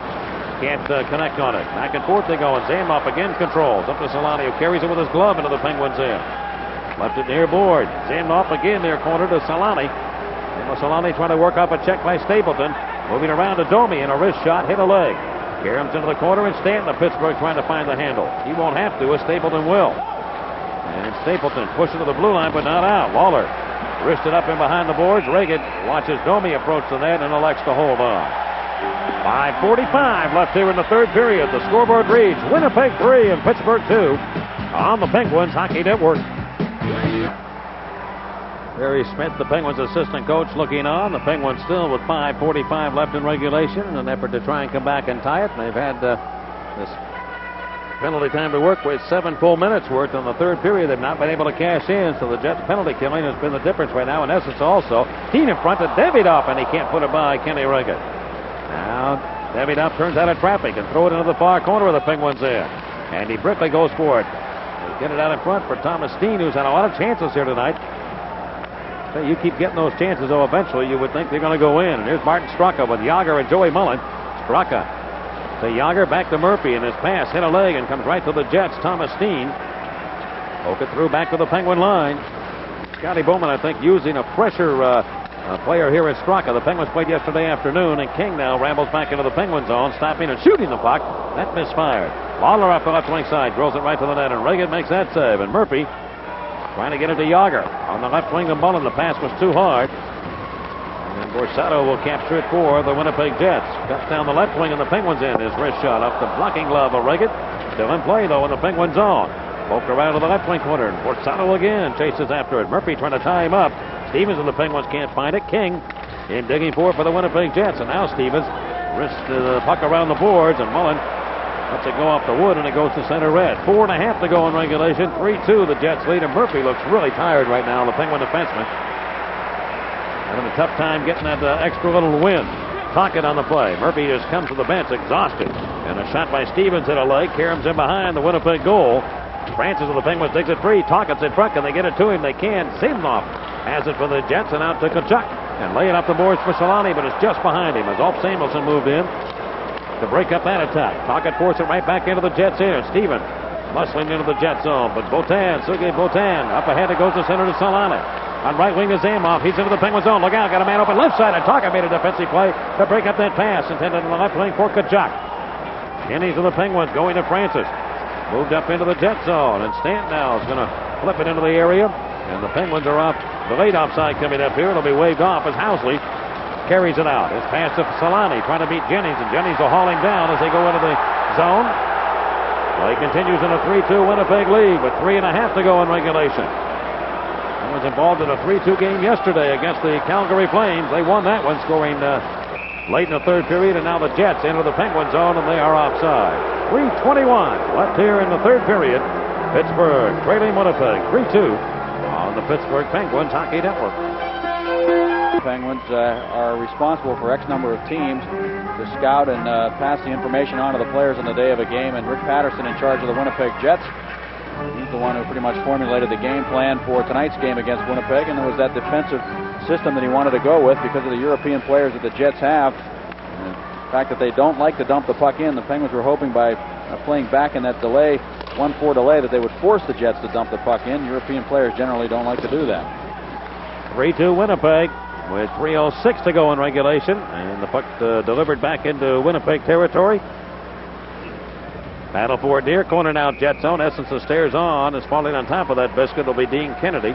Can't connect on it. Back and forth they go, and Zamnoff again controls. Up to Solani, who carries it with his glove into the Penguins' end. Left it near board. Zamnoff again near corner to Solani. Timo Solani trying to work off a check by Stapleton. Moving around to Domi, and a wrist shot hit a leg. Karam's into the corner, and Stanton of Pittsburgh trying to find the handle. He won't have to, as Stapleton will. And Stapleton pushed it to the blue line, but not out. Lawler wristed up in behind the boards. Reagan watches Domi approach the net and elects to hold on. 5:45 left here in the third period. The scoreboard reads Winnipeg 3 and Pittsburgh 2 on the Penguins Hockey Network. Barry Smith, the Penguins assistant coach, looking on. The Penguins still with 5:45 left in regulation in an effort to try and come back and tie it. And they've had this penalty time to work with, 7 full minutes worth in the third period. They've not been able to cash in, so the Jets penalty killing has been the difference right now. In essence, also, Dean in front of Davidoff, and he can't put it by Kenny Reagan. Now, Davidoff turns out of traffic and throw it into the far corner of the Penguins there. Andy Brickley goes for it. They get it out in front for Thomas Steen, who's had a lot of chances here tonight. Hey, you keep getting those chances, though, eventually you would think they're going to go in. And here's Martin Straka with Yager and Joey Mullen. Straka to Yager, back to Murphy, and his pass hit a leg and comes right to the Jets. Thomas Steen poke it through back to the Penguin line. Scotty Bowman, I think, using a pressure player here at Straka. The Penguins played yesterday afternoon, and King now rambles back into the Penguin zone, stopping and shooting the puck. That misfired. Lawler off the left wing side, drills it right to the net, and Reagan makes that save. And Murphy trying to get it to Yager. On the left wing to Mullen, the pass was too hard. And Dorsado will capture it for the Winnipeg Jets. Cuts down the left wing in the Penguins end. His wrist shot off the blocking glove of Reagan. Still in play, though, in the Penguin zone. Poked around to the left wing corner, and Dorsado again chases after it. Murphy trying to tie him up. Stevens and the Penguins can't find it. King in digging for it for the Winnipeg Jets. And now Stevens wrists the puck around the boards, and Mullen lets it go off the wood, and it goes to center red. 4.5 to go in regulation. 3-2 the Jets lead, and Murphy looks really tired right now, the Penguin defenseman. Having a tough time getting that extra little win. Pocket on the play. Murphy just comes to the bench exhausted. And a shot by Stevens hit a leg. Karam's in behind the Winnipeg goal. Francis of the Penguins digs it free. Tockett's in front. Can they get it to him? They can. Simnoff has it for the Jets, and out to Kachuk. And laying up the boards for Solani, but it's just behind him as Ulf Samuelsson moved in to break up that attack. Tocchet forced it right back into the Jets here. Stevens muscling into the Jet zone, but Sergei Botan, up ahead, it goes to center to Solani. On right wing is Zamov. He's into the Penguin zone. Look out, got a man open left side, and Tocchet made a defensive play to break up that pass intended in the left wing for Kachuk. Innings of the Penguins going to Francis. Moved up into the Jet zone, and Stanton now is going to flip it into the area, and the Penguins are off. The late offside coming up here. It'll be waved off as Housley carries it out. His pass to Solani, trying to beat Jennings, and Jennings will haul him down as they go into the zone. Play continues in a 3-2 Winnipeg lead with 3.5 to go in regulation. He was involved in a 3-2 game yesterday against the Calgary Flames. They won that one, scoring late in the third period, and now the Jets enter the Penguin zone, and they are offside. 3:21 left here in the third period. Pittsburgh trailing Winnipeg 3-2 on the Pittsburgh Penguins Hockey Network. Penguins are responsible for X number of teams to scout and pass the information on to the players on the day of a game. And Rick Patterson, in charge of the Winnipeg Jets, he's the one who pretty much formulated the game plan for tonight's game against Winnipeg. And there was that defensive system that he wanted to go with because of the European players that the Jets have. And the fact that they don't like to dump the puck in, the Penguins were hoping by playing back in that delay, 1-4 delay, that they would force the Jets to dump the puck in. European players generally don't like to do that. 3-2 Winnipeg with 3:06 to go in regulation, and the puck delivered back into Winnipeg territory. Battle for it near corner now, Jet zone. Essensa stares on. Is falling on top of that biscuit. It'll be Dean Kennedy.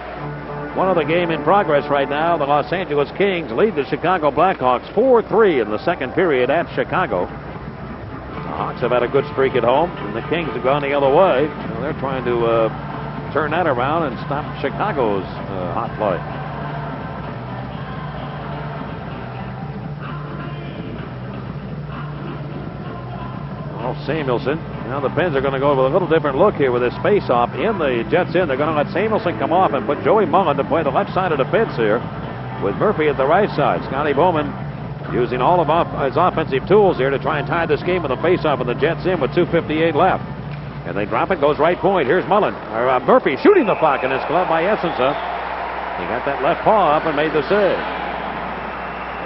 One other game in progress right now. The Los Angeles Kings lead the Chicago Blackhawks 4-3 in the second period at Chicago. The Hawks have had a good streak at home, and the Kings have gone the other way. Well, they're trying to turn that around and stop Chicago's hot play. Samuelson. Now the Pens are going to go with a little different look here with this face-off in the Jets in. They're going to let Samuelson come off and put Joey Mullen to play the left side of the fence here with Murphy at the right side. Scotty Bowman using all of his offensive tools here to try and tie this game with a face-off, and the Jets in with 2:58 left. And they drop it, goes right point. Here's Mullen. Murphy shooting the puck, and it's gloved by Essensa. He got that left paw up and made the save.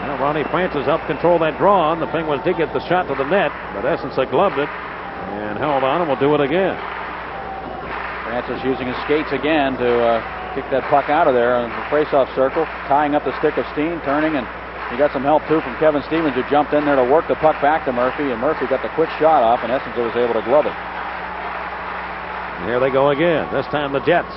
Well, Ronnie Francis helped control that draw, and the Penguins did get the shot to the net, but Essensa gloved it and held on, and will do it again. Francis using his skates again to kick that puck out of there on the face-off circle, tying up the stick of Steen, turning, and he got some help too from Kevin Stevens, who jumped in there to work the puck back to Murphy, and Murphy got the quick shot off, and Essensa was able to glove it. And here they go again. This time the Jets.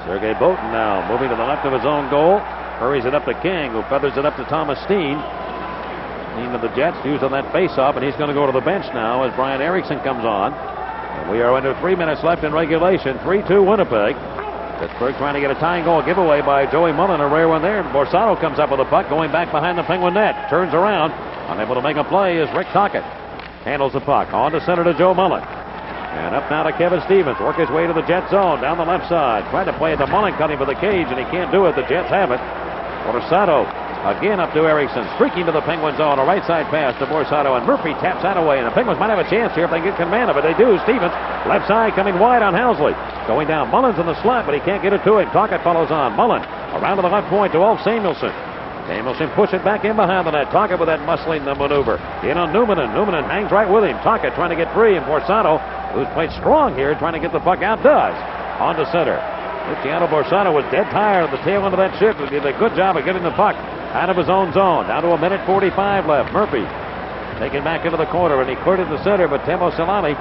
Sergei Boutin now moving to the left of his own goal. Hurries it up to King, who feathers it up to Thomas Steen. Steen of the Jets used on that face-off, and he's going to go to the bench now as Brian Erickson comes on. And we are under 3 minutes left in regulation. 3-2 Winnipeg. Pittsburgh trying to get a tying goal giveaway by Joey Mullen. A rare one there. Borsato comes up with the puck, going back behind the Penguin net. Turns around. Unable to make a play is Rick Tocchet. Handles the puck. On to center to Joe Mullen. And up now to Kevin Stevens. Work his way to the Jet zone. Down the left side. Tried to play it to Mullen, cutting for the cage, and he can't do it. The Jets have it. Borsato again up to Erickson. Streaking to the Penguin zone. A right side pass to Borsato, and Murphy taps that away. And the Penguins might have a chance here if they get command of it. They do. Stevens, left side, coming wide on Housley. Going down. Mullen's in the slot, but he can't get it to him. Tocchet follows on. Mullen around to the left point to Ulf Samuelson. Samuelson push it back in behind the net. Tocchet with that muscling maneuver. In on Newman, and Newman hangs right with him. Tocchet trying to get free, and Borsato, who's played strong here, trying to get the puck out, does. On to center. Luciano Borsato was dead tired at the tail end of that shift. He did a good job of getting the puck out of his own zone. Down to 1:45 left. Murphy taken back into the corner, and he cleared it to center, but Timo Solani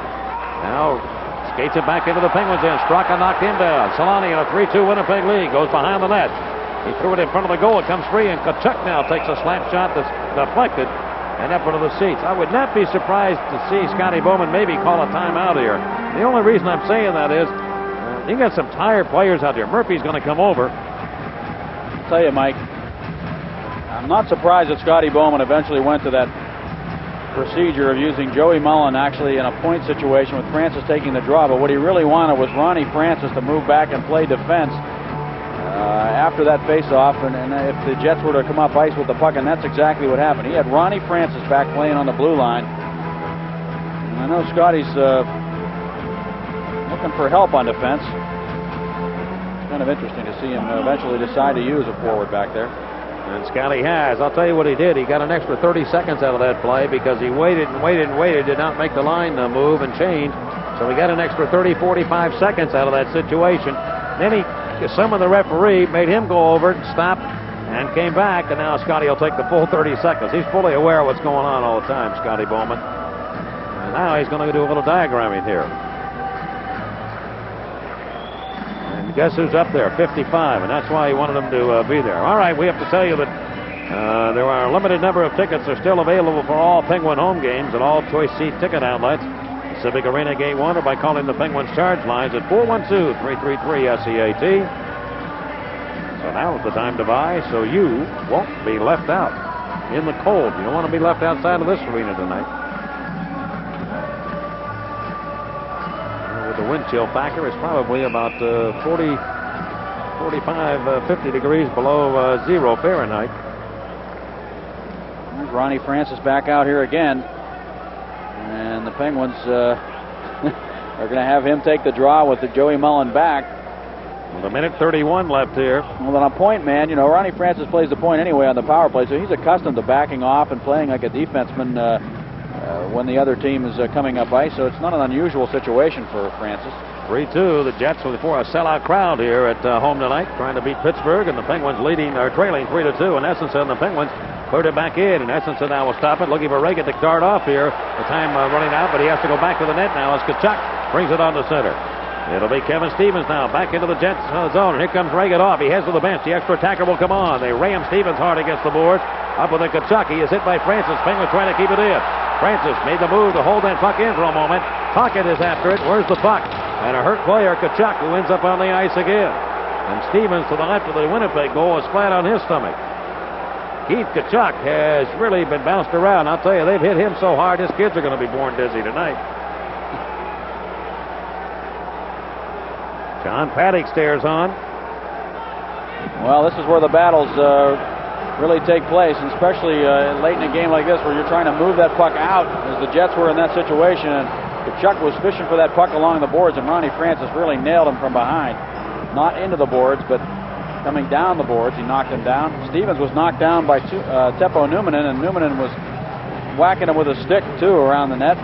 now skates it back into the Penguins end. Straka knocked him down. Solani in a 3-2 Winnipeg lead. Goes behind the net. He threw it in front of the goal. It comes free, and Tkachuk now takes a slap shot that's deflected and up into the seats. I would not be surprised to see Scotty Bowman maybe call a timeout here. The only reason I'm saying that is you got some tired players out there. Murphy's going to come over. I'll tell you, Mike, I'm not surprised that Scotty Bowman eventually went to that procedure of using Joey Mullen actually in a point situation with Francis taking the draw, but what he really wanted was Ronnie Francis to move back and play defense after that face-off, and if the Jets were to come up ice with the puck, and that's exactly what happened. He had Ronnie Francis back playing on the blue line. And I know Scotty's looking for help on defense. It's kind of interesting to see him eventually decide to use a forward back there. And Scotty has. I'll tell you what he did. He got an extra 30 seconds out of that play because he waited and waited and waited, did not make the line move and change. So he got an extra 30, 45 seconds out of that situation. Then he summoned the referee, made him go over, stop, and came back, and now Scotty will take the full 30 seconds. He's fully aware of what's going on all the time, Scotty Bowman. And now he's going to do a little diagramming here. And guess who's up there? 55, and that's why he wanted them to be there. All right, we have to tell you that there are a limited number of tickets that are still available for all Penguin home games at all choice seat ticket outlets. Civic Arena Gate 1 or by calling the Penguins charge lines at 412-333-SEAT. So now is the time to buy so you won't be left out in the cold. You don't want to be left outside of this arena tonight. With the wind chill factor, it's probably about 40 50 degrees below 0 Fahrenheit. There's Ronnie Francis back out here again. And the Penguins are going to have him take the draw with the Joey Mullen back. With a minute 31 left here. Well, on a point man, you know, Ronnie Francis plays the point anyway on the power play, so he's accustomed to backing off and playing like a defenseman when the other team is coming up ice, so it's not an unusual situation for Francis. 3-2. The Jets before a sellout crowd here at home tonight, trying to beat Pittsburgh, and the Penguins trailing 3-2. In essence, and the Penguins put it back in. In essence, now will stop it, looking for Reagan to dart off here. The time running out, but he has to go back to the net now as Tkachuk brings it on the center. It'll be Kevin Stevens now back into the Jets zone. And here comes Reagan off. He heads to the bench. The extra attacker will come on. They ram Stevens hard against the boards. Up with the Tkachuk. He is hit by Francis. Penguins trying to keep it in. Francis made the move to hold that puck in for a moment. Tocchet is after it. Where's the puck? And a hurt player, Tkachuk, who ends up on the ice again. And Stevens to the left of the Winnipeg goal is flat on his stomach. Keith Tkachuk has really been bounced around. I'll tell you, they've hit him so hard, his kids are going to be born dizzy tonight. John Paddock stares on. Well, this is where the battles really take place, and especially late in a game like this where you're trying to move that puck out, as the Jets were in that situation, and Tkachuk was fishing for that puck along the boards, and Ronnie Francis really nailed him from behind. Not into the boards, but coming down the boards. He knocked him down. Stevens was knocked down by Teppo Numminen, and Numminen was whacking him with a stick, too, around the net.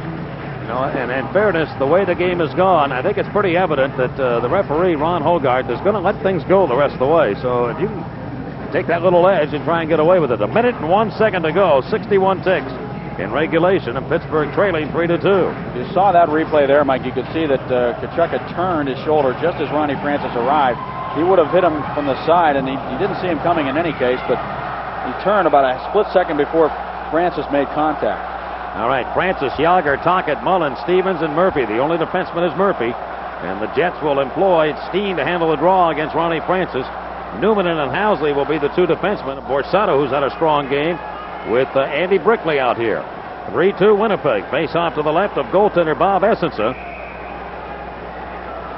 And in fairness, the way the game has gone, I think it's pretty evident that the referee, Ron Hogarth, is going to let things go the rest of the way. So if you can take that little edge and try and get away with it. 1 minute and 1 second to go, 61 ticks in regulation, and Pittsburgh trailing 3-2. If you saw that replay there, Mike, you could see that Tkachuk had turned his shoulder just as Ronnie Francis arrived. He would have hit him from the side, and he didn't see him coming in any case, but he turned about a split second before Francis made contact. All right, Francis, Yager, Tocchet, Mullen, Stevens, and Murphy. The only defenseman is Murphy. And the Jets will employ Steen to handle the draw against Ronnie Francis. Numminen and Housley will be the two defensemen. Borsato, who's had a strong game, with Andy Brickley out here. 3-2 Winnipeg. Face off to the left of goaltender Bob Essensa.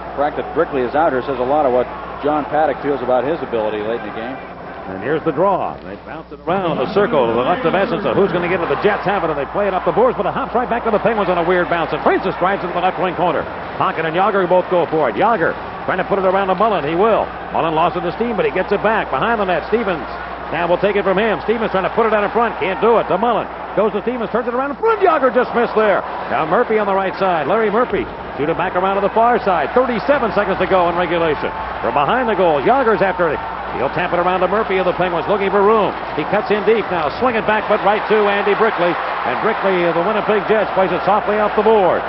The fact that Brickley is out here says a lot of what John Paddock feels about his ability late in the game. And here's the draw. They bounce it around the circle to the left of Essensa. Who's going to get it? The Jets have it, and they play it up the boards, but it hops right back to the Penguins on a weird bounce. And Francis drives into the left wing corner. Tocchet and Yager both go for it. Yager trying to put it around to Mullen. He will. Mullen lost it to Steen, but he gets it back behind the net. Stevens now will take it from him. Stevens trying to put it out in front. Can't do it. To Mullen. Goes to Stevens. Turns it around in front. Yager just missed there. Now Murphy on the right side. Larry Murphy. Shoot it back around to the far side. 37 seconds to go in regulation. From behind the goal, Yager's after it. He'll tap it around to Murphy of the Penguins, looking for room. He cuts in deep now, swing it back, but right to Andy Brickley. And Brickley of the Winnipeg Jets plays it softly off the board.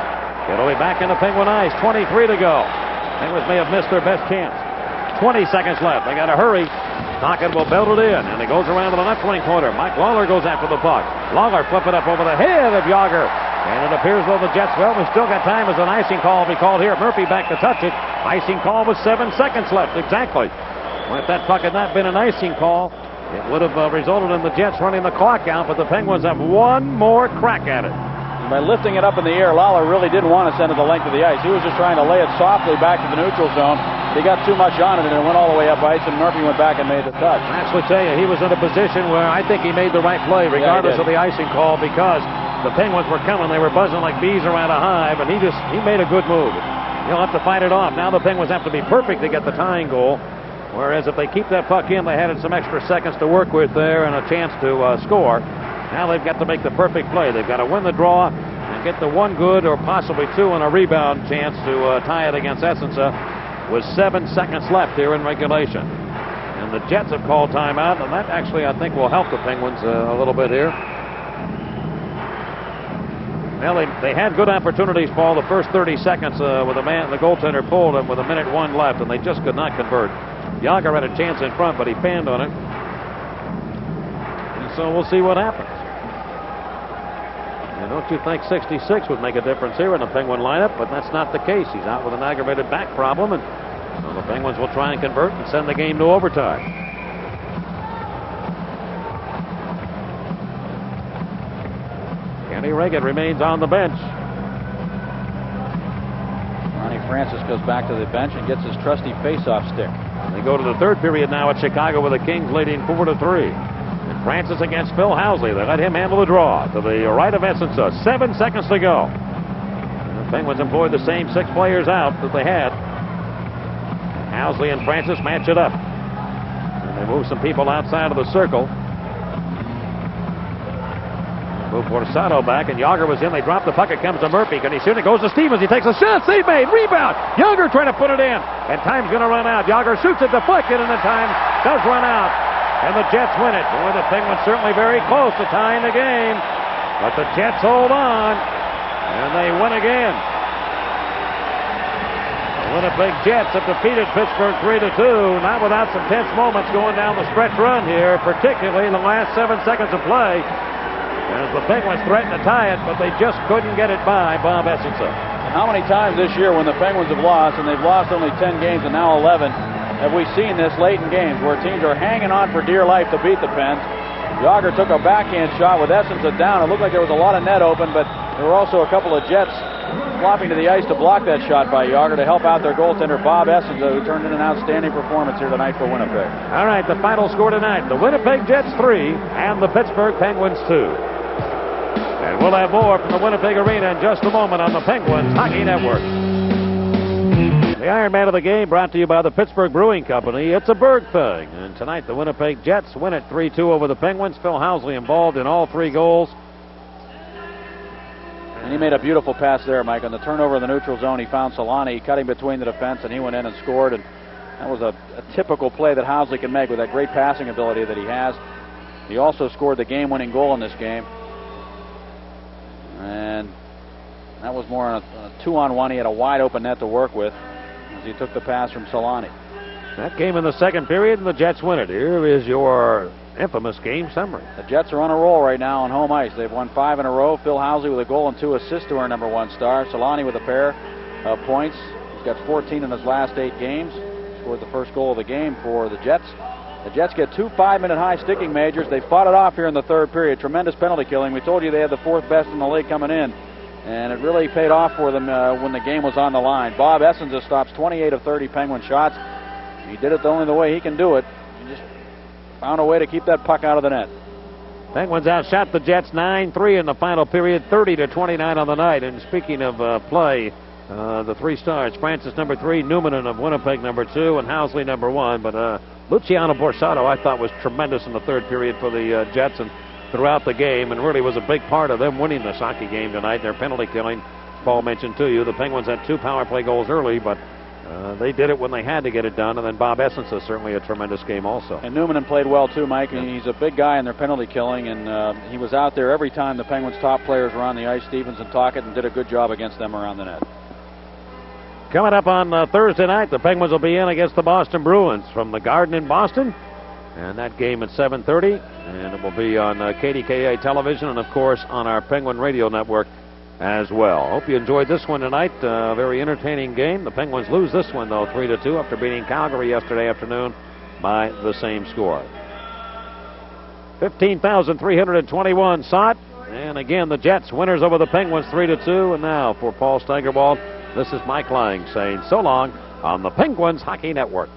It'll be back into Penguin ice, 23 to go. Penguins may have missed their best chance. 20 seconds left. They got to hurry. Tocchet will belt it in, and he goes around to the left wing corner. Mike Lawler goes after the puck. Lawler flip it up over the head of Yager. And it appears though the Jets, well, we still got time as an icing call will be called here. Murphy back to touch it. Icing call with 7 seconds left, exactly. Well, if that puck had not been an icing call, it would have resulted in the Jets running the clock out, but the Penguins have one more crack at it. And by lifting it up in the air, Lawler really didn't want to send it the length of the ice. He was just trying to lay it softly back to the neutral zone. He got too much on it, and it went all the way up ice, and Murphy went back and made the touch. I actually tell you, he was in a position where I think he made the right play, regardless of the icing call, because the Penguins were coming. They were buzzing like bees around a hive, and he made a good move. He'll have to fight it off. Now the Penguins have to be perfect to get the tying goal. Whereas if they keep that puck in, they had some extra seconds to work with there and a chance to score. Now they've got to make the perfect play. They've got to win the draw and get the one good or possibly two and a rebound chance to tie it against Essensa with 7 seconds left here in regulation. And the Jets have called timeout, and that actually I think will help the Penguins a little bit here. Well, they had good opportunities, Paul, the first 30 seconds with the goaltender pulled him with 1:01 left, and they just could not convert. Yager had a chance in front, but he fanned on it. And so we'll see what happens. And don't you think 66 would make a difference here in the Penguin lineup? But that's not the case. He's out with an aggravated back problem, and so the Penguins will try and convert and send the game to overtime. Kenny Reagan remains on the bench. Ronnie Francis goes back to the bench and gets his trusty face-off stick. They go to the third period now at Chicago with the Kings leading 4-3. And Francis against Phil Housley. They let him handle the draw to the right of Essensa. 7 seconds to go. And the Penguins employed the same 6 players out that they had. Housley and Francis match it up. And they move some people outside of the circle. Move Borsato back, and Yager was in. They drop the puck. It comes to Murphy. Can he shoot? It goes to Stevens. He takes a shot. Save made. Rebound. Yager trying to put it in. And time's going to run out. Yager shoots it, deflected, and the time does run out. And the Jets win it. Boy, the Penguins certainly very close to tying the game. But the Jets hold on. And they win again. The Winnipeg Jets have defeated Pittsburgh 3-2. Not without some tense moments going down the stretch run here, particularly in the last 7 seconds of play. As the Penguins threatened to tie it, but they just couldn't get it by Bob Essensa. How many times this year when the Penguins have lost, and they've lost only 10 games and now 11, have we seen this late in games where teams are hanging on for dear life to beat the Pens? Yager took a backhand shot with Essensa down. It looked like there was a lot of net open, but there were also a couple of Jets flopping to the ice to block that shot by Yager to help out their goaltender, Bob Essensa, who turned in an outstanding performance here tonight for Winnipeg. All right, the final score tonight, the Winnipeg Jets 3 and the Pittsburgh Penguins 2. And we'll have more from the Winnipeg Arena in just a moment on the Penguins Hockey Network. The Iron Man of the game brought to you by the Pittsburgh Brewing Company. It's a Berg thing. And tonight the Winnipeg Jets win it 3-2 over the Penguins. Phil Housley involved in all 3 goals. And he made a beautiful pass there, Mike. On the turnover in the neutral zone, he found Solani cutting between the defense, and he went in and scored. And that was a typical play that Housley can make with that great passing ability that he has. He also scored the game-winning goal in this game. And that was more on a 2-on-1. He had a wide-open net to work with as he took the pass from Solani. That came in the second period, and the Jets win it. Here is your infamous game summary. The Jets are on a roll right now on home ice. They've won 5 in a row. Phil Housley with a goal and 2 assists to our number 1 star. Solani with a pair of points. He's got 14 in his last 8 games. Scored the first goal of the game for the Jets. The Jets get 2 5-minute high sticking majors. They fought it off here in the third period. Tremendous penalty killing. We told you they had the 4th best in the league coming in. And it really paid off for them when the game was on the line. Bob Essensa stops 28 of 30 Penguin shots. He did it only the way he can do it. He just found a way to keep that puck out of the net. Penguins outshot the Jets 9-3 in the final period, 30-29 on the night. And speaking of play, the 3 stars, Francis number 3, Newman of Winnipeg number 2, and Housley number 1. But Luciano Borsato, I thought, was tremendous in the third period for the Jets and throughout the game, and really was a big part of them winning this hockey game tonight. Their penalty killing, Paul mentioned to you, the Penguins had 2 power play goals early, but they did it when they had to get it done. And then Bob Essensa, certainly a tremendous game also. And Newman played well too, Mike. Yeah. He's a big guy in their penalty killing, and he was out there every time the Penguins' top players were on the ice, Stevens and Tocchet, and did a good job against them around the net. Coming up on Thursday night, the Penguins will be in against the Boston Bruins from the Garden in Boston. And that game at 7:30. And it will be on KDKA television and, of course, on our Penguin radio network as well. Hope you enjoyed this one tonight. Very entertaining game. The Penguins lose this one, though, 3-2 after beating Calgary yesterday afternoon by the same score. 15,321 saw it. And again, the Jets winners over the Penguins 3-2. And now for Paul Steigerwald, this is Mike Lang saying so long on the Penguins Hockey Network.